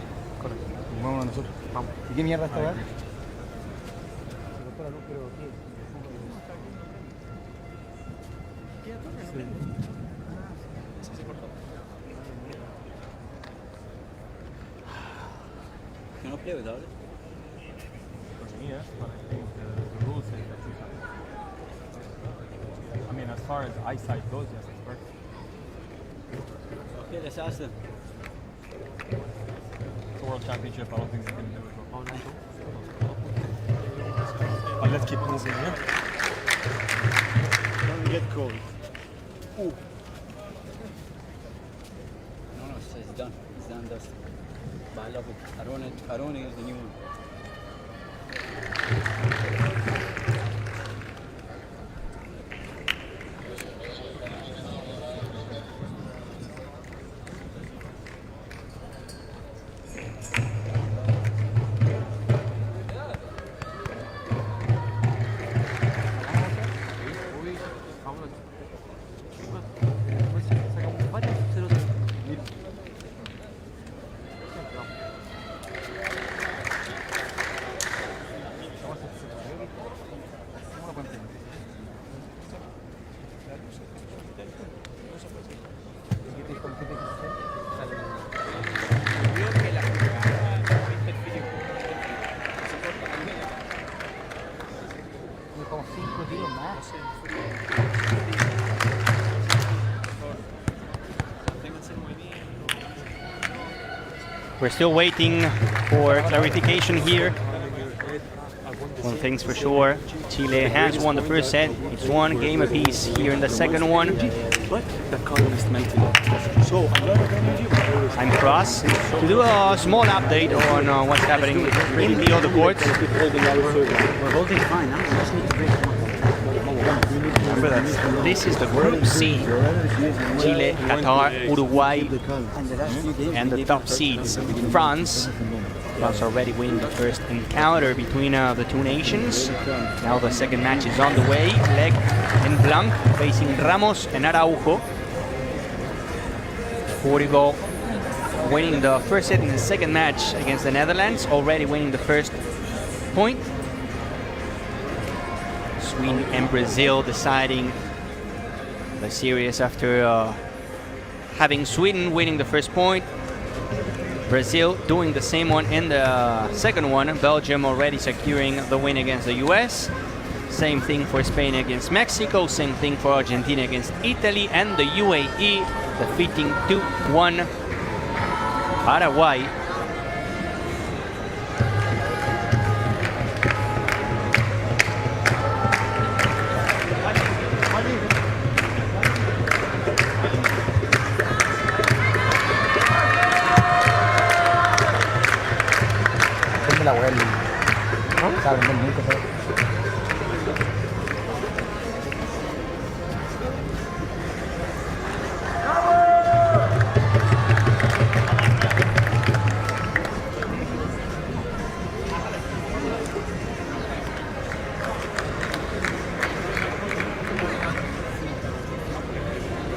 Vámonos nosotros. Vamos. ¿Y qué mierda está weá? Can I play without it? Yes, but I think the rule says that you can. I mean, as far as eyesight goes, yes, it's perfect. Okay, let's ask them. It's a world championship. I don't think they can do it. But let's keep moving here. Don't get cold. No, it's done. It's done, dusted. But I love it. I don't want to use the new one. We're still waiting for clarification here. One thing's for sure, Chile has won the first set. It's one game apiece here in the second one. I'm Cross to do a small update on what's happening in the other courts. We're holding fine. I just need to break them up. with us. This is the Group C. Chile, Qatar, Uruguay, and the top seeds. France already winning the first encounter between the two nations. Now the second match is on the way. LEHYT and Blanc facing Ramos and Araujo. Portugal winning the first set in the second match against the Netherlands, already winning the first point. Sweden and Brazil deciding the series after having Sweden winning the first point. Brazil doing the same one in the second one. Belgium already securing the win against the US. Same thing for Spain against Mexico. Same thing for Argentina against Italy. And the UAE defeating 2-1 Paraguay. La WALY. Saben del mundo, ¿sabes?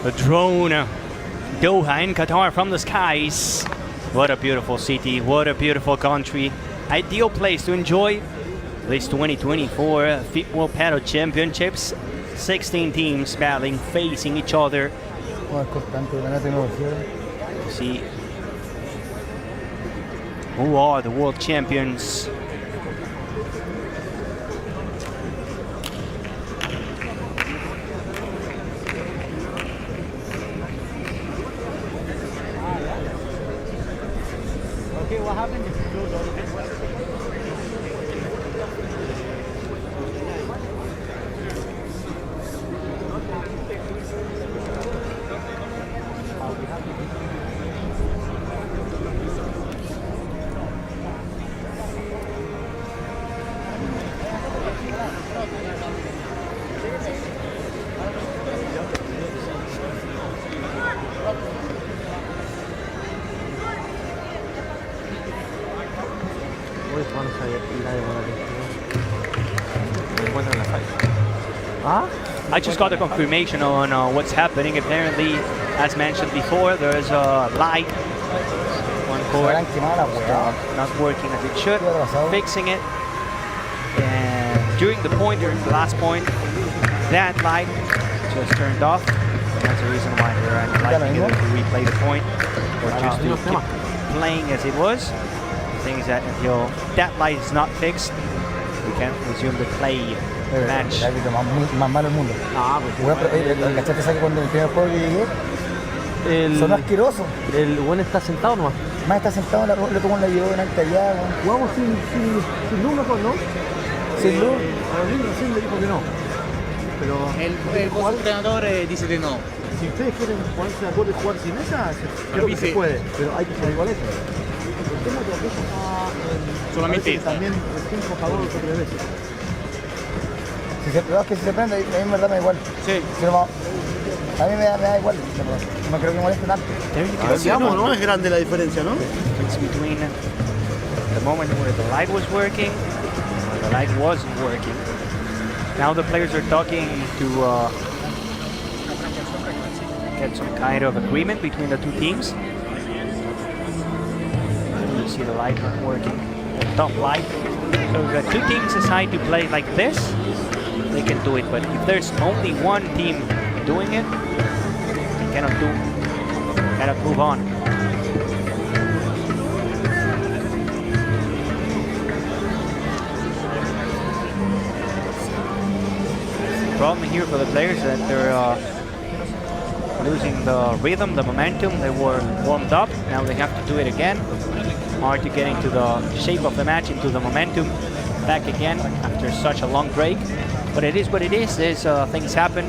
The drone, Doha in Qatar from the skies. What a beautiful city, what a beautiful country. Ideal place to enjoy this 2024 FIP World Padel Championships. 16 teams battling, facing each other. See who are the world champions. Okay, what happened if you close all of this? I just got a confirmation on what's happening. Apparently, as mentioned before, there's a light on board not working as it should. Fixing it, and during the point, during the last point, that light just turned off. That's the reason why they're analyzing it to replay the point, or just to keep playing as it was. The thing is that until that light is not fixed, we can't resume the play match. El árbitro más malo del mundo. ¿Cachaste esa que cuando el primer juego que llegué? Son asquerosos. El buen está sentado nomás. Más está sentado, le tomó la llevó en alta allá. Jugamos sin luz mejor, ¿no? Sin luz. A los niños recién le dijo que no. Pero el entrenador dice que no. Si ustedes quieren ponerse de acuerdo y jugar sin esa, creo que se puede, pero hay que ser iguales. El tema de la cosa está solamente también el tiempo pagó 2 o 3 veces. Si se prende, a mí en verdad me da igual. Sí. A mí me da igual, no creo que moleste tanto. No es grande la diferencia, ¿no? It's between the moment where the light was working and where the light wasn't working. Now the players are talking to get some kind of agreement between the two teams. You see the light not working, the top light. So the two teams decide to play like this, they can do it. But if there's only one team doing it, they cannot move on. The problem here for the players that they're losing the rhythm, the momentum. They were warmed up, now they have to do it again. Hard to get into the shape of the match, into the momentum back again after such a long break. But it is what it is. These things happen.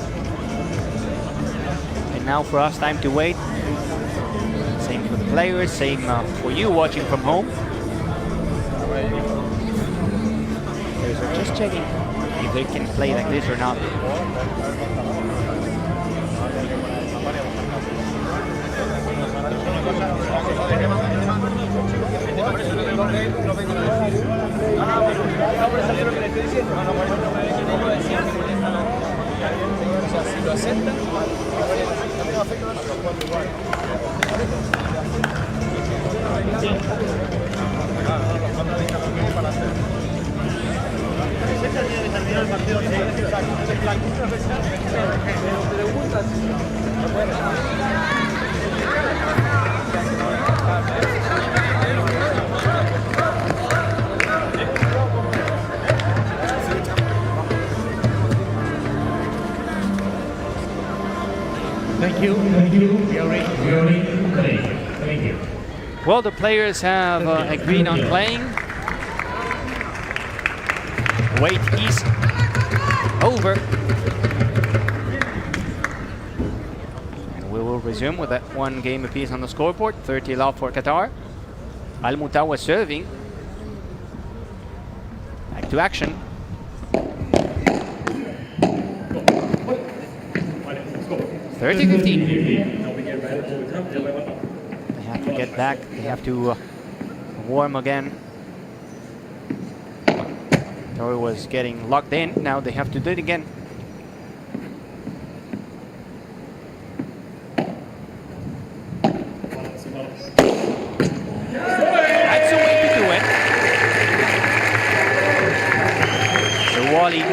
And now for us, time to wait. Same for the players, same for you watching from home. Players are just checking if they can play like this or not. Thank you. Thank you. We are ready. Thank you. Well, the players have agreed on playing. Wait is over. And we will resume with that one game apiece on the scoreboard. 30 love for Qatar. AL-MUTAWA serving. Back to action. They have to get back. They have to warm again. Tori was getting locked in. Now they have to do it again. That's the way to do it. So WALY,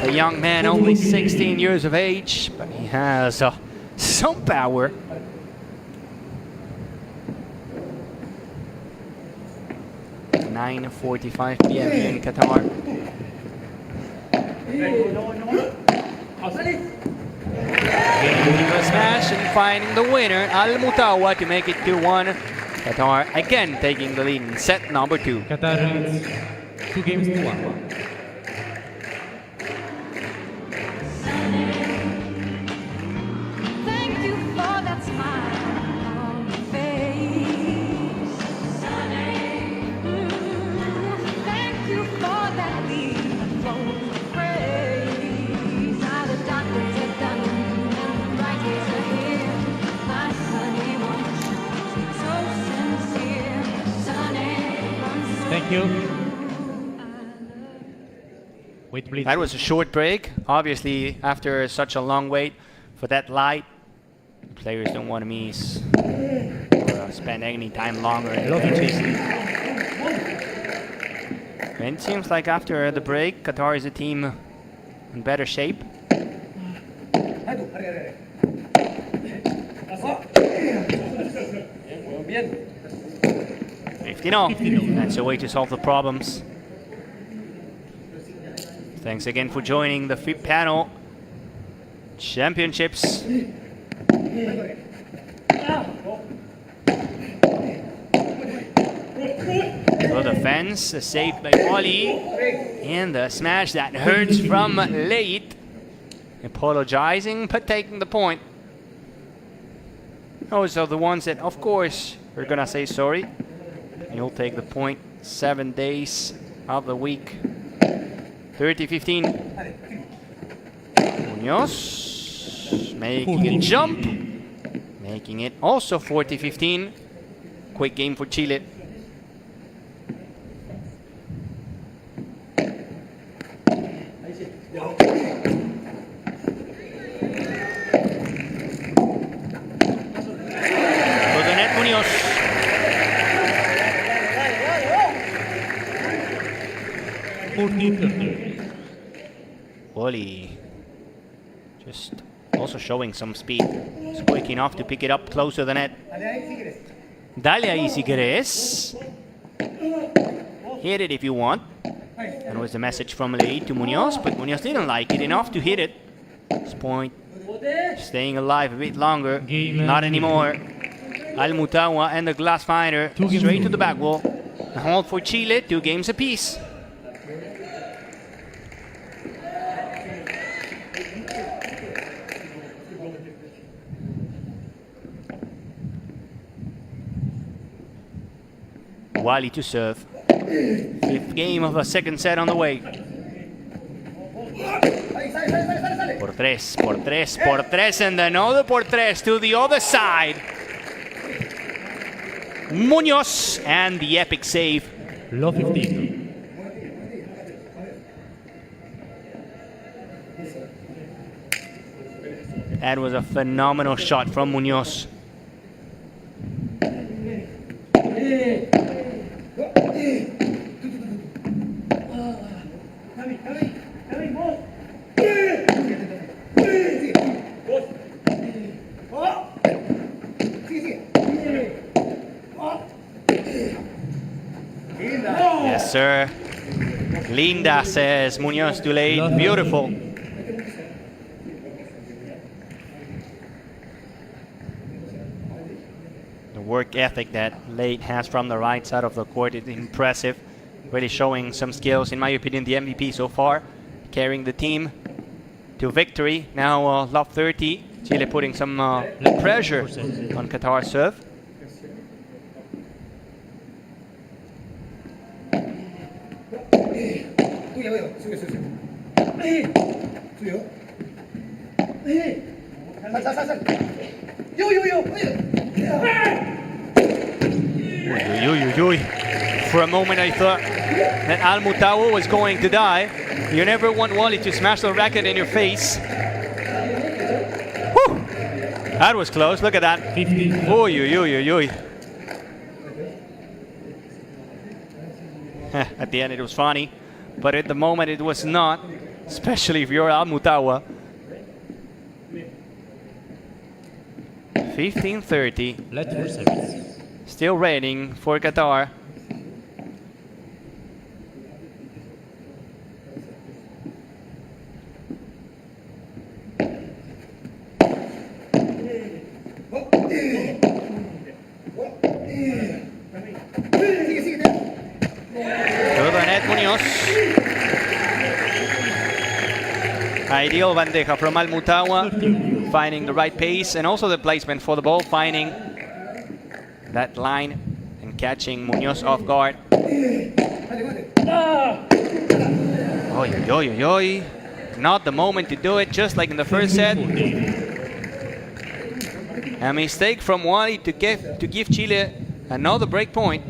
a young man, only 16 years of age, but he has some power. It's 9:45 p.m. here in Qatar. Getting the smash and finding the winner, AL-MUTAWA, to make it 2-1. Qatar again taking the lead in set number 2. Qatar leads 2 games to 1. Thank you. Wait, please. That was a short break. Obviously, after such a long wait for that light, players don't want to miss or spend any time longer in the pitches. And it seems like after the break, Qatar is a team in better shape. 15-0. That's a way to solve the problems. Thanks again for joining the FIP panel. Championships. So the fence saved by WALY. And the smash that hurts from LEHYT. Apologizing, but taking the point. Those are the ones that, of course, are gonna say sorry. You'll take the point 7 days of the week. 30-15. MUÑOZ making a jump. Making it also 40-15. Quick game for Chile. WALY just also showing some speed. It's quick enough to pick it up close to the net. Dale ahí si querés. Hit it if you want. That was the message from LEHYT to MUÑOZ, but MUÑOZ didn't like it enough to hit it. This point staying alive a bit longer. Not anymore. AL-MUTAWA and the glass fighter straight to the back wall. A hold for Chile, 2 games apiece. WALY to serve. 5th game of the second set on the way. Por tres, por tres, por tres, and another por tres to the other side. MUÑOZ and the epic save. Low 15. That was a phenomenal shot from MUÑOZ. sir. Linda, says Muñoz to LEHYT. Beautiful. The work ethic that LEHYT has from the right side of the court is impressive. Really showing some skills, in my opinion, the MVP so far. Carrying the team to victory. Now love 30. Chile putting some pressure on Qatar serve. For a moment I thought that AL-MUTAWA was going to die. You never want Wally to smash the racket in your face. Whew. That was close, look at that. At the end it was funny, but at the moment it was not, especially if you're AL-MUTAWA. 15-30. Still reigning for Qatar. Muñoz. Ideal bandeja from AL-MUTAWA, finding the right pace and also the placement for the ball, finding that line and catching Muñoz off guard. Not the moment to do it, just like in the first set. A mistake from Wally to give Chile another break point.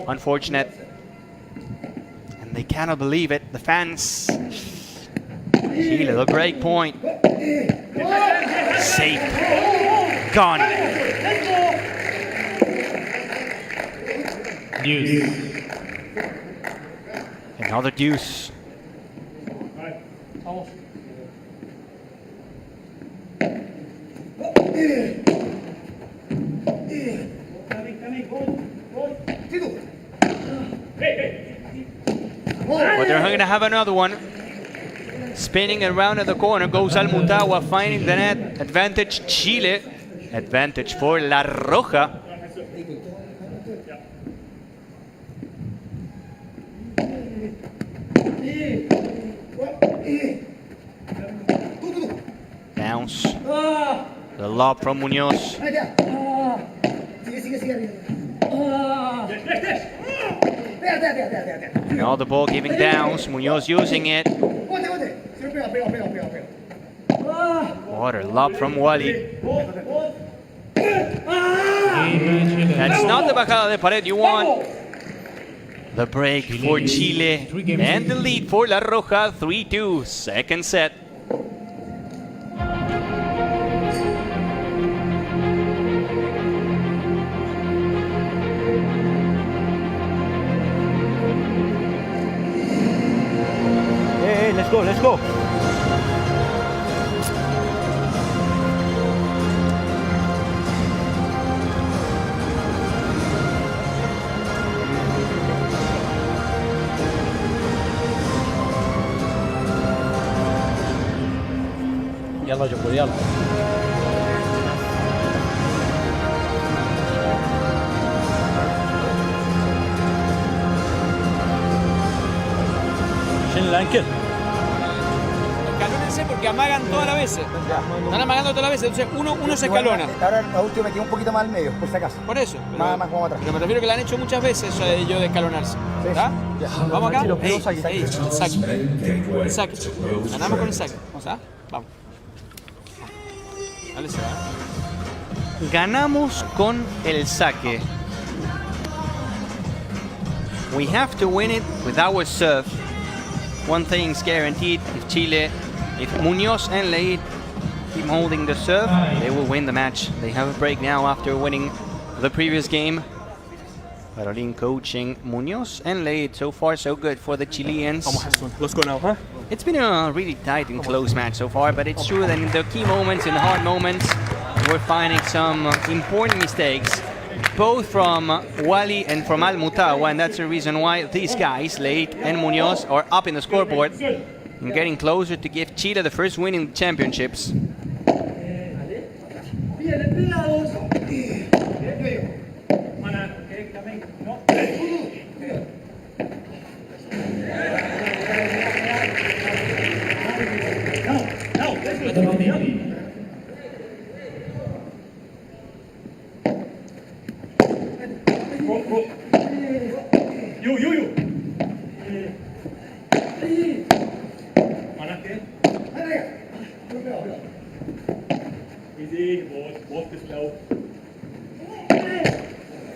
Unfortunate. And they cannot believe it. The fans. Chile, the break point. Safe. Gone. Deuce. Another deuce. But they're going to have another one. Spinning around at the corner goes AL-MUTAWA, finding the net. Advantage Chile. Advantage for La Roja. Bounce. The lob from Muñoz. Now the ball giving downs. Muñoz using it. What a lob from Wally. That's not the bajada de pared you want. The break for Chile and the lead for La Roja, 3-2, second set. Hey, let's go, let's go. يلا جبر يلا. شيل الانكل. Escalónense porque amagan todas las veces. Están amagando todas las veces, entonces uno se escalona. Ahora la última me quedé un poquito más al medio, por si acaso. Por eso. Más como atrás. Pero me refiero que lo han hecho muchas veces eso de ellos de escalonarse. ¿Está? Vamos acá. El saque. Ganamos con el saque. Vamos a. Vamos. Dale, se va. Ganamos con el saque. We have to win it with our serve. One thing's guaranteed: if Muñoz and LEHYT keep holding the serve, they will win the match. They have a break now after winning the previous game. Parolin coaching Muñoz and LEHYT. So far, so good for the Chileans. Let's go now, huh? It's been a really tight and close match so far, but it's true that in the key moments, in the hard moments, we're finding some important mistakes both from WALY and from AL-MUTAWA, and that's the reason why these guys, LEHYT and MUÑOZ, are up in the scoreboard and getting closer to give Chile the first win in the championships.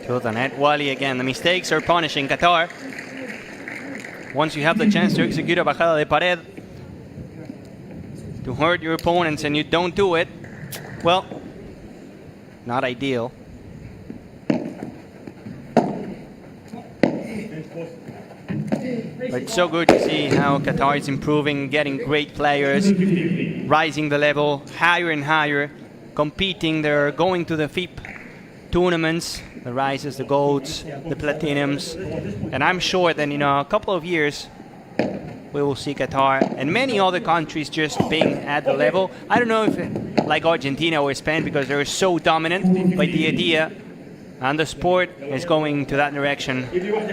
To the net, WALY again. The mistakes are punishing Qatar. Once you have the chance to execute a bajada de pared to hurt your opponents and you don't do it, well, not ideal. But it's so good to see how Qatar is improving, getting great players, rising the level higher and higher, competing. They're going to the FIP tournaments, the rises, the golds, the platinums, and I'm sure that in a couple of years we will see Qatar and many other countries just being at the level. I don't know if like Argentina or Spain, because they're so dominant, but the idea and the sport is going to that direction,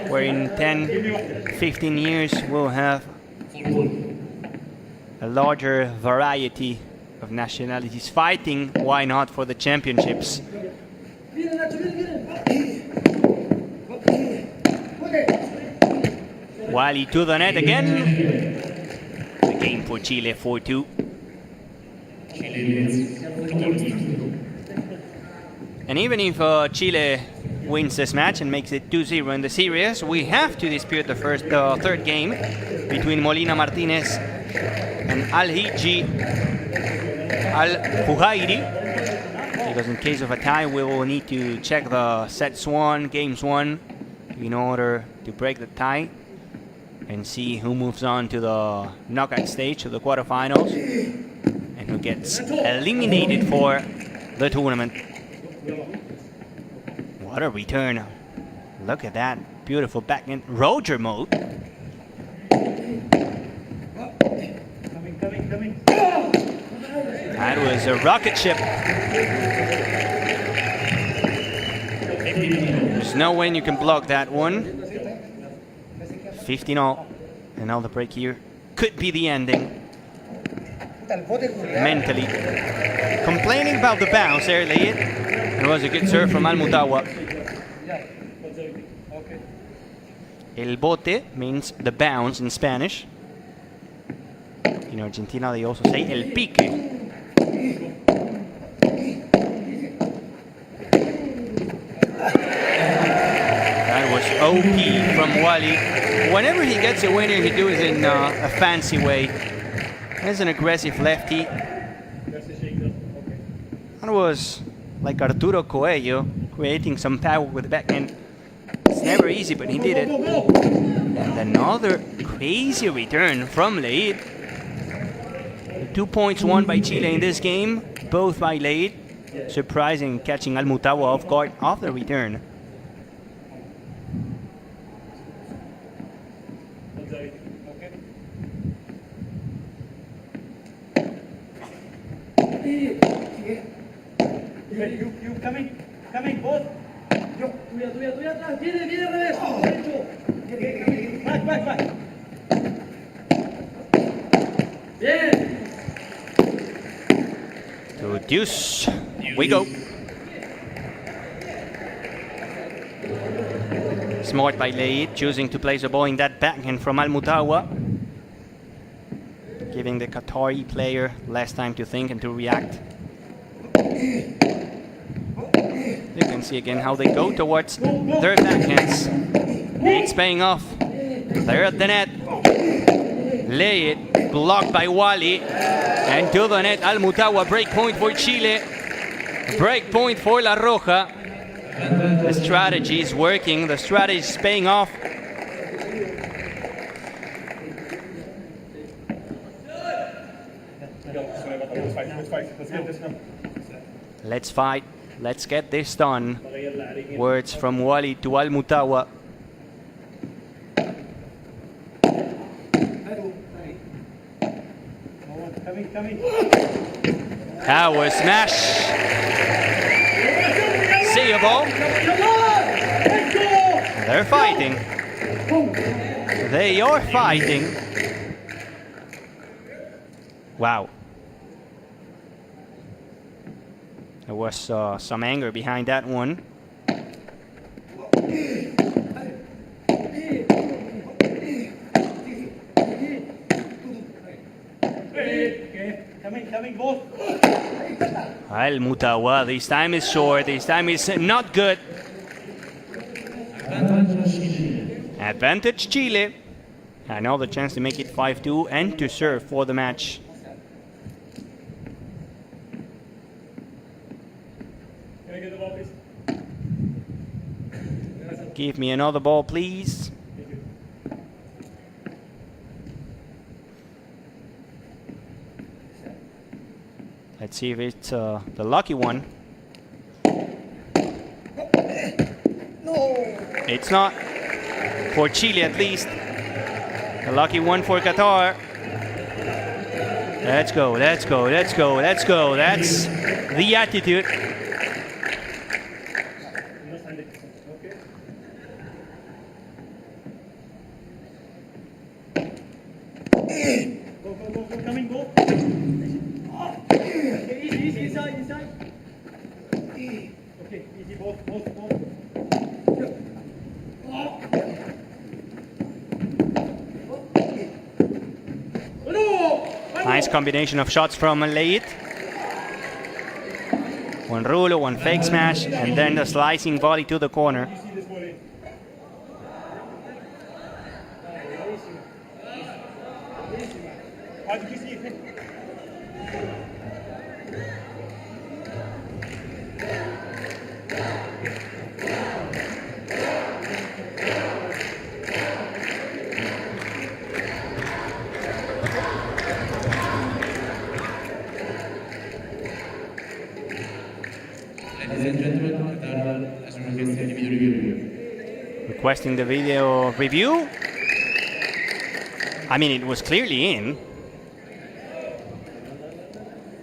where in 10, 15 years we'll have a larger variety of nationalities fighting, why not, for the championships. WALY to the net again. The game for Chile 4-2. And even if Chile wins this match and makes it 2-0 in the series, we have to dispute the third game between MOLINA Martinez and ALHIJJI ALKUWARI. Because in case of a tie, we will need to check the sets won, games won, in order to break the tie and see who moves on to the knockout stage of the quarterfinals and who gets eliminated for the tournament. What a return. Look at that beautiful backhand Roger mode. That was a rocket ship. There's no way you can block that one. 15-all. And now the break here could be the ending. Mentally complaining about the bounce there, LEHYT. It was a good serve from AL-MUTAWA. El bote means the bounce in Spanish. In Argentina they also say el pique. That was OP from WALY. Whenever he gets a winner, he does it in a fancy way. There's an aggressive lefty. That was like Arturo Coelho, creating some power with the backhand. It's never easy, but he did it. And another crazy return from LEHYT. 2 points won by Chile in this game, both by LEHYT. Surprising, catching AL-MUTAWA off guard off the return. You coming, both. Tuya atrás, viene revés. Back. Bien. To deuce, we go. Smart by LEHYT, choosing to place the ball in that backhand from AL-MUTAWA, giving the Qatari player less time to think and to react. You can see again how they go towards their backhands. It's paying off. They're at the net. LEHYT blocked by WALY. And to the net, AL-MUTAWA, break point for Chile. Break point for La Roja. The strategy is working. The strategy is paying off. Let's fight. Let's get this done. Words from Wally to Al-MUTAWA. That was smash. See you, ball. They're fighting. They are fighting. Wow. There was some anger behind that one. Al-MUTAWA, this time is short, this time is not good. Advantage Chile. Another chance to make it 5-2 and to serve for the match. Give me another ball, please. Let's see if it's the lucky one. It's not. For Chile, at least. A lucky one for Qatar. Let's go, let's go, let's go, let's go. That's the attitude. Nice combination of shots from LEHYT. One rulo, one fake smash, and then the slicing volley to the corner. Requesting the video review. I mean, it was clearly in.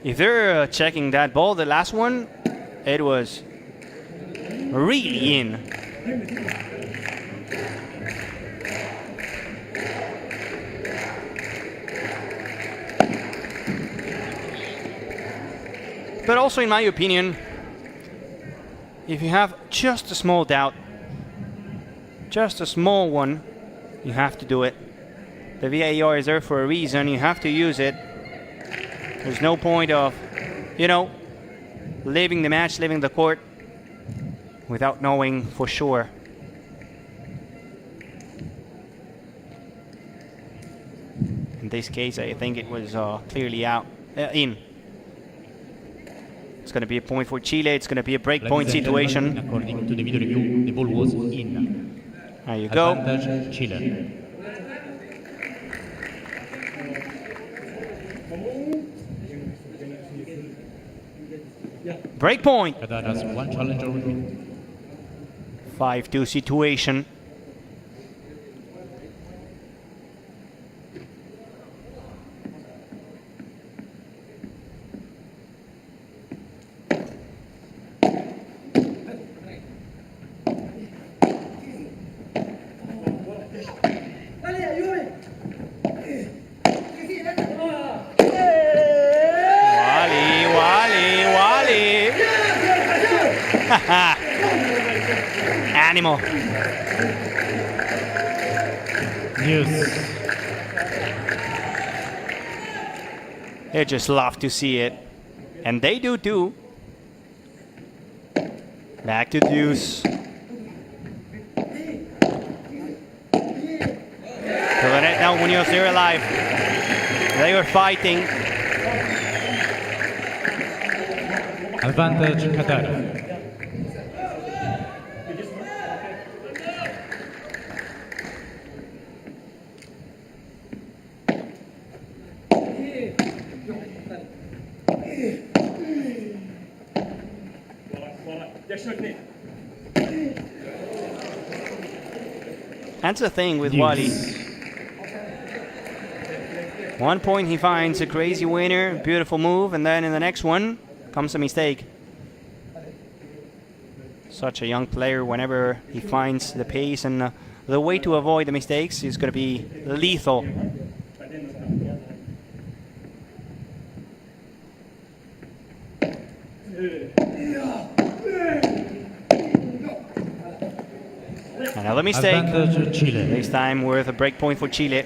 If they're checking that ball, the last one, it was really in. But also, in my opinion, if you have just a small doubt, just a small one, you have to do it. The VAR is there for a reason. You have to use it. There's no point of, you know, leaving the match, leaving the court without knowing for sure. In this case, I think it was clearly out, in. It's going to be a point for Chile. It's going to be a break point situation. According to the video review, the ball was in. There you go. Advantage Chile. Break point. Qatar has one challenger remaining. 5-2 situation. Animal. Yes. They just love to see it. And they do too. Back to deuce. To the net now, MUÑOZ, they're alive. They were fighting. Advantage Qatar. That's the thing with Wally. One point he finds a crazy winner, beautiful move, and then in the next one comes a mistake. Such a young player, whenever he finds the pace and the way to avoid the mistakes is going to be lethal. Another mistake, this time worth a break point for Chile.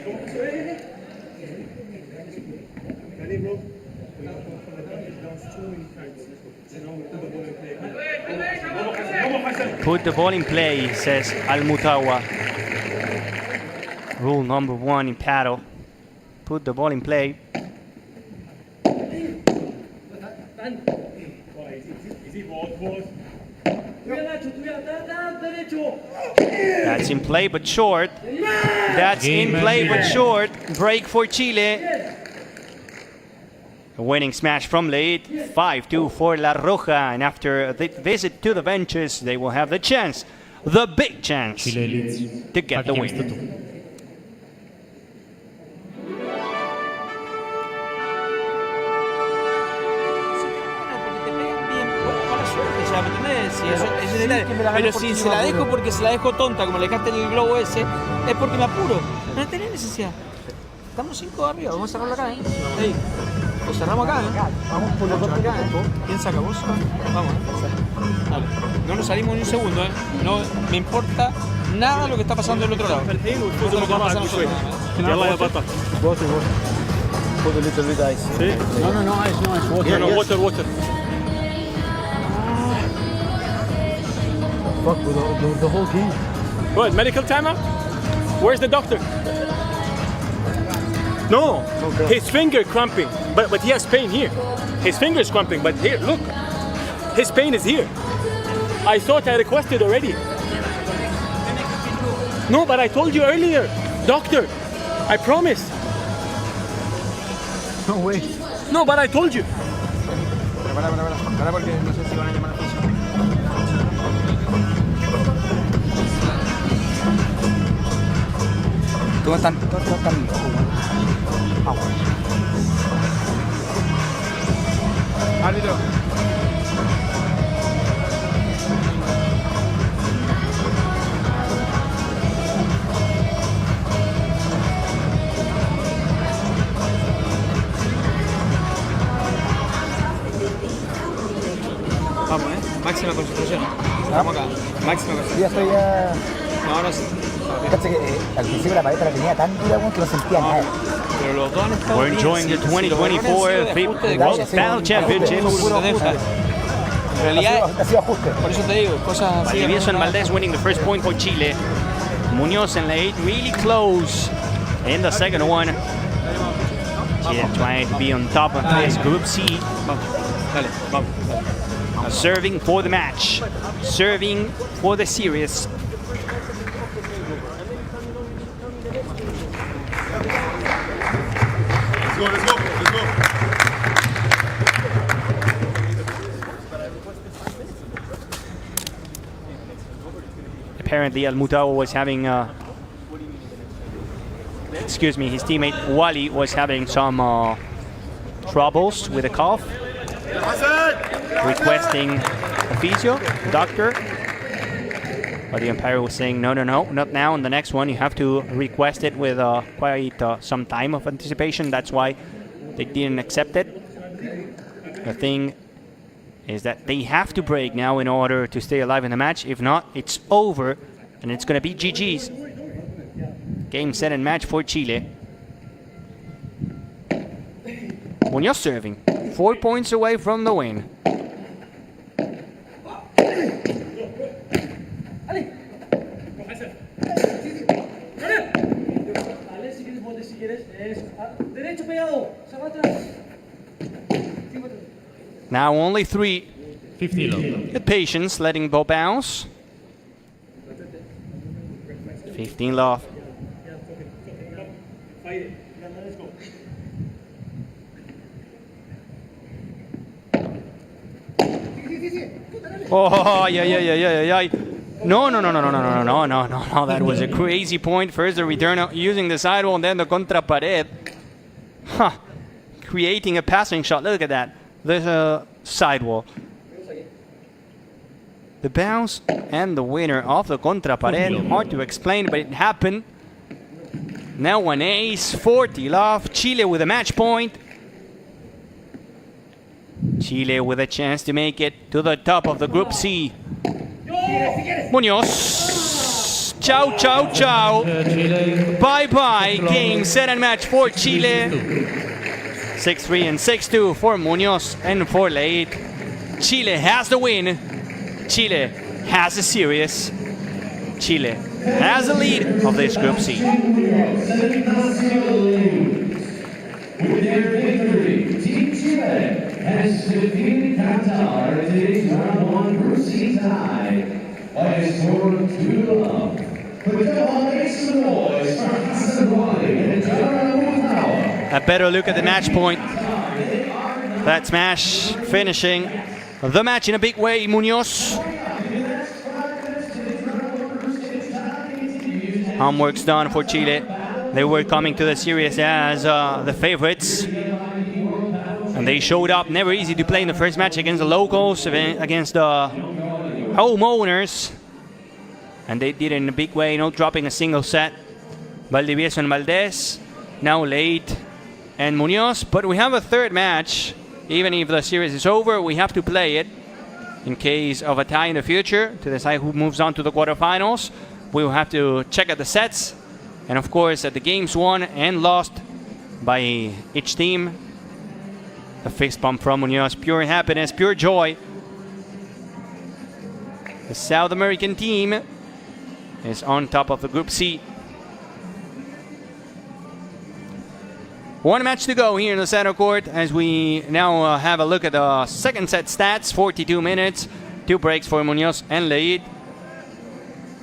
Put the ball in play, says AL-MUTAWA. Rule number 1 in paddle. Put the ball in play. That's in play but short. That's in play but short. Break for Chile. A winning smash from LEHYT. 5-2 for La Roja. And after the visit to the benches, they will have the chance, the big chance, to get the win. Pero si se la dejo porque se la dejo tonta, como le dejaste el globo ese, es porque me apuro. No tenés necesidad. Estamos 5 arriba, vamos a cerrarlo acá, ¿eh? Hey, lo cerramos acá, ¿eh? Vamos por los dos acá, ¿eh? ¿Quién saca vos? Vamos, ¿eh? Dale. No nos salimos ni un segundo, ¿eh? No me importa nada lo que está pasando del otro lado. Put a little bit ice. No, ice, water. No, water. Fuck with the whole team. What, medical timeout? Where's the doctor? No, his finger cramping, but he has pain here. His finger is cramping, but here, look. His pain is here. I thought I requested already. No, but I told you earlier, doctor, I promise. No way. No, but I told you. Todos están Árbitro. Vamos, máxima concentración. Vamos acá, máxima concentración. Ya estoy ya... No, ahora sí. Fíjate que al principio la paleta la tenía tan dura que no sentía nada. Pero los dos han estado We're enjoying the 2024 FIP World Paddle Championships. En realidad, por eso te digo, cosas así. Valdivieso and Valdez winning the first point for Chile. Muñoz and LEHYT really close in the second one. Chile trying to be on top of this Group C. Dale, vamos. Serving for the match. Serving for the series. Let's go. Apparently Al-MUTAWA was having excuse me, his teammate Wally was having some troubles with a cough, requesting a physio, doctor, but the umpire was saying no, not now. On the next one you have to request it with quite some time of anticipation. That's why they didn't accept it. The thing is that they have to break now in order to stay alive in the match. If not, it's over and it's going to be GG's. Game, set, and match for Chile. Muñoz serving, 4 points away from the win. Now only 3. 50 low. With patience, letting ball bounce. 15 love. Oh, yeah. No. That was a crazy point. First the return using the sidewall, and then the contra pared. Huh. Creating a passing shot. Look at that. There's a sidewall. The bounce and the winner of the contra pared. Hard to explain, but it happened. Now an ace for Tilov. Chile with a match point. Chile with a chance to make it to the top of the Group C. Muñoz. Ciao. Bye. Game, set, and match for Chile. 6-3 and 6-2 for Muñoz and for LEHYT. Chile has the win. Chile has a series. Chile has the lead of this Group C. With their victory, Team Chile has defeated Qatar in today's round 1 Group C tie by a score of 2-0. Put on makes some noise for WALY and AL-MUTAWA. A better look at the match point. That smash finishing the match in a big way. Muñoz. Homework's done for Chile. They were coming to the series as the favorites. And they showed up. Never easy to play in the first match against the locals, against the homeowners. And they did it in a big way, not dropping a single set. Valdivieso and VALDES. Now LEHYT and Muñoz. But we have a third match. Even if the series is over, we have to play it in case of a tie in the future to decide who moves on to the quarterfinals. We will have to check out the sets. And of course, at the games won and lost by each team. A fist bump from Muñoz. Pure happiness, pure joy. The South American team is on top of the Group C. One match to go here in the center court as we now have a look at the second set stats. 42 minutes, 2 breaks for Muñoz and LEHYT.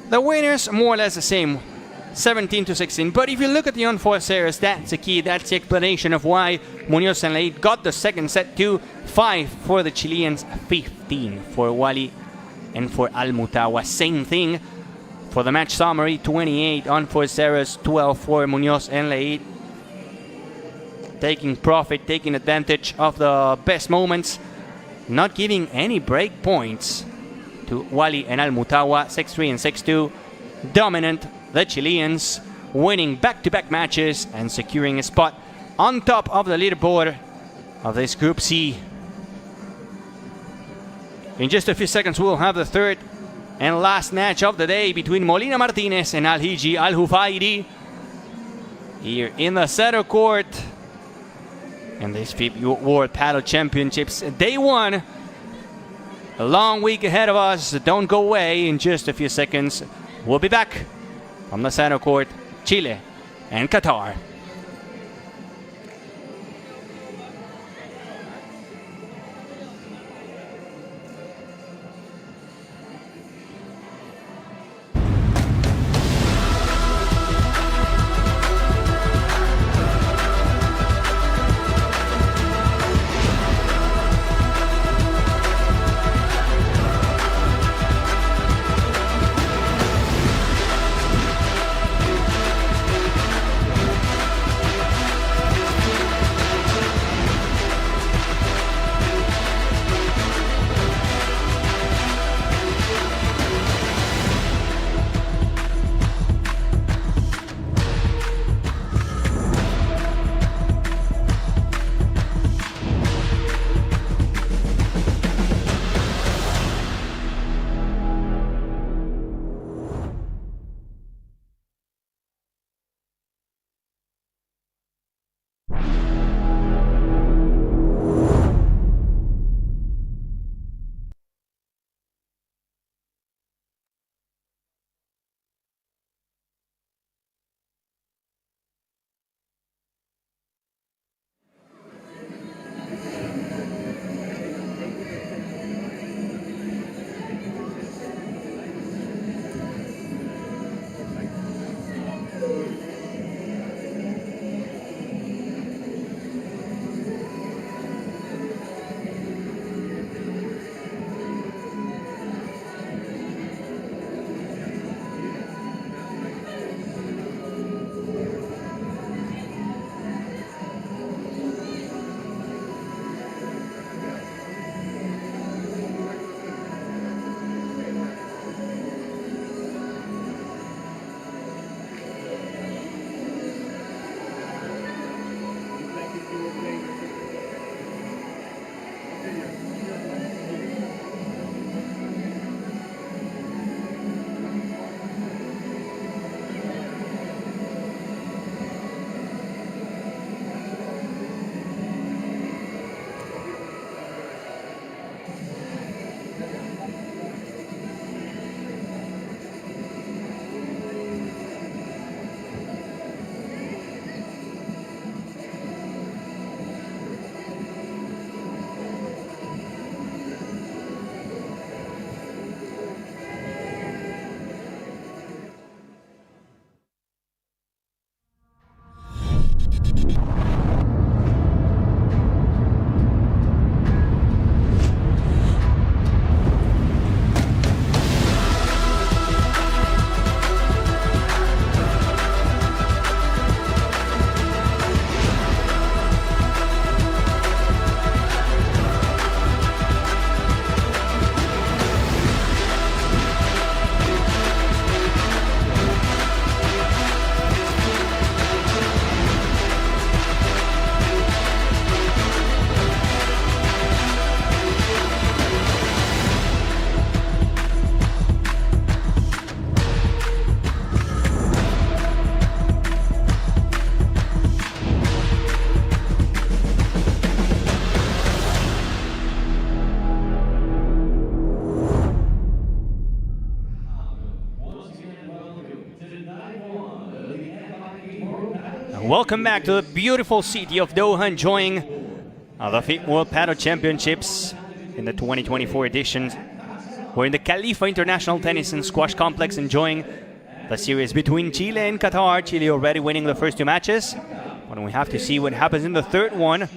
The winners more or less the same, 17-16. But if you look at the unforced errors, that's the key. That's the explanation of why Muñoz and LEHYT got the second set to 5 for the Chileans, 15 for WALY and for AL-MUTAWA. Same thing for the match summary, 28 unforced errors, 12 for Muñoz and LEHYT. Taking profit, taking advantage of the best moments, not giving any break points to WALY and AL-MUTAWA. 6-3 and 6-2. Dominant, the Chileans, winning back-to-back matches and securing a spot on top of the leaderboard of this Group C. In just a few seconds, we'll have the third and last match of the day between MOLINA MARTINEZ and ALHIJJI ALJUFAIRI here in the center court. And this FIP World Padel Championships Day 1. A long week ahead of us. Don't go away. In just a few seconds, we'll be back from the center court, Chile and Qatar. Welcome back to the beautiful city of Doha, enjoying the FIP World Padel Championships in the 2024 edition. We're in the Khalifa International Tennis and Squash Complex, enjoying the series between Chile and Qatar. Chile already winning the first two matches, but we have to see what happens in the third one.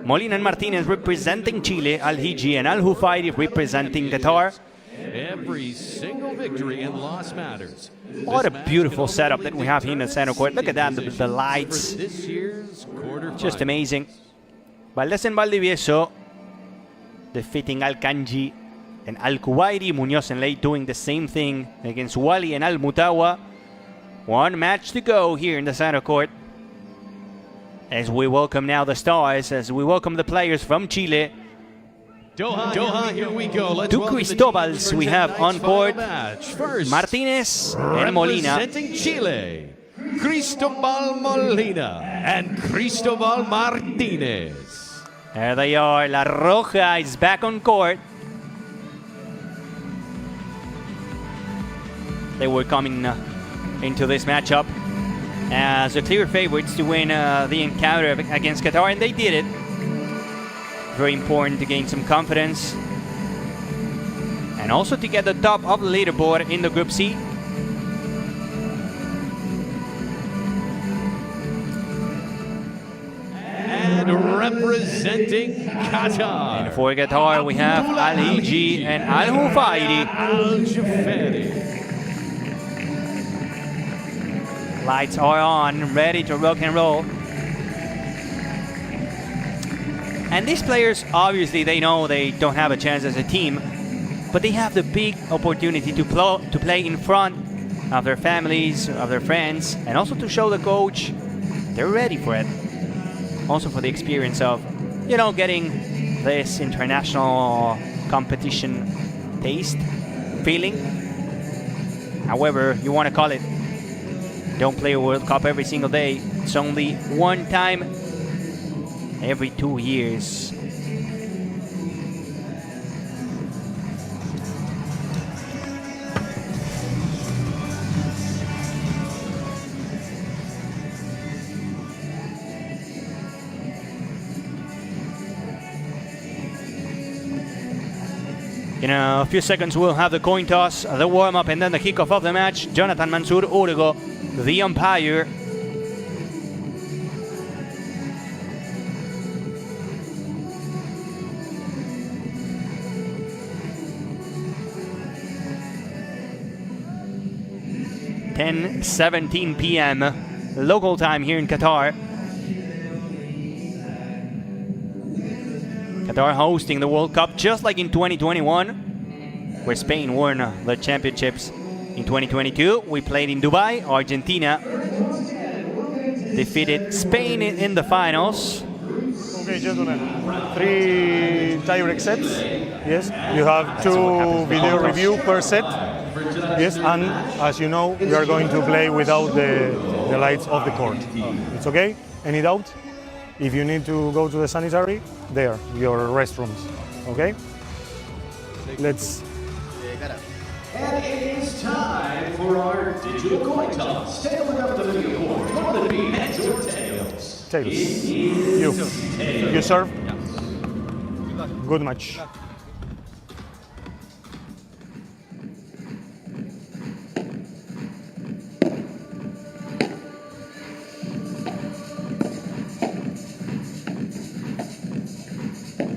Molina and Martinez representing Chile, ALHIJJI and ALJUFAIRI representing Qatar. Every single victory and loss matters. What a beautiful setup that we have here in the center court. Look at that, the lights. Just amazing. VALDES and VALDIVIEso defeating ALKUWARI and ALKUWARI. MUÑOZ and LEHYT doing the same thing against WALY and AL-MUTAWA. One match to go here in the center court. As we welcome now the stars, as we welcome the players from Chile. Doha, here we go. Let's Two Cristobals we have on court. First, Martinez and Molina. Representing Chile, Cristobal Molina and Cristobal Martinez. There they are. La Roja is back on court. They were coming into this matchup as the clear favorites to win the encounter against Qatar, and they did it. Very important to gain some confidence and also to get the top of the leaderboard in the Group C. And representing Qatar. And for Qatar, we have ALHIJJI and ALJUFAIRI. Lights are on, ready to rock and roll. And these players, obviously, they know they don't have a chance as a team, but they have the big opportunity to play in front of their families, of their friends, and also to show the coach they're ready for it. Also for the experience of, you know, getting this international competition taste, feeling, however you want to call it. Don't play a World Cup every single day. It's only one time every 2 years. In a few seconds, we'll have the coin toss, the warm-up, and then the kickoff of the match. Jonathan Mansur Urgo, the umpire. (10:17 p.m. local time here in Qatar. Qatar hosting the World Cup just like in 2021, where Spain won the championships in 2022. We played in Dubai. Argentina defeated Spain in the finals. Okay, gentlemen, 3 tie-break sets. Yes, you have 2 video review per set. Yes, and as you know, we are going to play without the lights of the court. It's okay? Any doubt? If you need to go to the sanitary, there, your restrooms. Okay? Let's. And it is time for our digital coin toss. Take a look up the video board. What will it be, heads or tails? Tails. You. Tails. You serve? Good match.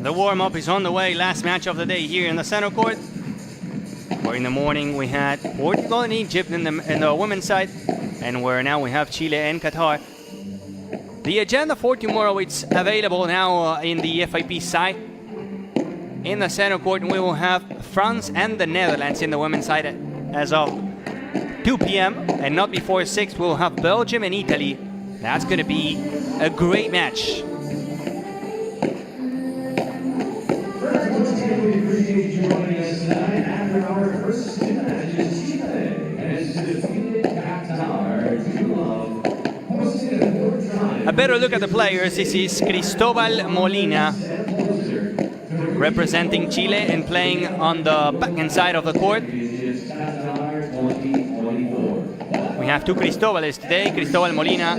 The warm-up is on the way. Last match of the day here in the center court. Where in the morning we had Portugal and Egypt in the women's side, and where now we have Chile and Qatar. The agenda for tomorrow, it's available now in the FIP site. In the center court, we will have France and the Netherlands in the women's side as of 2 p.m. and not before 6. We'll have Belgium and Italy. That's going to be a great match. We appreciate you joining us tonight after our first 2 matches. Chile has defeated Qatar 2-0. Hosting a 4th time. A better look at the players. This is Cristobal Molina representing Chile and playing on the backhand side of the court. We have two Cristobales today. Cristobal Molina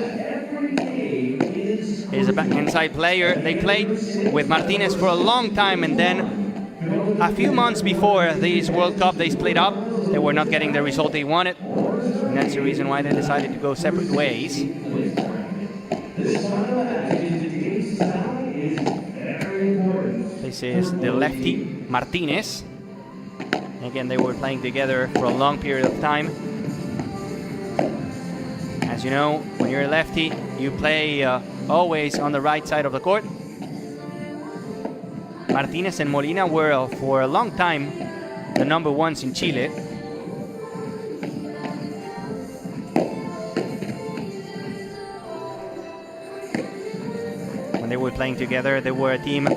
is a backhand side player. They played with Martinez for a long time, and then a few months before this World Cup, they split up. They were not getting the result they wanted, and that's the reason why they decided to go separate ways. This is the lefty, Martinez. Again, they were playing together for a long period of time. As you know, when you're a lefty, you play always on the right side of the court. Martinez and Molina were, for a long time, the number ones in Chile. When they were playing together, they were a team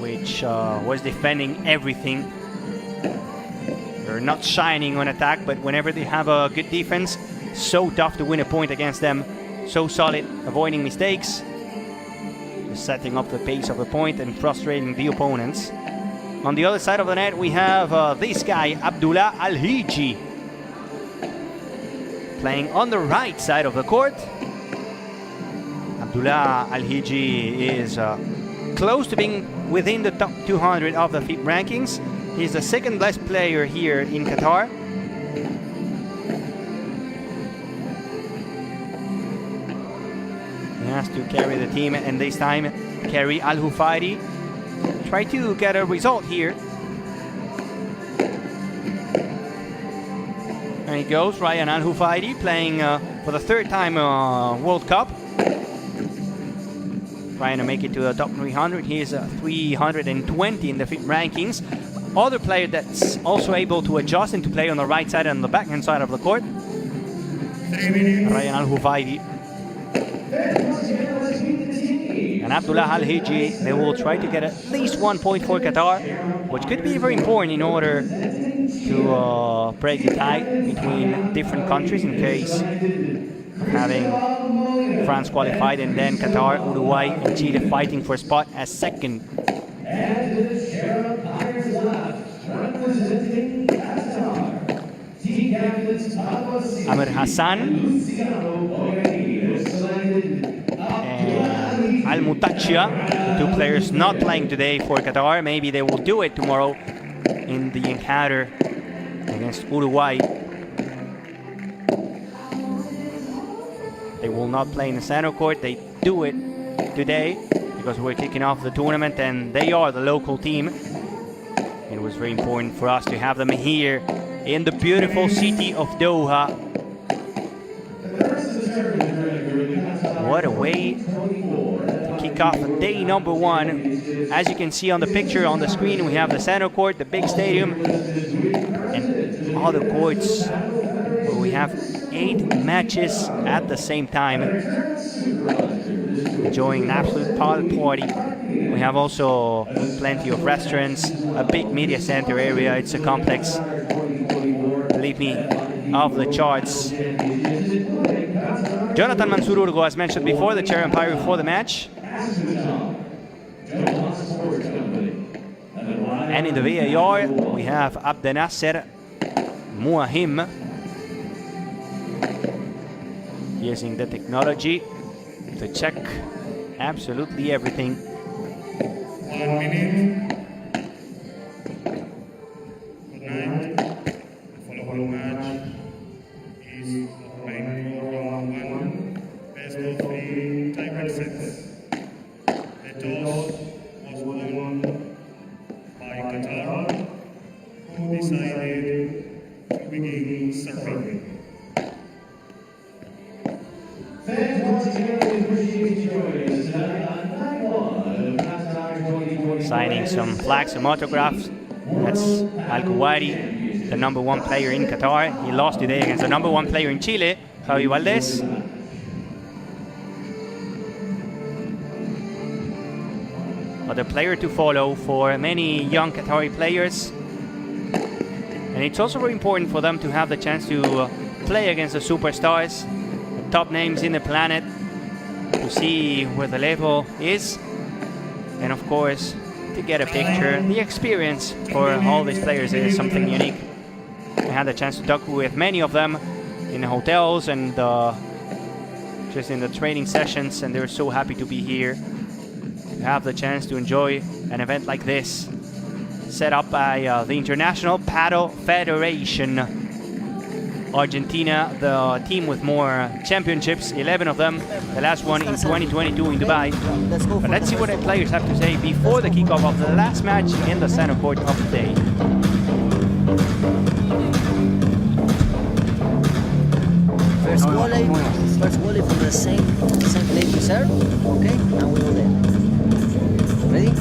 which was defending everything. They're not shining on attack, but whenever they have a good defense, so tough to win a point against them. So solid, avoiding mistakes, just setting up the pace of the point and frustrating the opponents. On the other side of the net, we have this guy, Abdullah ALHIJJI, playing on the right side of the court. Abdullah ALHIJJI is close to being within the top 200 of the FIP rankings. He's the second best player here in Qatar. He has to carry the team, and this time carry ALHJUFAIRI. Try to get a result here. And he goes, Ryan ALHJUFAIRI, playing for the third time World Cup. Trying to make it to the top 300. He is 320 in the FIP rankings. Other player that's also able to adjust and to play on the right side and the backhand side of the court, Ryan ALHJUFAIRI. And Abdullah ALHIJJI, they will try to get at least 1 point for Qatar, which could be very important in order to break the tie between different countries in case of having France qualified and then Qatar, Uruguay, and Chile fighting for a spot as second. Amir Hassan and AL-MUTAWA, two players not playing today for Qatar. Maybe they will do it tomorrow in the encounter against Uruguay. They will not play in the center court. They do it today because we're kicking off the tournament and they are the local team. It was very important for us to have them here in the beautiful city of Doha. What a way to kick off day number one. As you can see on the picture on the screen, we have the center court, the big stadium, and other courts where we have 8 matches at the same time, enjoying an absolute party. We have also plenty of restaurants, a big media center area. It's a complex, believe me, of the charts. Jonathan Mansour Urgo, as mentioned before, the chair umpire for the match. And in the VAR, we have Abdenasser Muahim, using the technology to check absolutely everything. 1 minute. Good night. The following match is playing round 1, best of 3 tiebreak sets. The toss was won by Qatar, who decided to begin serving. Signing some flags, some autographs. That's ALKUWARI, the #1 player in Qatar. He lost today against the #1 player in Chile, Javi VALDES. But a player to follow for many young Qatari players. And it's also very important for them to have the chance to play against the superstars, the top names in the planet, to see where the level is. And of course, to get a picture. The experience for all these players is something unique. I had the chance to talk with many of them in the hotels and just in the training sessions, and they're so happy to be here, to have the chance to enjoy an event like this, set up by the International Padel Federation. Argentina, the team with more championships, 11 of them, the last one in 2022 in Dubai. But let's see what the players have to say before the kickoff of the last match in the center court of the day. First volley from the same place to serve. Okay, now we go there. Ready?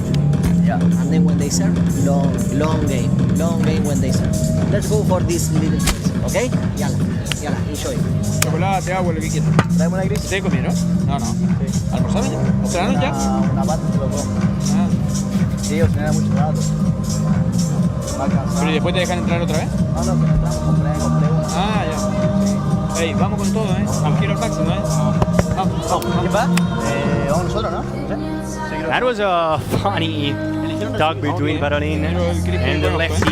Yeah. And then when they serve, long game when they serve. Let's go for this little place. Okay? Yala, enjoy. Chocolate, agua, lo que quieras. ¿Traemos la gris? ¿Ustedes comieron? No. ¿Almorzaron ya? ¿O cenaron ya? Una parte de los dos. Sí, yo cené mucho rato. ¿Pero y después te dejan entrar otra vez? No, que entramos, compré una. Ah, ya. Ey, vamos con todo, Quiero el máximo, Vamos. ¿Quién va? Vamos nosotros, ¿no? That was a funny talk between Parolin and the lefty,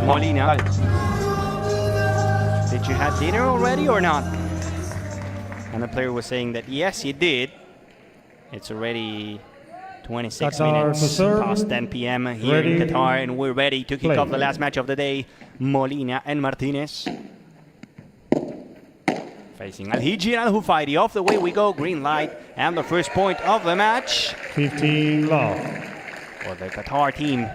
Molina. Did you have dinner already or not? And the player was saying that yes, he did. It's already 26 minutes past 10 p.m. here in Qatar, and we're ready to kick off the last match of the day. Molina and Martinez facing ALHIJJI and ALJUFAIRI. Off the way we go, green light, and the first point of the match. 15 love for the Qatar team.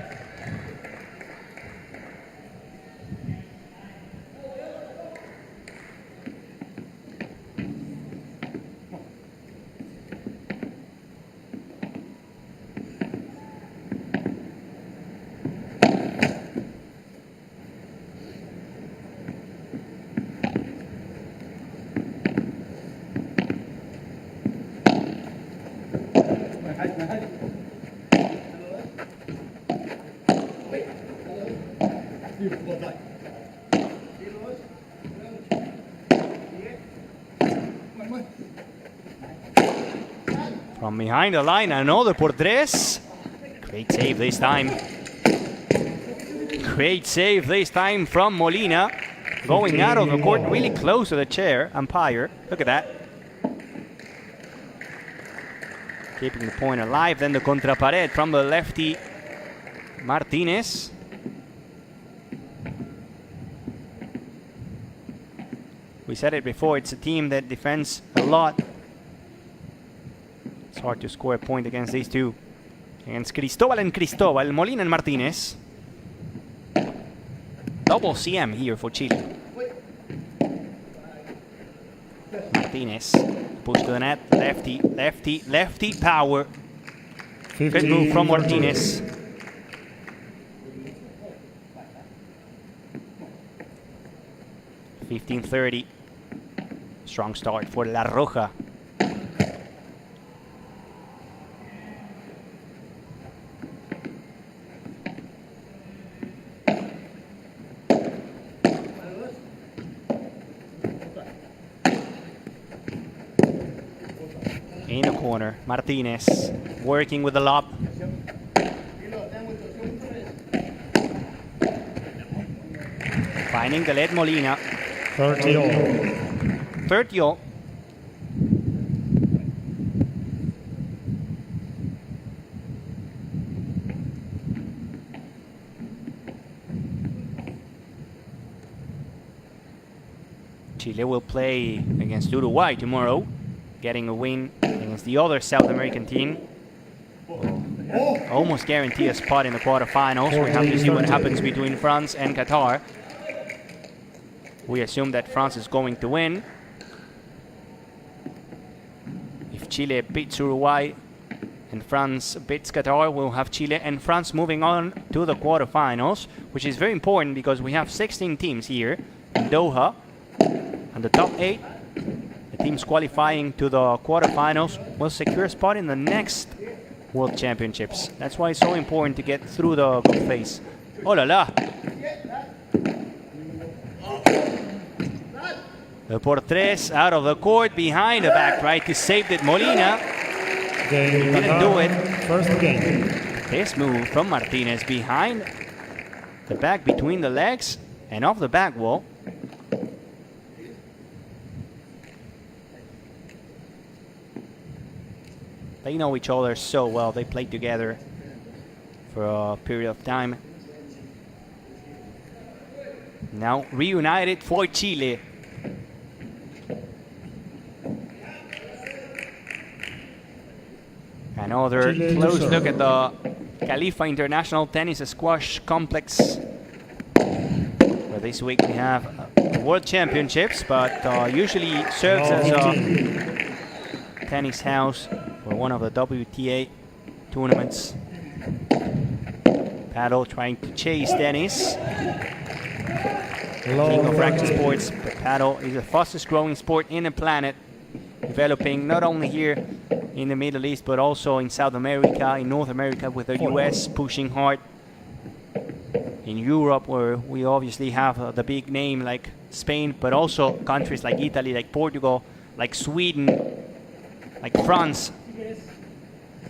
From behind the line, another por tres. Great save this time. Great save this time from Molina. Going out of the court, really close to the chair umpire. Look at that. Keeping the point alive. Then the contrapared from the lefty Martinez. We said it before, it's a team that defends a lot. It's hard to score a point against these two. Against Cristobal and Cristobal, Molina and Martinez. Double CM here for Chile. Martinez, push to the net, lefty, lefty, lefty, power. Good move from Martinez. $15-30. Strong start for La Roja. In the corner, Martinez working with the lob. Finding the lead Molina. 30-all. 30-all. Chile will play against Uruguay tomorrow, getting a win against the other South American team. Almost guarantee a spot in the quarterfinals. We have to see what happens between France and Qatar. We assume that France is going to win. If Chile beats Uruguay and France beats Qatar, we'll have Chile and France moving on to the quarterfinals, which is very important because we have 16 teams here in Doha. And the top 8, the teams qualifying to the quarterfinals, will secure a spot in the next World Championships. That's why it's so important to get through the group phase. Oh la la! The por tres out of the court, behind the back right to save it. Molina didn't do it. First game. This move from Martinez behind the back between the legs And off the back wall, they know each other so well. They played together for a period of time. Now reunited for Chile. Another close look at the Khalifa International Tennis Squash Complex, where this week we have World Championships, but usually serves as a tennis house for one of the WTA tournaments. Padel trying to chase tennis. King of racket sports, but Padel is the fastest growing sport in the planet, developing not only here in the Middle East, but also in South America, in North America, with the US pushing hard. In Europe, where we obviously have the big name like Spain, but also countries like Italy, like Portugal, like Sweden, like France,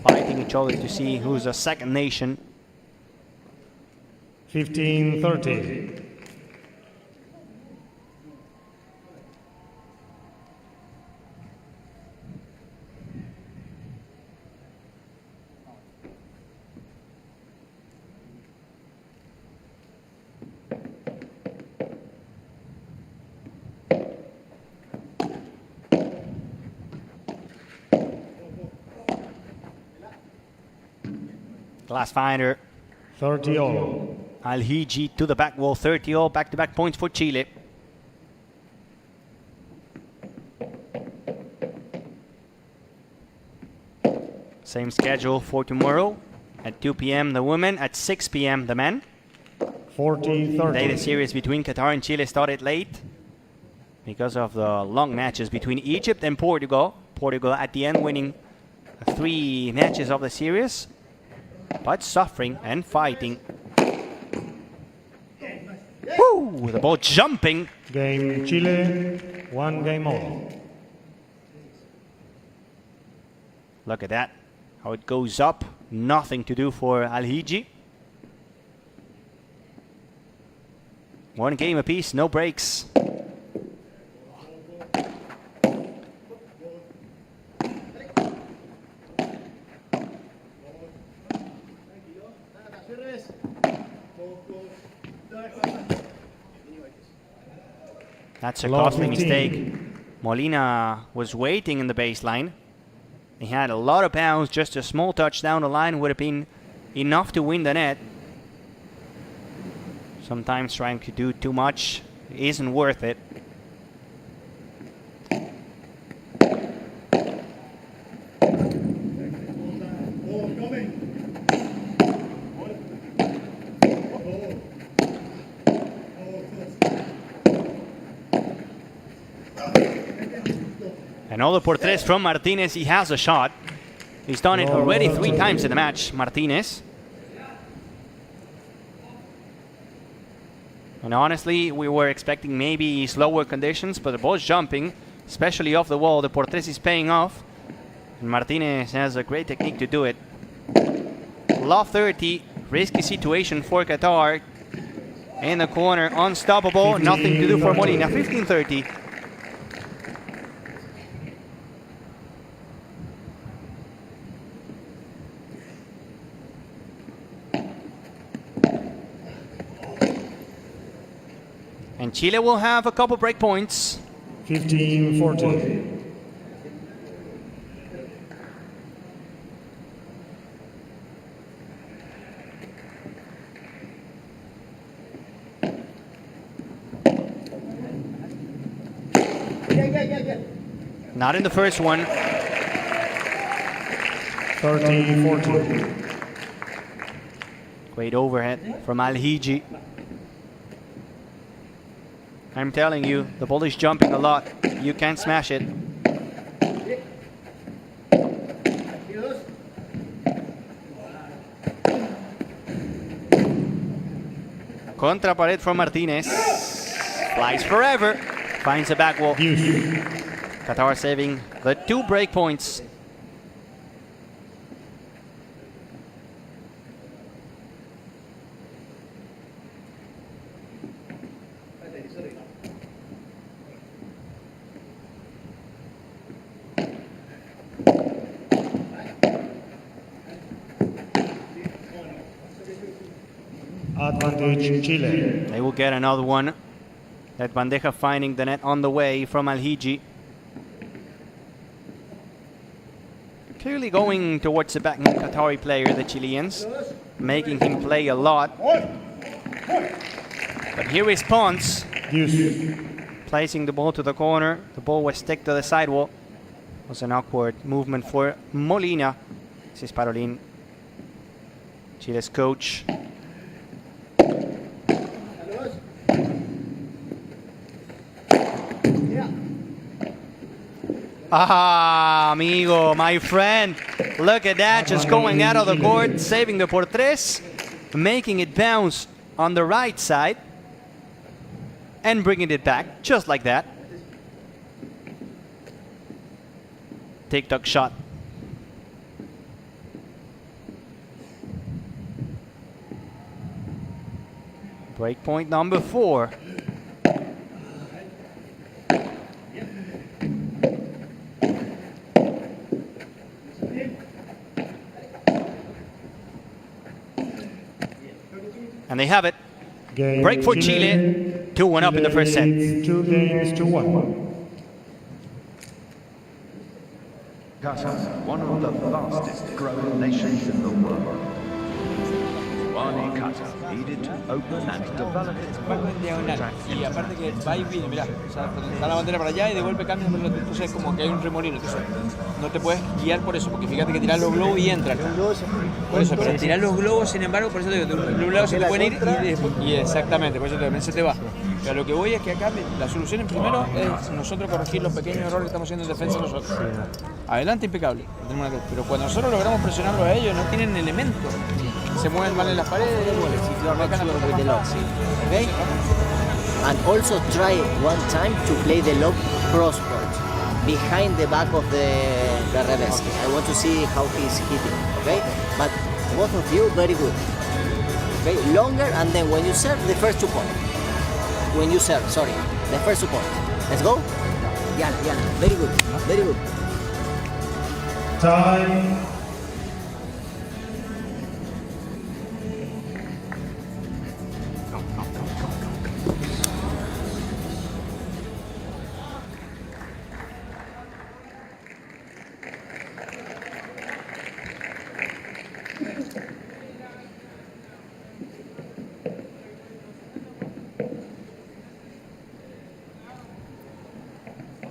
fighting each other to see who's the second nation. 15-30. Glass finder. 30-all. ALHIJJI to the back wall, 30-all, back-to-back points for Chile. Same schedule for tomorrow. At 2 p.m. the women, at 6 p.m. the men. 40-30. Today the series between Qatar and Chile started late because of the long matches between Egypt and Portugal. Portugal at the end winning 3 matches of the series, but suffering and fighting. Woo! The ball jumping. Game Chile, 1 game all. Look at that. How it goes up. Nothing to do for ALHIJJI. 1 game apiece, no breaks. That's a costly mistake. Molina was waiting in the baseline. He had a lot of bounce. Just a small touch down the line would have been enough to win the net. Sometimes trying to do too much isn't worth it. Another por tres from Martinez. He has a shot. He's done it already 3 times in the match, Martinez. And honestly, we were expecting maybe slower conditions, but the ball's jumping, especially off the wall. The por tres is paying off. And Martinez has a great technique to do it. Love 30. Risky situation for Qatar. In the corner, unstoppable. Nothing to do for Molina. 15-30. And Chile will have a couple break points. 15-14. Not in the first one. 30-14. Great overhead from ALHIJJI. I'm telling you, the ball is jumping a lot. You can't smash it. Contra pared from Martinez. Flies forever. Finds a back wall. Qatar saving the 2 break points. Advantage Chile. They will get another one. That bandeja finding the net on the way from ALHIJJI. Clearly going towards the back Qatari player, the Chileans, making him play a lot. But he responds, placing the ball to the corner. The ball was stick to the sidewall. It was an awkward movement for Molina. This is Parolin, Chile's coach. Ah, amigo, my friend. Look at that, just going out of the court, saving the por tres, making it bounce on the right side, and bringing it back, just like that. TikTok shot. Breakpoint number 4. And they have it. Break for Chile. 2-1 up in the first set. 2 games to 1. Qatar, one of the fastest growing nations in the world. WALY Qatar needed to open and develop its En diagonal. Y aparte que va y viene, mirá, o sea, da la bandera para allá y de golpe cambia, entonces es como que hay un remolino, entonces no te puedes guiar por eso, porque fíjate que tirás los globos y entran. Por eso, pero tirás los globos, sin embargo, por eso te digo, de un lado se te pueden ir y exactamente, por eso también se te va. Pero lo que voy es que acá la solución primero es nosotros corregir los pequeños errores que estamos haciendo en defensa nosotros. Adelante impecable, pero cuando nosotros logramos presionarlos a ellos, no tienen elementos. Se mueven mal en las paredes. Okay? And also try one time to play the lob crosscourt behind the back of the revés. I want to see how he's hitting. Okay? But both of you very good. Okay? Longer, and then when you serve, the first 2 points. When you serve, sorry, the first 2 points. Let's go. Yeah, very good, very good. Time.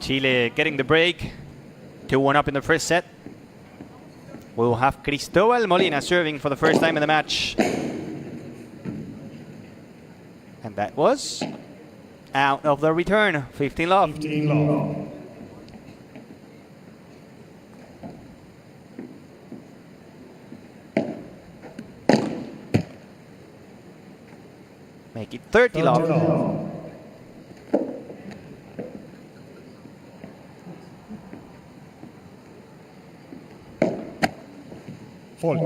Chile getting the break. 2-1 up in the first set. We'll have Cristóbal Molina serving for the first time in the match. And that was out of the return. 15 love. 15 love. Make it 30 love. Fault.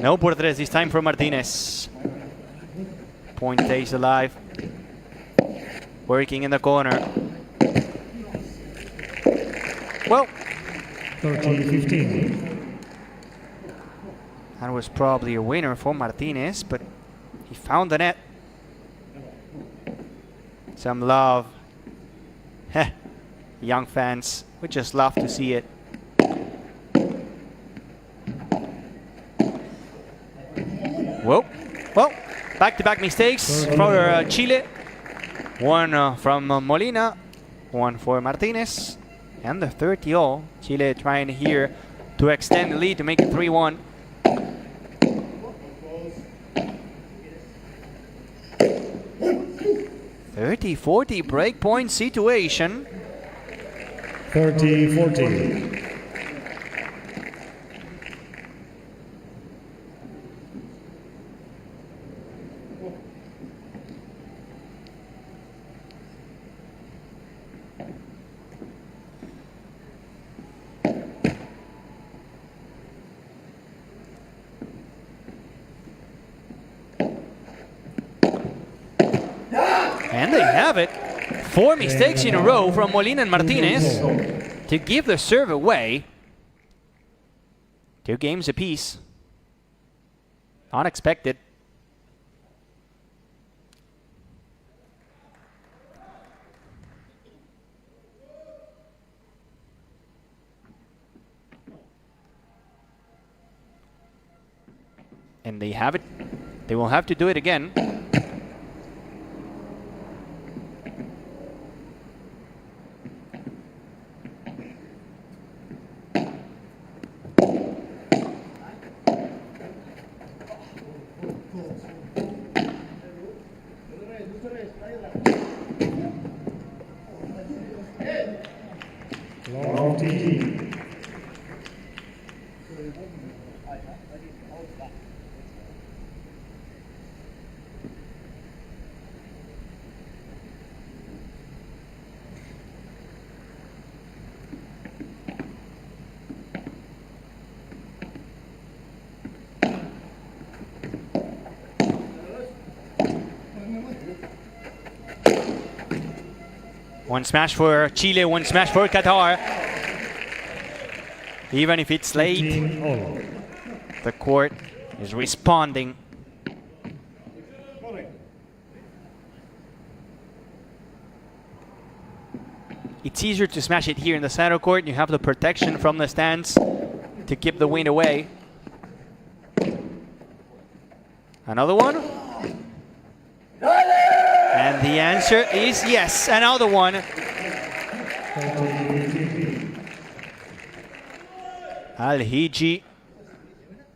No por tres this time for Martinez. Point stays alive. Working in the corner. Well. 30-15. That was probably a winner for Martinez, but he found the net. Some love. Heh. Young fans, we just love to see it. Whoa. Well, back-to-back mistakes for Chile. One from Molina, one for Martinez, and the 30-all. Chile trying here to extend the lead to make it 3-1. 30-40 breakpoint situation. 30-40. And they have it. 4 mistakes in a row from Molina and Martinez to give the serve away. 2 games apiece. Unexpected. And they have it. They will have to do it again. One smash for Chile, one smash for Qatar. Even if it's late, the court is responding. It's easier to smash it here in the center court. You have the protection from the stands to keep the wind away. Another one. And the answer is yes, another one. ALHIJJI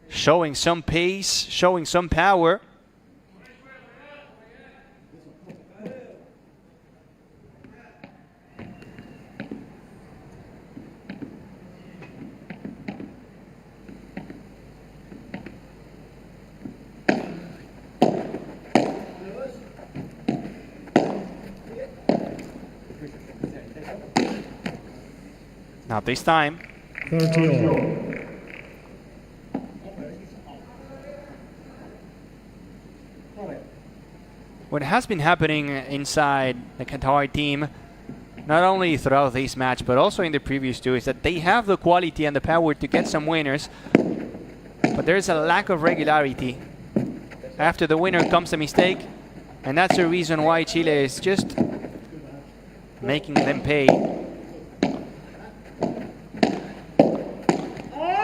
showing some pace, showing some power. Not this time. 30-all. What has been happening inside the Qatar team, not only throughout this match, but also in the previous two, is that they have the quality and the power to get some winners, but there's a lack of regularity. After the winner comes a mistake, and that's the reason why Chile is just making them pay.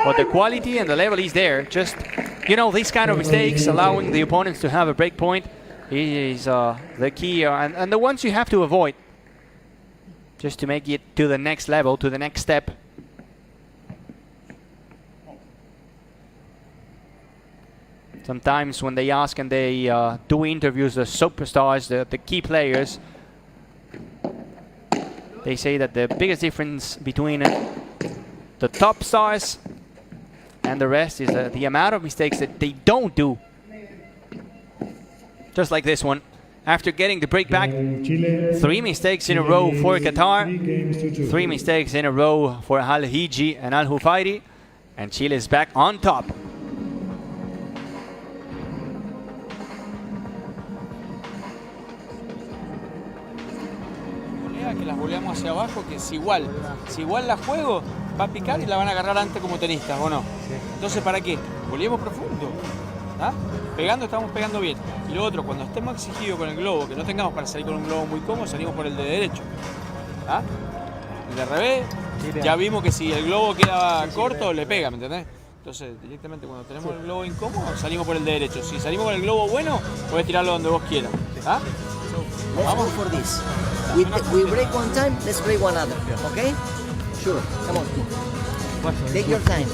But the quality and the level is there. Just, you know, these kind of mistakes, allowing the opponents to have a break point, is the key, and the ones you have to avoid, just to make it to the next level, to the next step. Sometimes when they ask and they do interviews, the superstars, the key players, they say that the biggest difference between the top stars and the rest is the amount of mistakes that they don't do. Just like this one. After getting the break back, 3 mistakes in a row for Qatar, 3 mistakes in a row for ALHIJJI and Al-JUFAIRI, and Chile is back on top. Que las voleamos hacia abajo, que si igual la juego, va a picar y la van a agarrar antes como tenistas, ¿o no? Sí. Entonces, ¿para qué? Voleemos profundo. ¿Ah? Pegando, estamos pegando bien. Y lo otro, cuando estemos exigidos con el globo, que no tengamos para salir con un globo muy cómodo, salimos por el de derecho. ¿Ah? El de revés, ya vimos que si el globo queda corto, le pega, ¿me entendés? Entonces, directamente cuando tenemos el globo incómodo, salimos por el de derecho. Si salimos con el globo bueno, podés tirarlo donde vos quieras. ¿Ah? Let's go for this. We break one time, let's break one other. Okay? Sure. Come on. Take your time.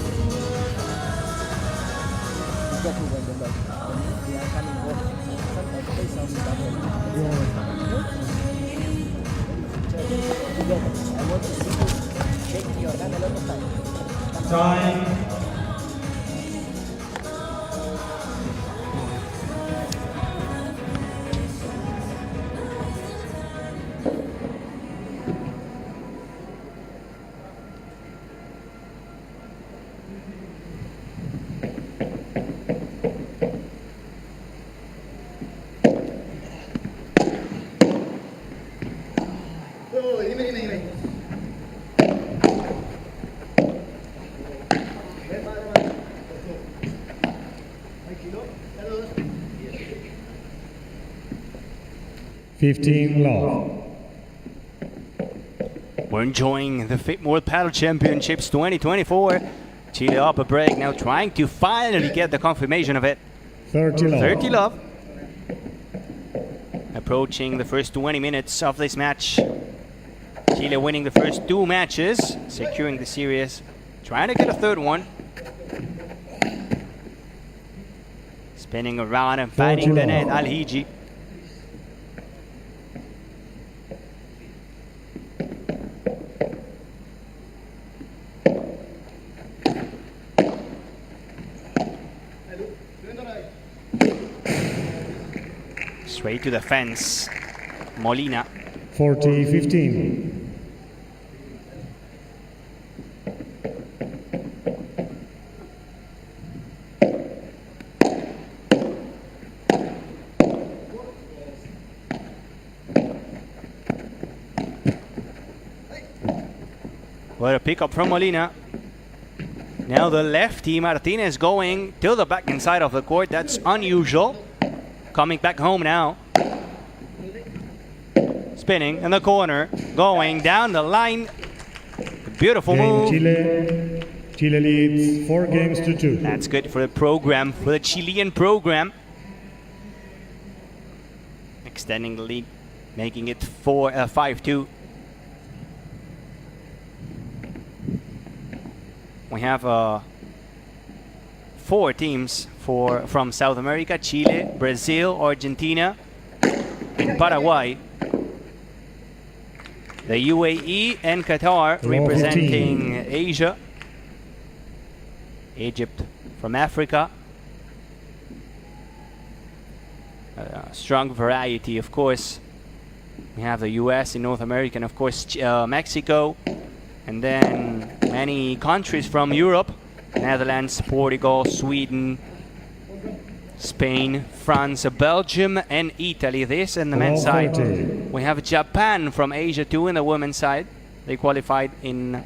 Time. Love. We're enjoying the FIP World Paddle Championships 2024. Chile up a break, now trying to finally get the confirmation of it. 30 love. Approaching the first 20 minutes of this match. Chile winning the first 2 matches, securing the series, trying to get a third one. Spinning around and fighting the net, ALHIJJI. Straight to the fence, Molina. 40-15. What a pickup from Molina. Now the lefty Martinez going to the back inside of the court. That's unusual. Coming back home now. Spinning in the corner, going down the line. Beautiful move. Chile leads 4 games to 2. That's good for the program, for the Chilean program. Extending the lead, making it 5-2. We have 4 teams from South America: Chile, Brazil, Argentina, and Paraguay. The UAE and Qatar representing Asia. Egypt from Africa. A strong variety, of course. We have the US in North America, and of course Mexico. And then many countries from Europe: Netherlands, Portugal, Sweden, Spain, France, Belgium, and Italy. This in the men's side. We have Japan from Asia too in the women's side. They qualified in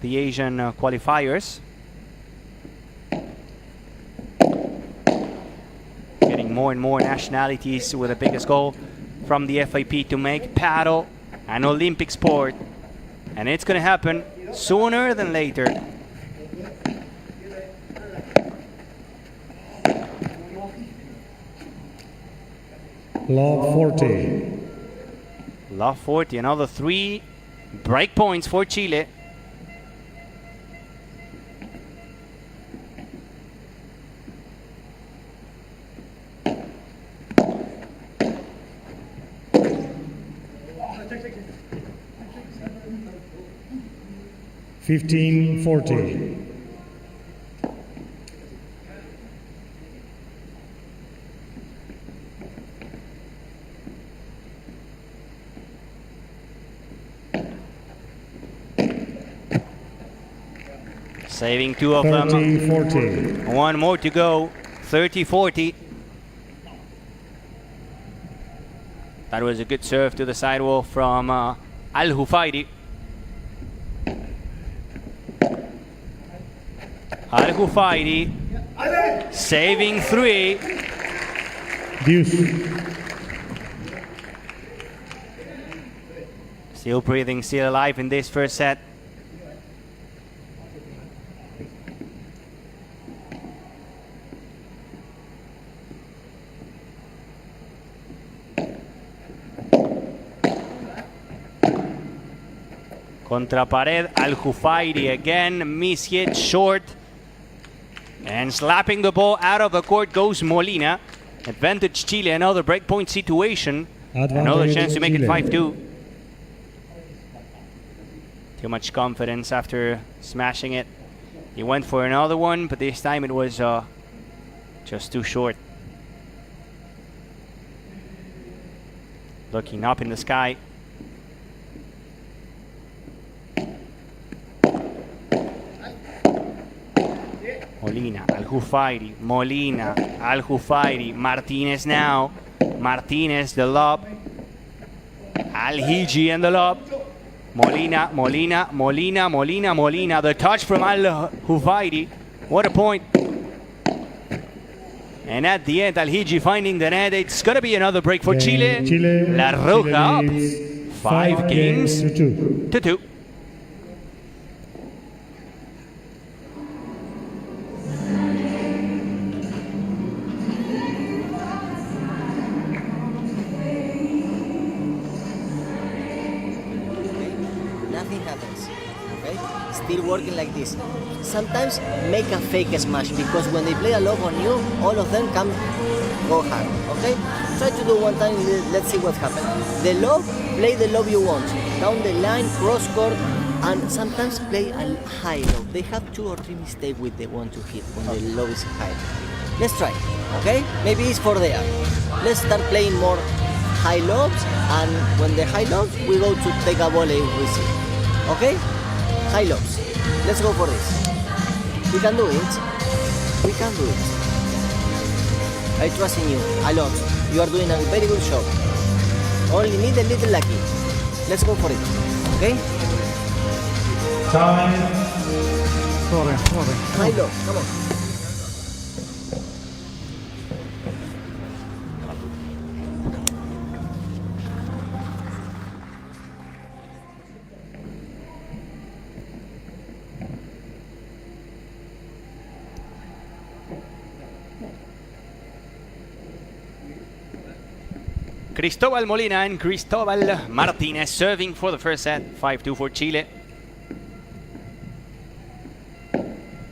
the Asian qualifiers. Getting more and more nationalities, with the biggest goal from the FIP to make paddle an Olympic sport. And it's going to happen sooner than later. Love 40. Love 40. Another 3 break points for Chile. (15-40). Saving 2 of them. 30-40. 1 more to go. 30-40. That was a good serve to the sidewall from ALHJUFAIRI. ALHJUFAIRI saving 3. Deuce. Still breathing, still alive in this first set. Contra pared, ALHJUFAIRI again, miss hit short. And slapping the ball out of the court goes Molina. Advantage Chile, another breakpoint situation. Another chance to make it 5-2. Too much confidence after smashing it. He went for another one, but this time it was just too short. Looking up in the sky. Molina, ALHJUFAIRI, Molina, ALHJUFAIRI, Martinez now. Martinez, the lob. ALHIJJI and the lob. Molina, Molina, Molina, Molina, Molina. The touch from ALHJUFAIRI. What a point. And at the end, ALHIJJI finding the net. It's going to be another break for Chile. La Roja up 5 games to 2. Nothing happens. Okay? Still working like this. Sometimes make a fake smash because when they play a lob on you, all of them can go hard. Okay? Try to do one time, let's see what happens. The lob, play the lob you want. Down the line, cross court, and sometimes play a high lob. They have 2 or 3 mistakes with the one to hit when the lob is high. Let's try, okay? Maybe it's for there. Let's start playing more high lobs, and when the high lobs, we go to take a volley if we see. Okay? High lobs. Let's go for this. We can do it. We can do it. I trust in you a lot. You are doing a very good job. Only need a little lucky. Let's go for it. Okay? Time. High lob. Come on. Cristóbal Molina and Cristóbal Martinez serving for the first set. 5-2 for Chile.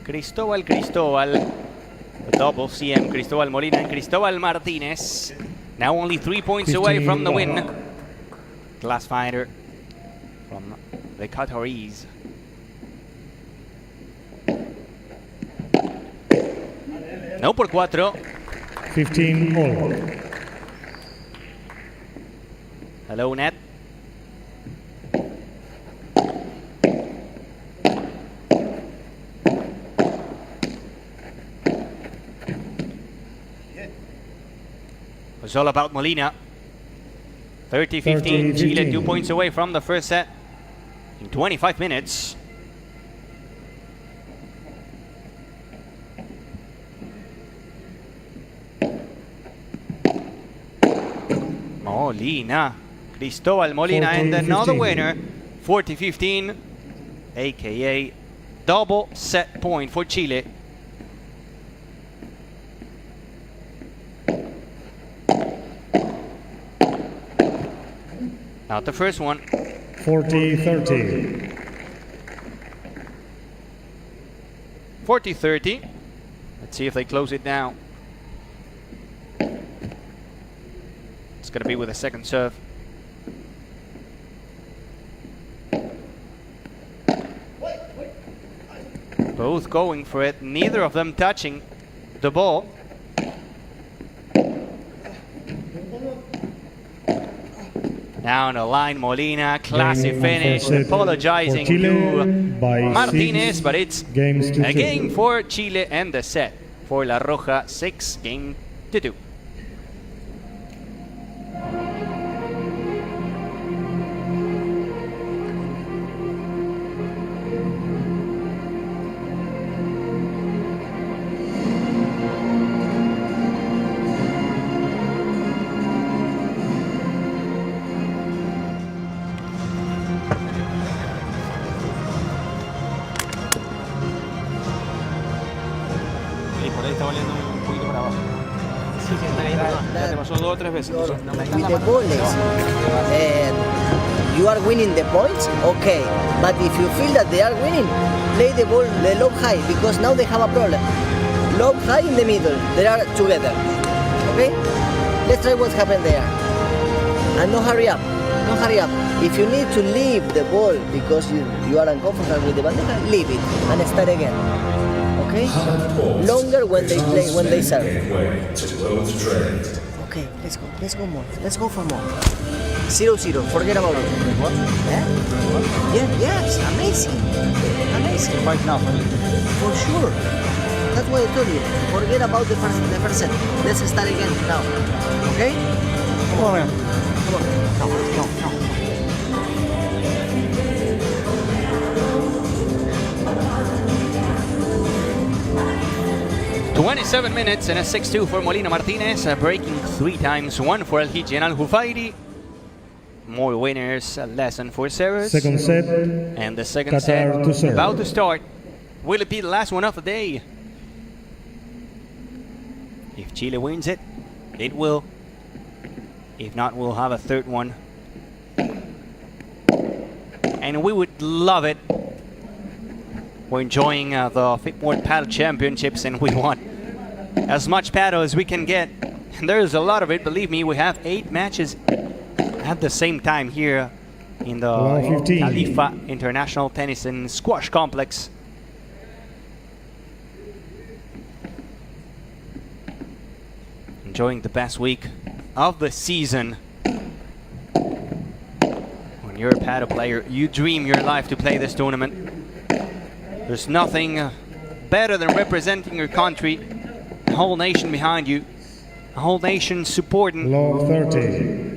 Cristóbal, the double CM, Cristóbal Molina and Cristóbal Martinez. Now only 3 points away from the win. Glass fighter from the Qataris. No por 4. 15 all. Hello, net. It's all about Molina. 30-15. Chile 2 points away from the first set in 25 minutes. Molina. Cristóbal Molina and another winner. 40-15. AKA double set point for Chile. Not the first one. 40-30. 40-30. Let's see if they close it now. It's going to be with a second serve. Both going for it, neither of them touching the ball. Down the line, Molina, classy finish, apologizing to Martinez, but it's a game for Chile and the set for La Roja, 6-2. With the volleys, you are winning the points, okay. But if you feel that they are winning, play the ball, the lob high, because now they have a problem. Lob high in the middle, they are together. Okay? Let's try what happened there. And no hurry up, no hurry up. If you need to leave the ball because you are uncomfortable with the bandeja, leave it and start again. Okay? Longer when they play, when they serve. Okay, let's go more. Let's go for more. 0-0, forget about it. What? Yeah, yes, amazing. Amazing. Right now, for sure. That's what I told you. Forget about the first set. Let's start again now. Okay? Come on, man. Come on. No. 27 minutes and a 6-2 for Molina Martinez, breaking 3 times, 1 for ALHIJJI and ALJUFAIRI. More winners, less than 4 servers. Second set. And the second Qatar set about to start. Will it be the last one of the day? If Chile wins it, it will. If not, we'll have a third one. And we would love it. We're enjoying the FIP World Padel Championships, and we want as much paddle as we can get. And there's a lot of it, believe me. We have 8 matches at the same time here in the Khalifa International Tennis and Squash Complex. Enjoying the best week of the season. When you're a paddle player, you dream your life to play this tournament. There's nothing better than representing your country, a whole nation behind you, a whole nation supporting. Love 30.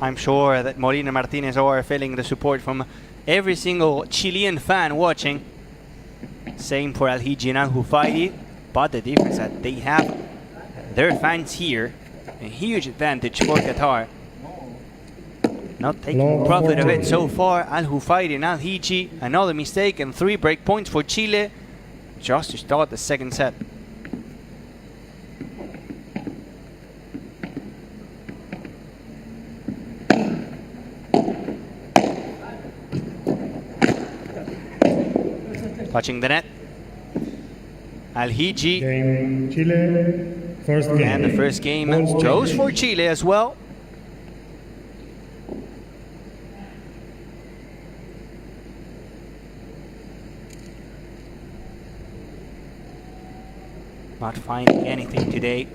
I'm sure that Molina Martinez are feeling the support from every single Chilean fan watching. Same for ALHIJJI and ALJUFAIRI, but the difference is that they have their fans here, a huge advantage for Qatar. Not taking profit of it so far. ALJUFAIRI and ALHIJJI, another mistake and 3 break points for Chile just to start the second set. Touching the net. ALHIJJI. Game Chile. First game. And the first game goes for Chile as well. Not finding anything today.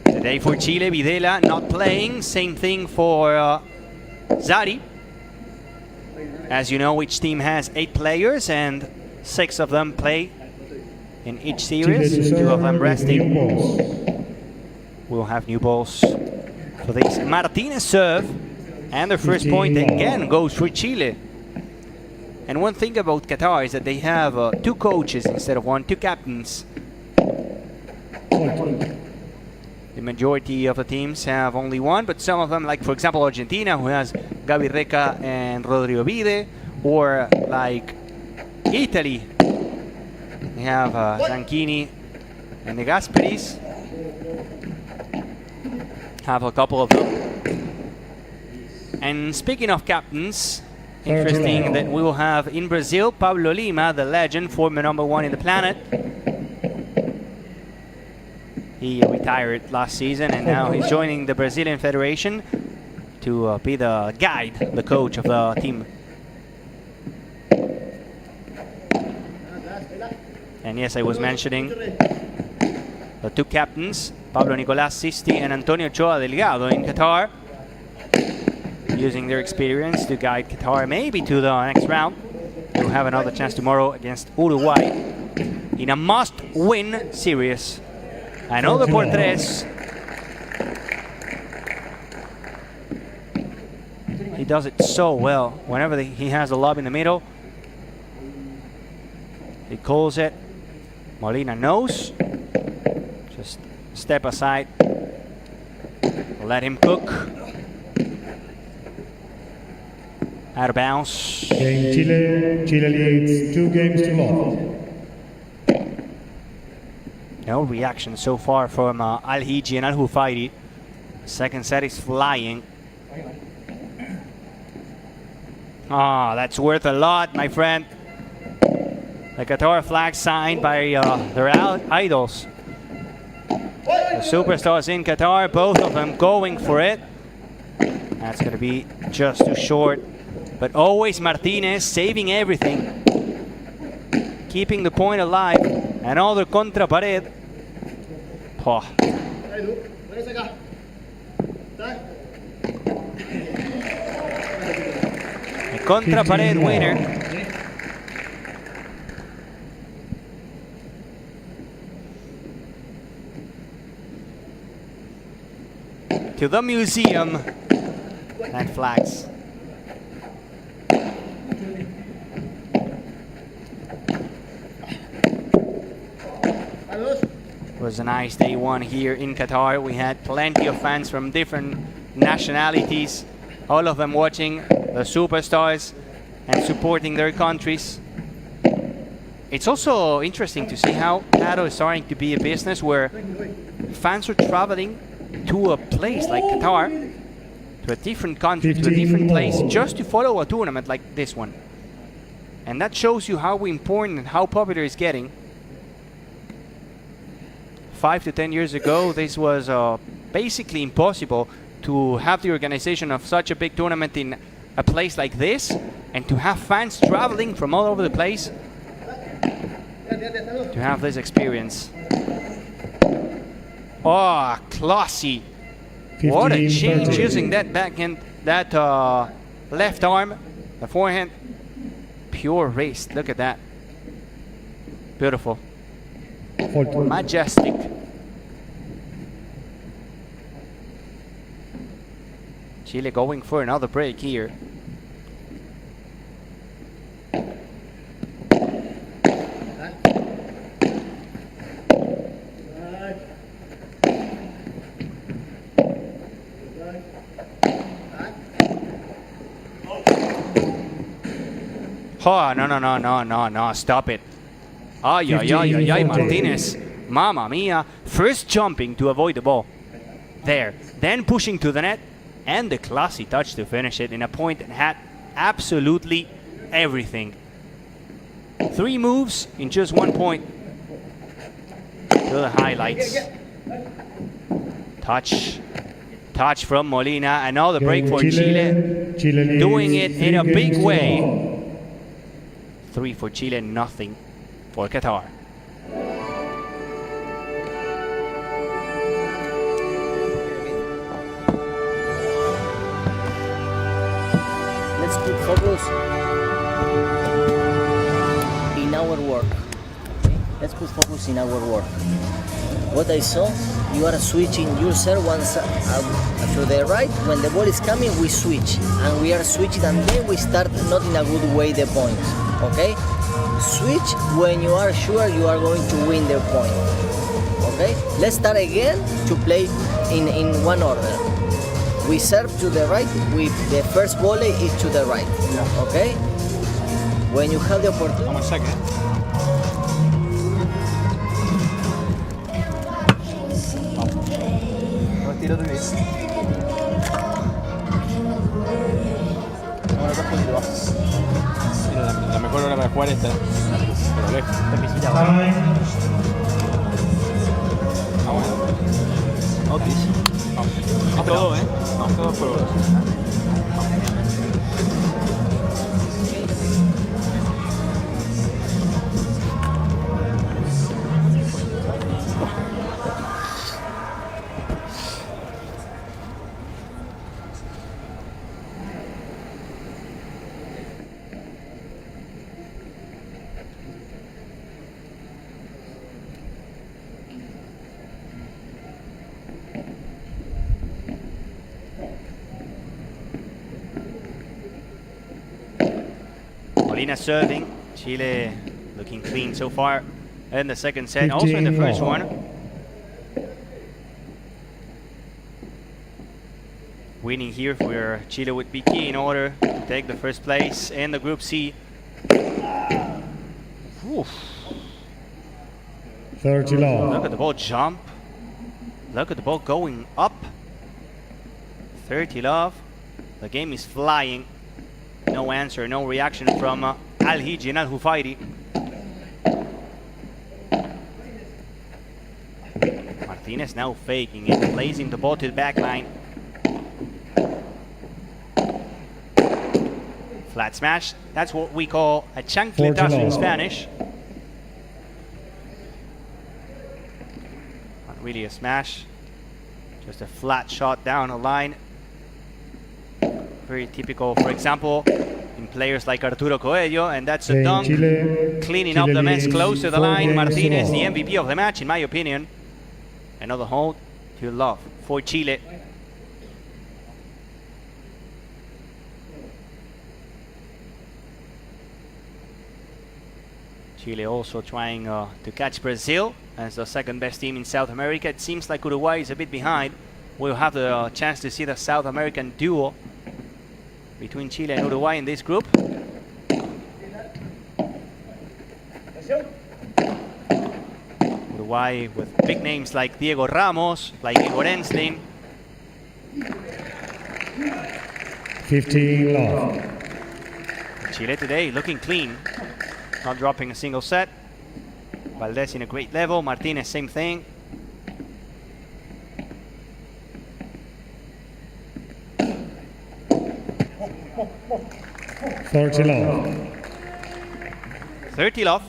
Today for Chile, Videla not playing. Same thing for Zari. As you know, each team has 8 players and 6 of them play in each series. 2 of them resting. We'll have new balls for this. Martinez serve, and the first point again goes for Chile. And one thing about Qatar is that they have 2 coaches instead of 1, 2 captains. The majority of the teams have only 1, but some of them, like for example Argentina, who has Gaby Reca and Rodrigo Vide, or like Italy, they have Zanchini and De Gasperis. Have a couple of them. And speaking of captains, interesting that we will have in Brazil Pablo Lima, the legend, former #1 in the planet. He retired last season and now he's joining the Brazilian Federation to be the guide, the coach of the team. And yes, I was mentioning the 2 captains, Pablo Nicolás Sisti and Antonio Ochoa Delgado in Qatar, using their experience to guide Qatar maybe to the next round. We'll have another chance tomorrow against Uruguay in a must-win series. Another por 3. He does it so well. Whenever he has a lob in the middle, he calls it. Molina knows. Just step aside. Let him cook. Out of bounds. Game Chile. Chile leads 2 games to 0. No reaction so far from ALHIJJI and ALJUFAIRI. Second set is flying. Ah, that's worth a lot, my friend. The Qatar flag signed by their idols. The superstars in Qatar, both of them going for it. That's going to be just too short. But always Martinez saving everything. Keeping the point alive. Another contra pared. Oh. A contra pared winner. to the museum and flags. It was a nice day one here in Qatar. We had plenty of fans from different nationalities, all of them watching the superstars and supporting their countries. It's also interesting to see how Padel is starting to be a business where fans are traveling to a place like Qatar, to a different country, to a different place, just to follow a tournament like this one. And that shows you how important and how popular it's getting. 5 to 10 years ago, this was basically impossible to have the organization of such a big tournament in a place like this, and to have fans traveling from all over the place to have this experience. Oh, classy. What a change using that backhand, that left arm, the forehand. Pure wrist, look at that. Beautiful. Majestic. Chile going for another break here. Oh, no, stop it. Ay, Martinez. Mamma mia. First jumping to avoid the ball. There. Then pushing to the net. And the classy touch to finish it in a point that had absolutely everything. 3 moves in just 1 point. To the highlights. Touch from Molina. Another break for Chile. Doing it in a big way. 3 for Chile, nothing for Qatar. Let's put focus in our work. Okay? Let's put focus in our work. What I saw, you are switching your serve once to the right. When the ball is coming, we switch. And we are switching, and then we start not in a good way the point. Okay? Switch when you are sure you are going to win the point. Okay? Let's start again to play in one order. We serve to the right, the first volley is to the right. Okay? When you have the opportunity. 1 second. Retiro tu vez. La mejor hora para jugar esta. Pero lejos. Vamos. Todo, Vamos todos por vos. Molina serving. Chile looking clean so far in the second set, also in the first one. Winning here for Chile would be key in order to take the first place in the Group C. Oof. 30 love. Look at the ball jump. Look at the ball going up. 30 love. The game is flying. No answer, no reaction from ALHIJJI and ALJUFAIRI. Martinez now faking it, placing the ball to the back line. Flat smash. That's what we call a chancletazo in Spanish. Not really a smash, just a flat shot down the line. Very typical, for example, in players like Arturo Coelho, and that's a dunk. Cleaning up the mess close to the line. Martinez, the MVP of the match, in my opinion. Another hold to love for Chile. Chile also trying to catch Brazil as the second best team in South America. It seems like Uruguay is a bit behind. We'll have the chance to see the South American duo between Chile and Uruguay in this group. Uruguay with big names like Diego Ramos, like Igor Ensling. 15 love. Chile today looking clean, not dropping a single set. Valdes in a great level, Martinez same thing. Thirty love. 30 love.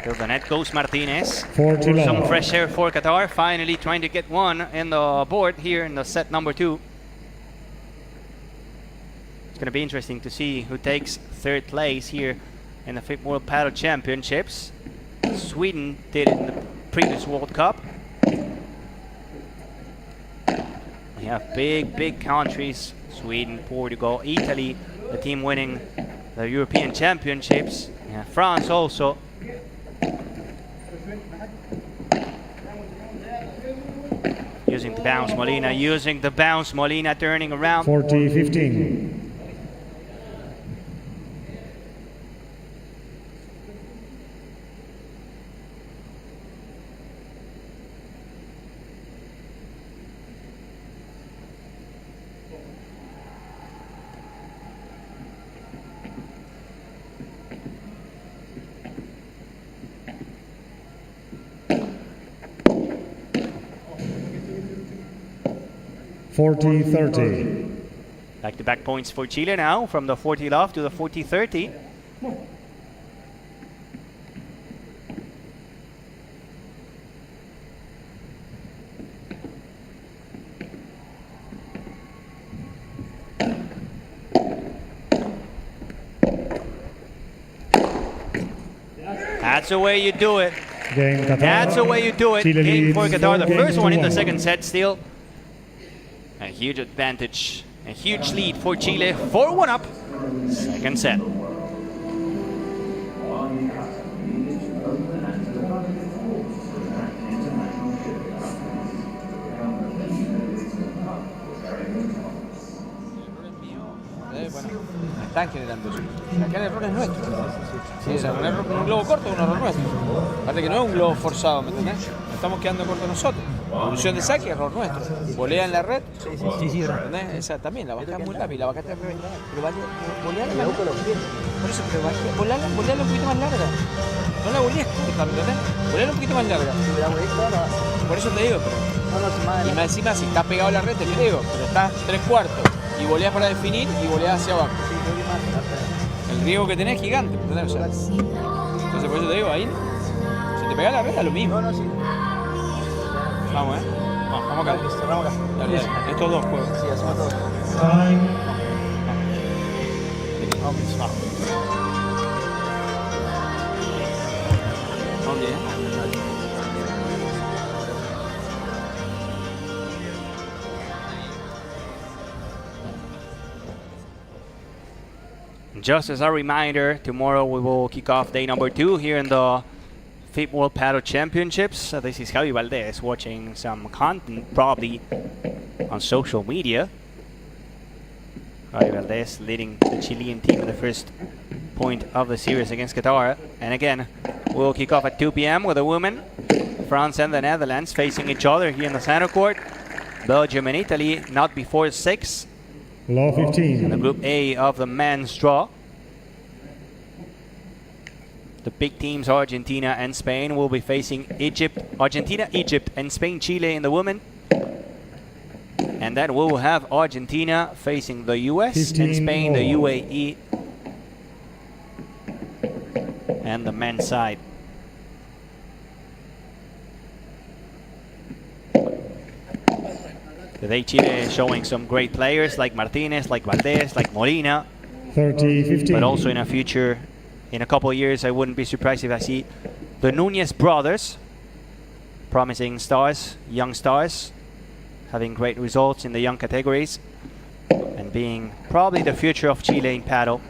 To the net goes Martinez. 40 love. Some fresh air for Qatar, finally trying to get one in the board here in the set number 2. It's going to be interesting to see who takes third place here in the FIP World Padel Championships. Sweden did it in the previous World Cup. We have big countries: Sweden, Portugal, Italy, the team winning the European Championships. Yeah, France also. Using the bounce, Molina, using the bounce, Molina turning around. 40-15. Back-to-back points for Chile now, from the 40 love to the 40-30. That's the way you do it. Game Qatar. That's the way you do it. Chile Game for leads Qatar, the first one in the 4-1. second set still. A huge advantage, a huge lead for Chile. 4-1 up, second set. Bueno, están generando eso. Acá el error es nuestro. Sí, o sea, un globo corto es un error nuestro. Aparte que no es un globo forzado, ¿me entendés? Nos estamos quedando cortos nosotros. Evolución de saque, error nuestro. Volea en la red. Sí, ¿entendés? Esa también, la bajás muy rápido, la bajaste al revés. Pero voleala más larga. Por eso, pero voleala un poquito más larga. No la volees corta, ¿me entendés? Voleala un poquito más larga. Por eso te digo, pero... Y más encima, si estás pegado a la red, te creo, pero estás 3/4. Y voleas para definir y voleas hacia abajo. El riesgo que tenés es gigante, ¿entendés? O sea, entonces por eso te digo, ahí, si te pegas la red, es lo mismo. Vamos, vamos acá. Dale, dale. Estos dos juegos. Sí, hacemos dos. Vamos bien. Just as a reminder, tomorrow we will kick off day number 2 here in the FIP World Padel Championships. This is Javi Valdes watching some content, probably on social media. Javi Valdes leading the Chilean team in the first point of the series against Qatar. And again, we'll kick off at 2 p.m. with the women. France and the Netherlands facing each other here in the center court. Belgium and Italy not before 6. Law 15. And the Group A of the men's draw. The big teams, Argentina and Spain, will be facing Argentina, Egypt, and Spain, Chile in the women. And then we will have Argentina facing the US and Spain, the UAE, and the men's side. Today Chile is showing some great players like Martinez, like Valdes, like Molina. 30-15. But also in a future, in a couple of years, I wouldn't be surprised if I see the Núñez brothers, promising stars, young stars, having great results in the young categories, and being probably the future of Chile in paddle.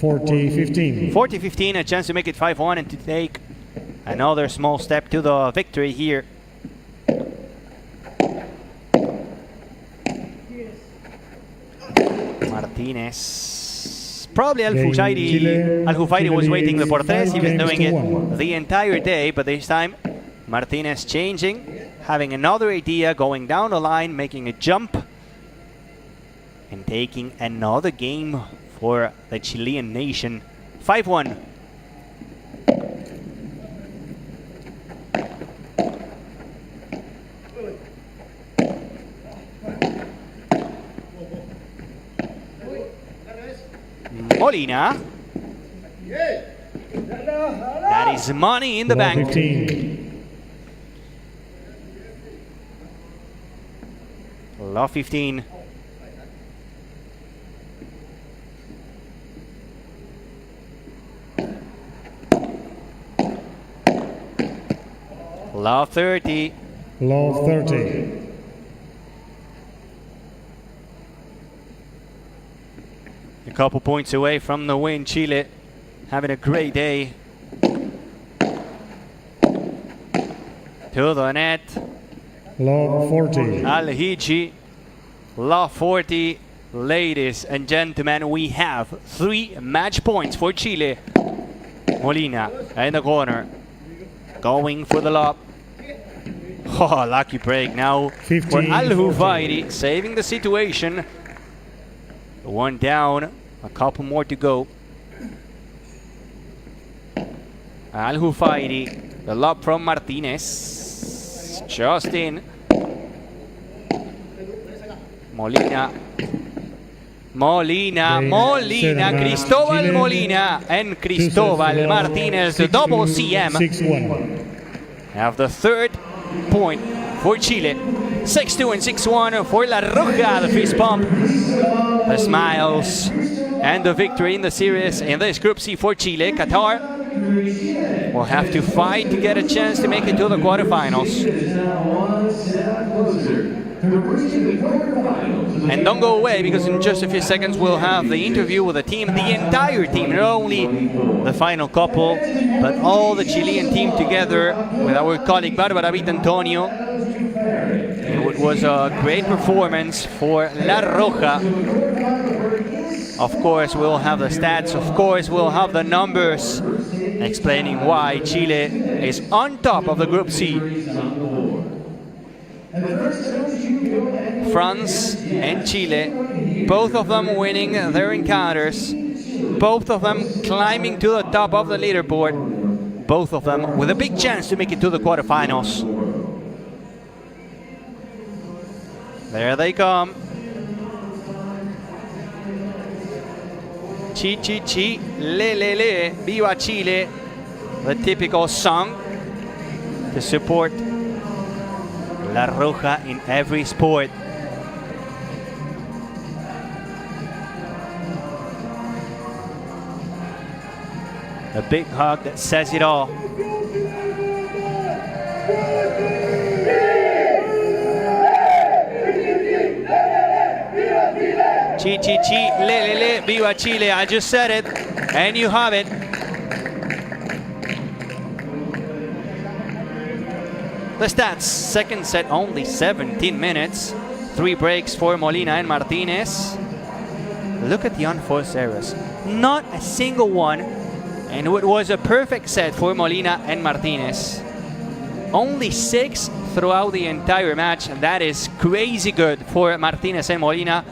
(40-15), a chance to make it 5-1 and to take another small step to the victory here. Martinez. Probably ALJUFAIRI was waiting the por tres. He was doing it the entire day, but this time Martinez changing, having another idea, going down the line, making a jump, and taking another game for the Chilean nation. 5-1. Molina. That is money in the bank. 15. Love 15. Love 30. Love 30. A couple points away from the win. Chile having a great day. To the net. Love 40. ALHIJJI. Love 40. Ladies and gentlemen, we have 3 match points for Chile. Molina in the corner. Going for the lob. Oh, lucky break now for ALJUFAIRI, saving the situation. 1 down, a couple more to go. ALJUFAIRI, the lob from Martinez. Just in. Molina. Cristobal Molina and Cristobal Martinez, the double CM. 6-1. Have the 3rd point for Chile. 6-2 and 6-1 for La Roja, the fist pump. The smiles and the victory in the series in this Group C for Chile. Qatar will have to fight to get a chance to make it to the quarterfinals. And don't go away, because in just a few seconds we'll have the interview with the team, the entire team, not only the final couple, but all the Chilean team together with our colleague Barbara Vitantonio. It was a great performance for La Roja. Of course, we'll have the stats. Of course, we'll have the numbers explaining why Chile is on top of the Group C. France and Chile, both of them winning their encounters, both of them climbing to the top of the leaderboard, both of them with a big chance to make it to the quarterfinals. There they come. Chi chi chi, le le le, viva Chile, the typical song to support La Roja in every sport. A big hug that says it all. Chi chi chi, le le le, viva Chile. I just said it, and you have it. The stats: second set only 17 minutes, 3 breaks for Molina and Martinez. Look at the unforced errors, not a single one, and it was a perfect set for Molina and Martinez. Only 6 throughout the entire match, and that is crazy good for Martinez and Molina.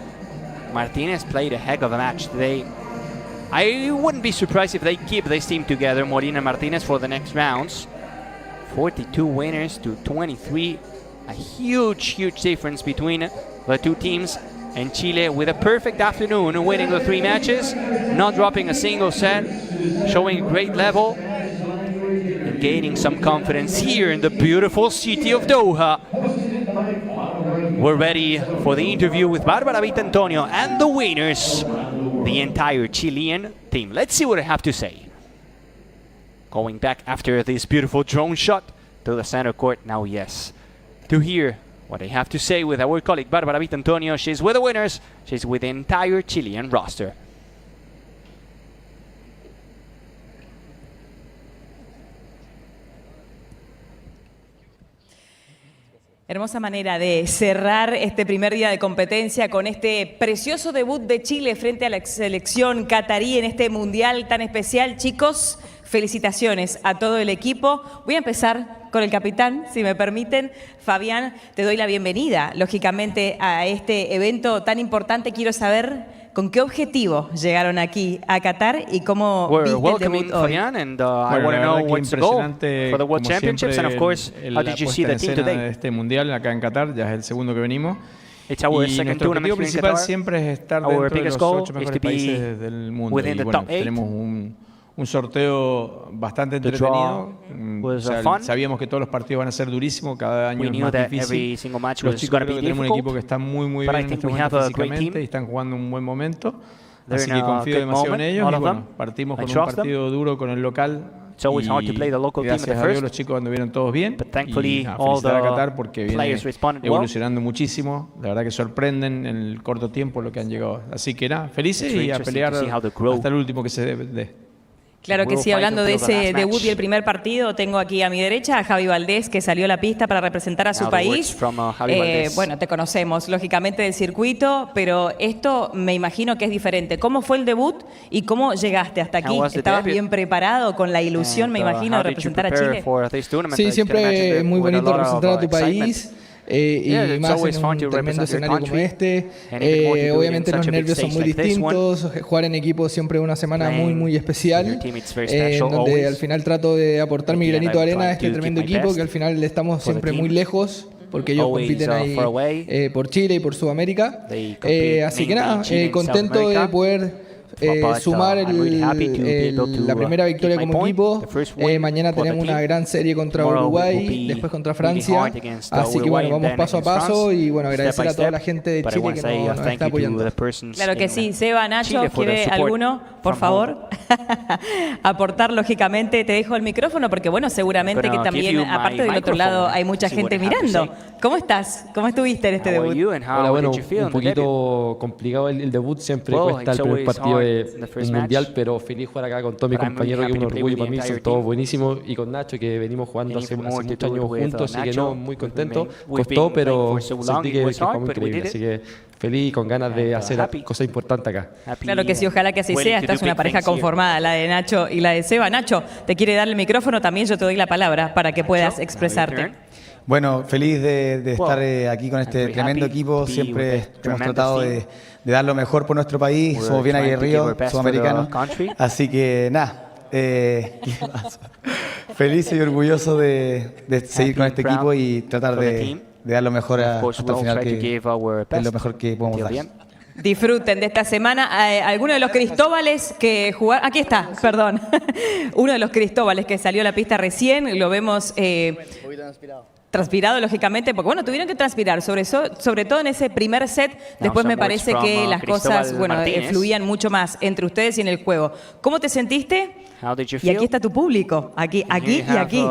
Martinez played a heck of a match today. I wouldn't be surprised if they keep this team together, Molina and Martinez, for the next rounds. 42 winners to 23. A huge difference between the two teams. And Chile with a perfect afternoon, winning the 3 matches, not dropping a single set, showing a great level. And gaining some confidence here in the beautiful city of Doha. We're ready for the interview with Bárbara Vitantonio and the winners, the entire Chilean team. Let's see what I have to say. Going back after this beautiful drone shot to the center court. Now, yes, to hear what I have to say with our colleague Bárbara Vitantonio. She's with the winners. She's with the entire Chilean roster. Hermosa manera de cerrar este primer día de competencia con este precioso debut de Chile frente a la selección catarí en este mundial tan especial. Chicos, felicitaciones a todo el equipo. Voy a empezar con el capitán, si me permiten. Fabián, te doy la bienvenida, lógicamente, a este evento tan importante. Quiero saber con qué objetivo llegaron aquí a Qatar y cómo viste el debut hoy. Fabian, and I want to know what's the goal for the World Championships, and of course, how did you see the team today? Este mundial acá en Qatar, ya es el segundo que venimos. It's our Y second nuestro tournament objetivo here in principal Qatar. siempre es estar Our dentro de biggest los goal 8 is mejores to be países del mundo. within Y the bueno, top 8. tenemos un sorteo bastante The draw entretenido. was fun. Sabíamos que todos los partidos van a ser durísimos, cada año We es knew más that difícil. every single match Los was chicos going to creo be que tenemos un difficult, equipo que está muy but bien I en think este we momento have a great físicamente team. y están jugando un buen momento. They're Así in que a confío good demasiado moment, en ellos all y of bueno, them. partimos I con un trust them. partido duro con el local. It's always hard to play the local team at the Gracias a Dios first. los chicos anduvieron todos bien. Thankfully, Y a all felicitar a the Qatar porque viene players responded well. evolucionando muchísimo. La verdad que sorprenden en el corto tiempo lo que han llegado. Así que nada, felices It's very y a interesting pelear to see how they grow. hasta el último que se dé. Claro que sí, hablando de ese debut y el primer partido, tengo aquí a mi derecha a Javi Valdés, que salió a la pista para representar a su país. Bueno, te conocemos, lógicamente, del circuito, pero esto me imagino que es diferente. ¿Cómo fue el debut y cómo llegaste hasta aquí? ¿Estabas bien preparado, con la ilusión, me imagino, de representar a Chile? Sí, siempre es muy bonito representar a tu país. Y más en un tremendo escenario como este. Obviamente los nervios son muy distintos. Jugar en equipo siempre es una semana muy especial, donde al final trato de aportar mi granito de arena a este tremendo equipo, que al final estamos siempre muy lejos, porque ellos compiten ahí por Chile y por Sudamérica. Así que nada, contento de poder sumar la primera victoria como equipo. Mañana tenemos una gran serie contra Uruguay, después contra Francia. Así que bueno, vamos paso a paso y bueno, agradecer a toda la gente de Chile que nos está apoyando. Claro que sí. Seba, Nacho, ¿quiere alguno, por favor, aportar lógicamente? Te dejo el micrófono porque bueno, seguramente que también, aparte del otro lado, hay mucha gente mirando. ¿Cómo estás? ¿Cómo estuviste en este debut? Hola, bueno, un poquito complicado el debut, siempre cuesta el primer partido de un mundial, pero feliz jugar acá con todos mis compañeros, que es un orgullo para mí, son todos buenísimos, y con Nacho, que venimos jugando hace muchos años juntos, así que no, muy contento, costó, pero sentí que fue muy increíble, así que feliz y con ganas de hacer cosas importantes acá. Claro que sí, ojalá que así sea. Esta es una pareja conformada, la de Nacho y la de Seba. Nacho, te quiere dar el micrófono, también yo te doy la palabra para que puedas expresarte. Bueno, feliz de estar aquí con este tremendo equipo. Siempre hemos tratado de dar lo mejor por nuestro país. Somos bien aguerridos, sudamericanos. Así que nada, feliz y orgulloso de seguir con este equipo y tratar de dar lo mejor hasta el final, que es lo mejor que podemos dar. Disfruten de esta semana. Alguno de los Cristóbales que jugaron... Aquí está, perdón. Uno de los Cristóbales que salió a la pista recién, lo vemos... transpirado, lógicamente, porque bueno, tuvieron que transpirar, sobre todo en ese primer set. Después me parece que las cosas, bueno, fluían mucho más entre ustedes y en el juego. ¿Cómo te sentiste? Y aquí está tu público, aquí y aquí.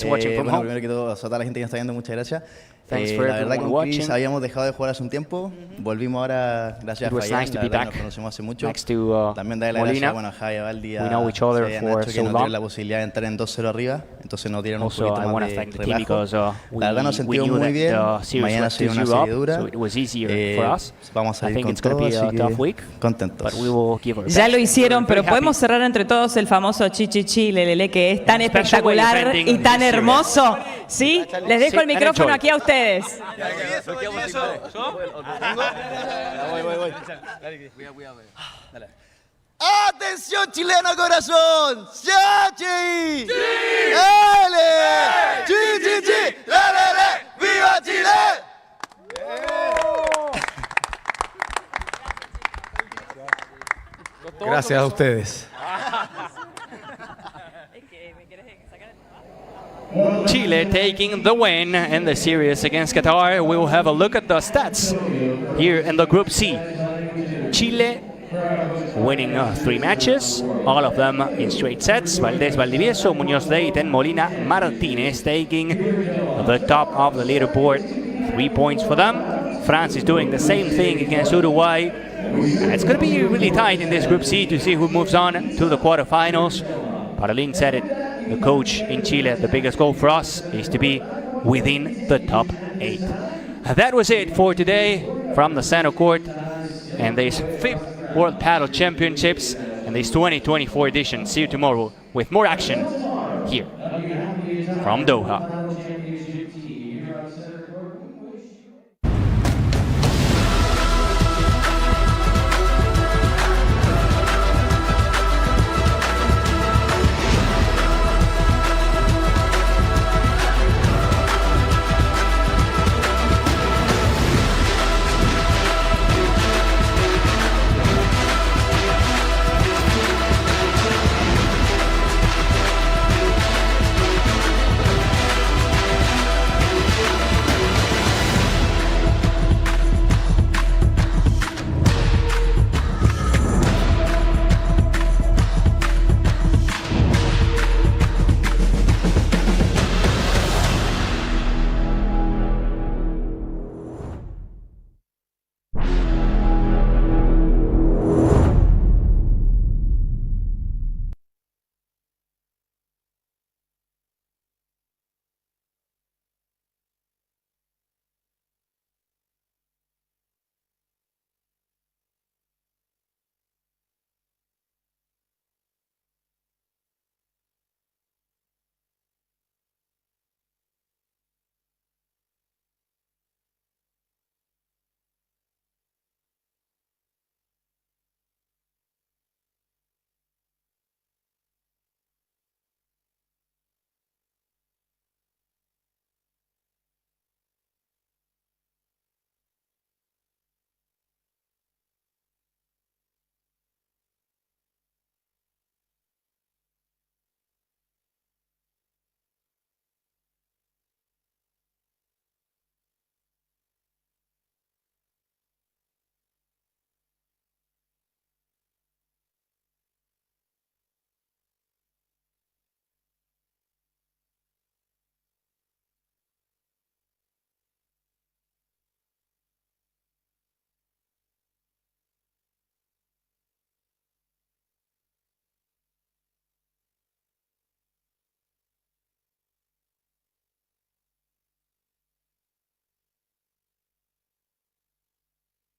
Bueno, primero que todo, a toda la gente que nos está viendo, muchas gracias. La verdad que con Chris habíamos dejado de jugar hace un tiempo, volvimos ahora gracias a Fabián, la verdad nos conocemos hace mucho. También darle las gracias a Javi, a Valdi, a Nacho, que nos dieron la posibilidad de entrar en 2-0 arriba, entonces nos dieron un poquito más de relajo. La verdad nos sentimos muy bien, mañana se viene una serie dura, vamos a salir con todo, así que contentos. Ya lo hicieron, pero podemos cerrar entre todos el famoso chichichi, lelele, que es tan espectacular y tan hermoso. ¿Sí? Les dejo el micrófono aquí a ustedes. ¡Atención, chileno corazón! ¡Chachi! ¡L! ¡Chi! ¡Lelele! ¡Viva Chile! Gracias a ustedes. Chile taking the win in the series against Qatar. We will have a look at the stats here in the Group C. Chile winning 3 matches, all of them in straight sets. Valdes, Valdivieso, MUÑOZ, LEHYT, and Molina, Martinez taking the top of the leaderboard. 3 points for them. France is doing the same thing against Uruguay. It's going to be really tight in this Group C to see who moves on to the quarterfinals. Paralin said it, the coach in Chile, the biggest goal for us is to be within the top 8. That was it for today from the center court and this FIP World Padel Championships and this 2024 edition. See you tomorrow with more action here from Doha.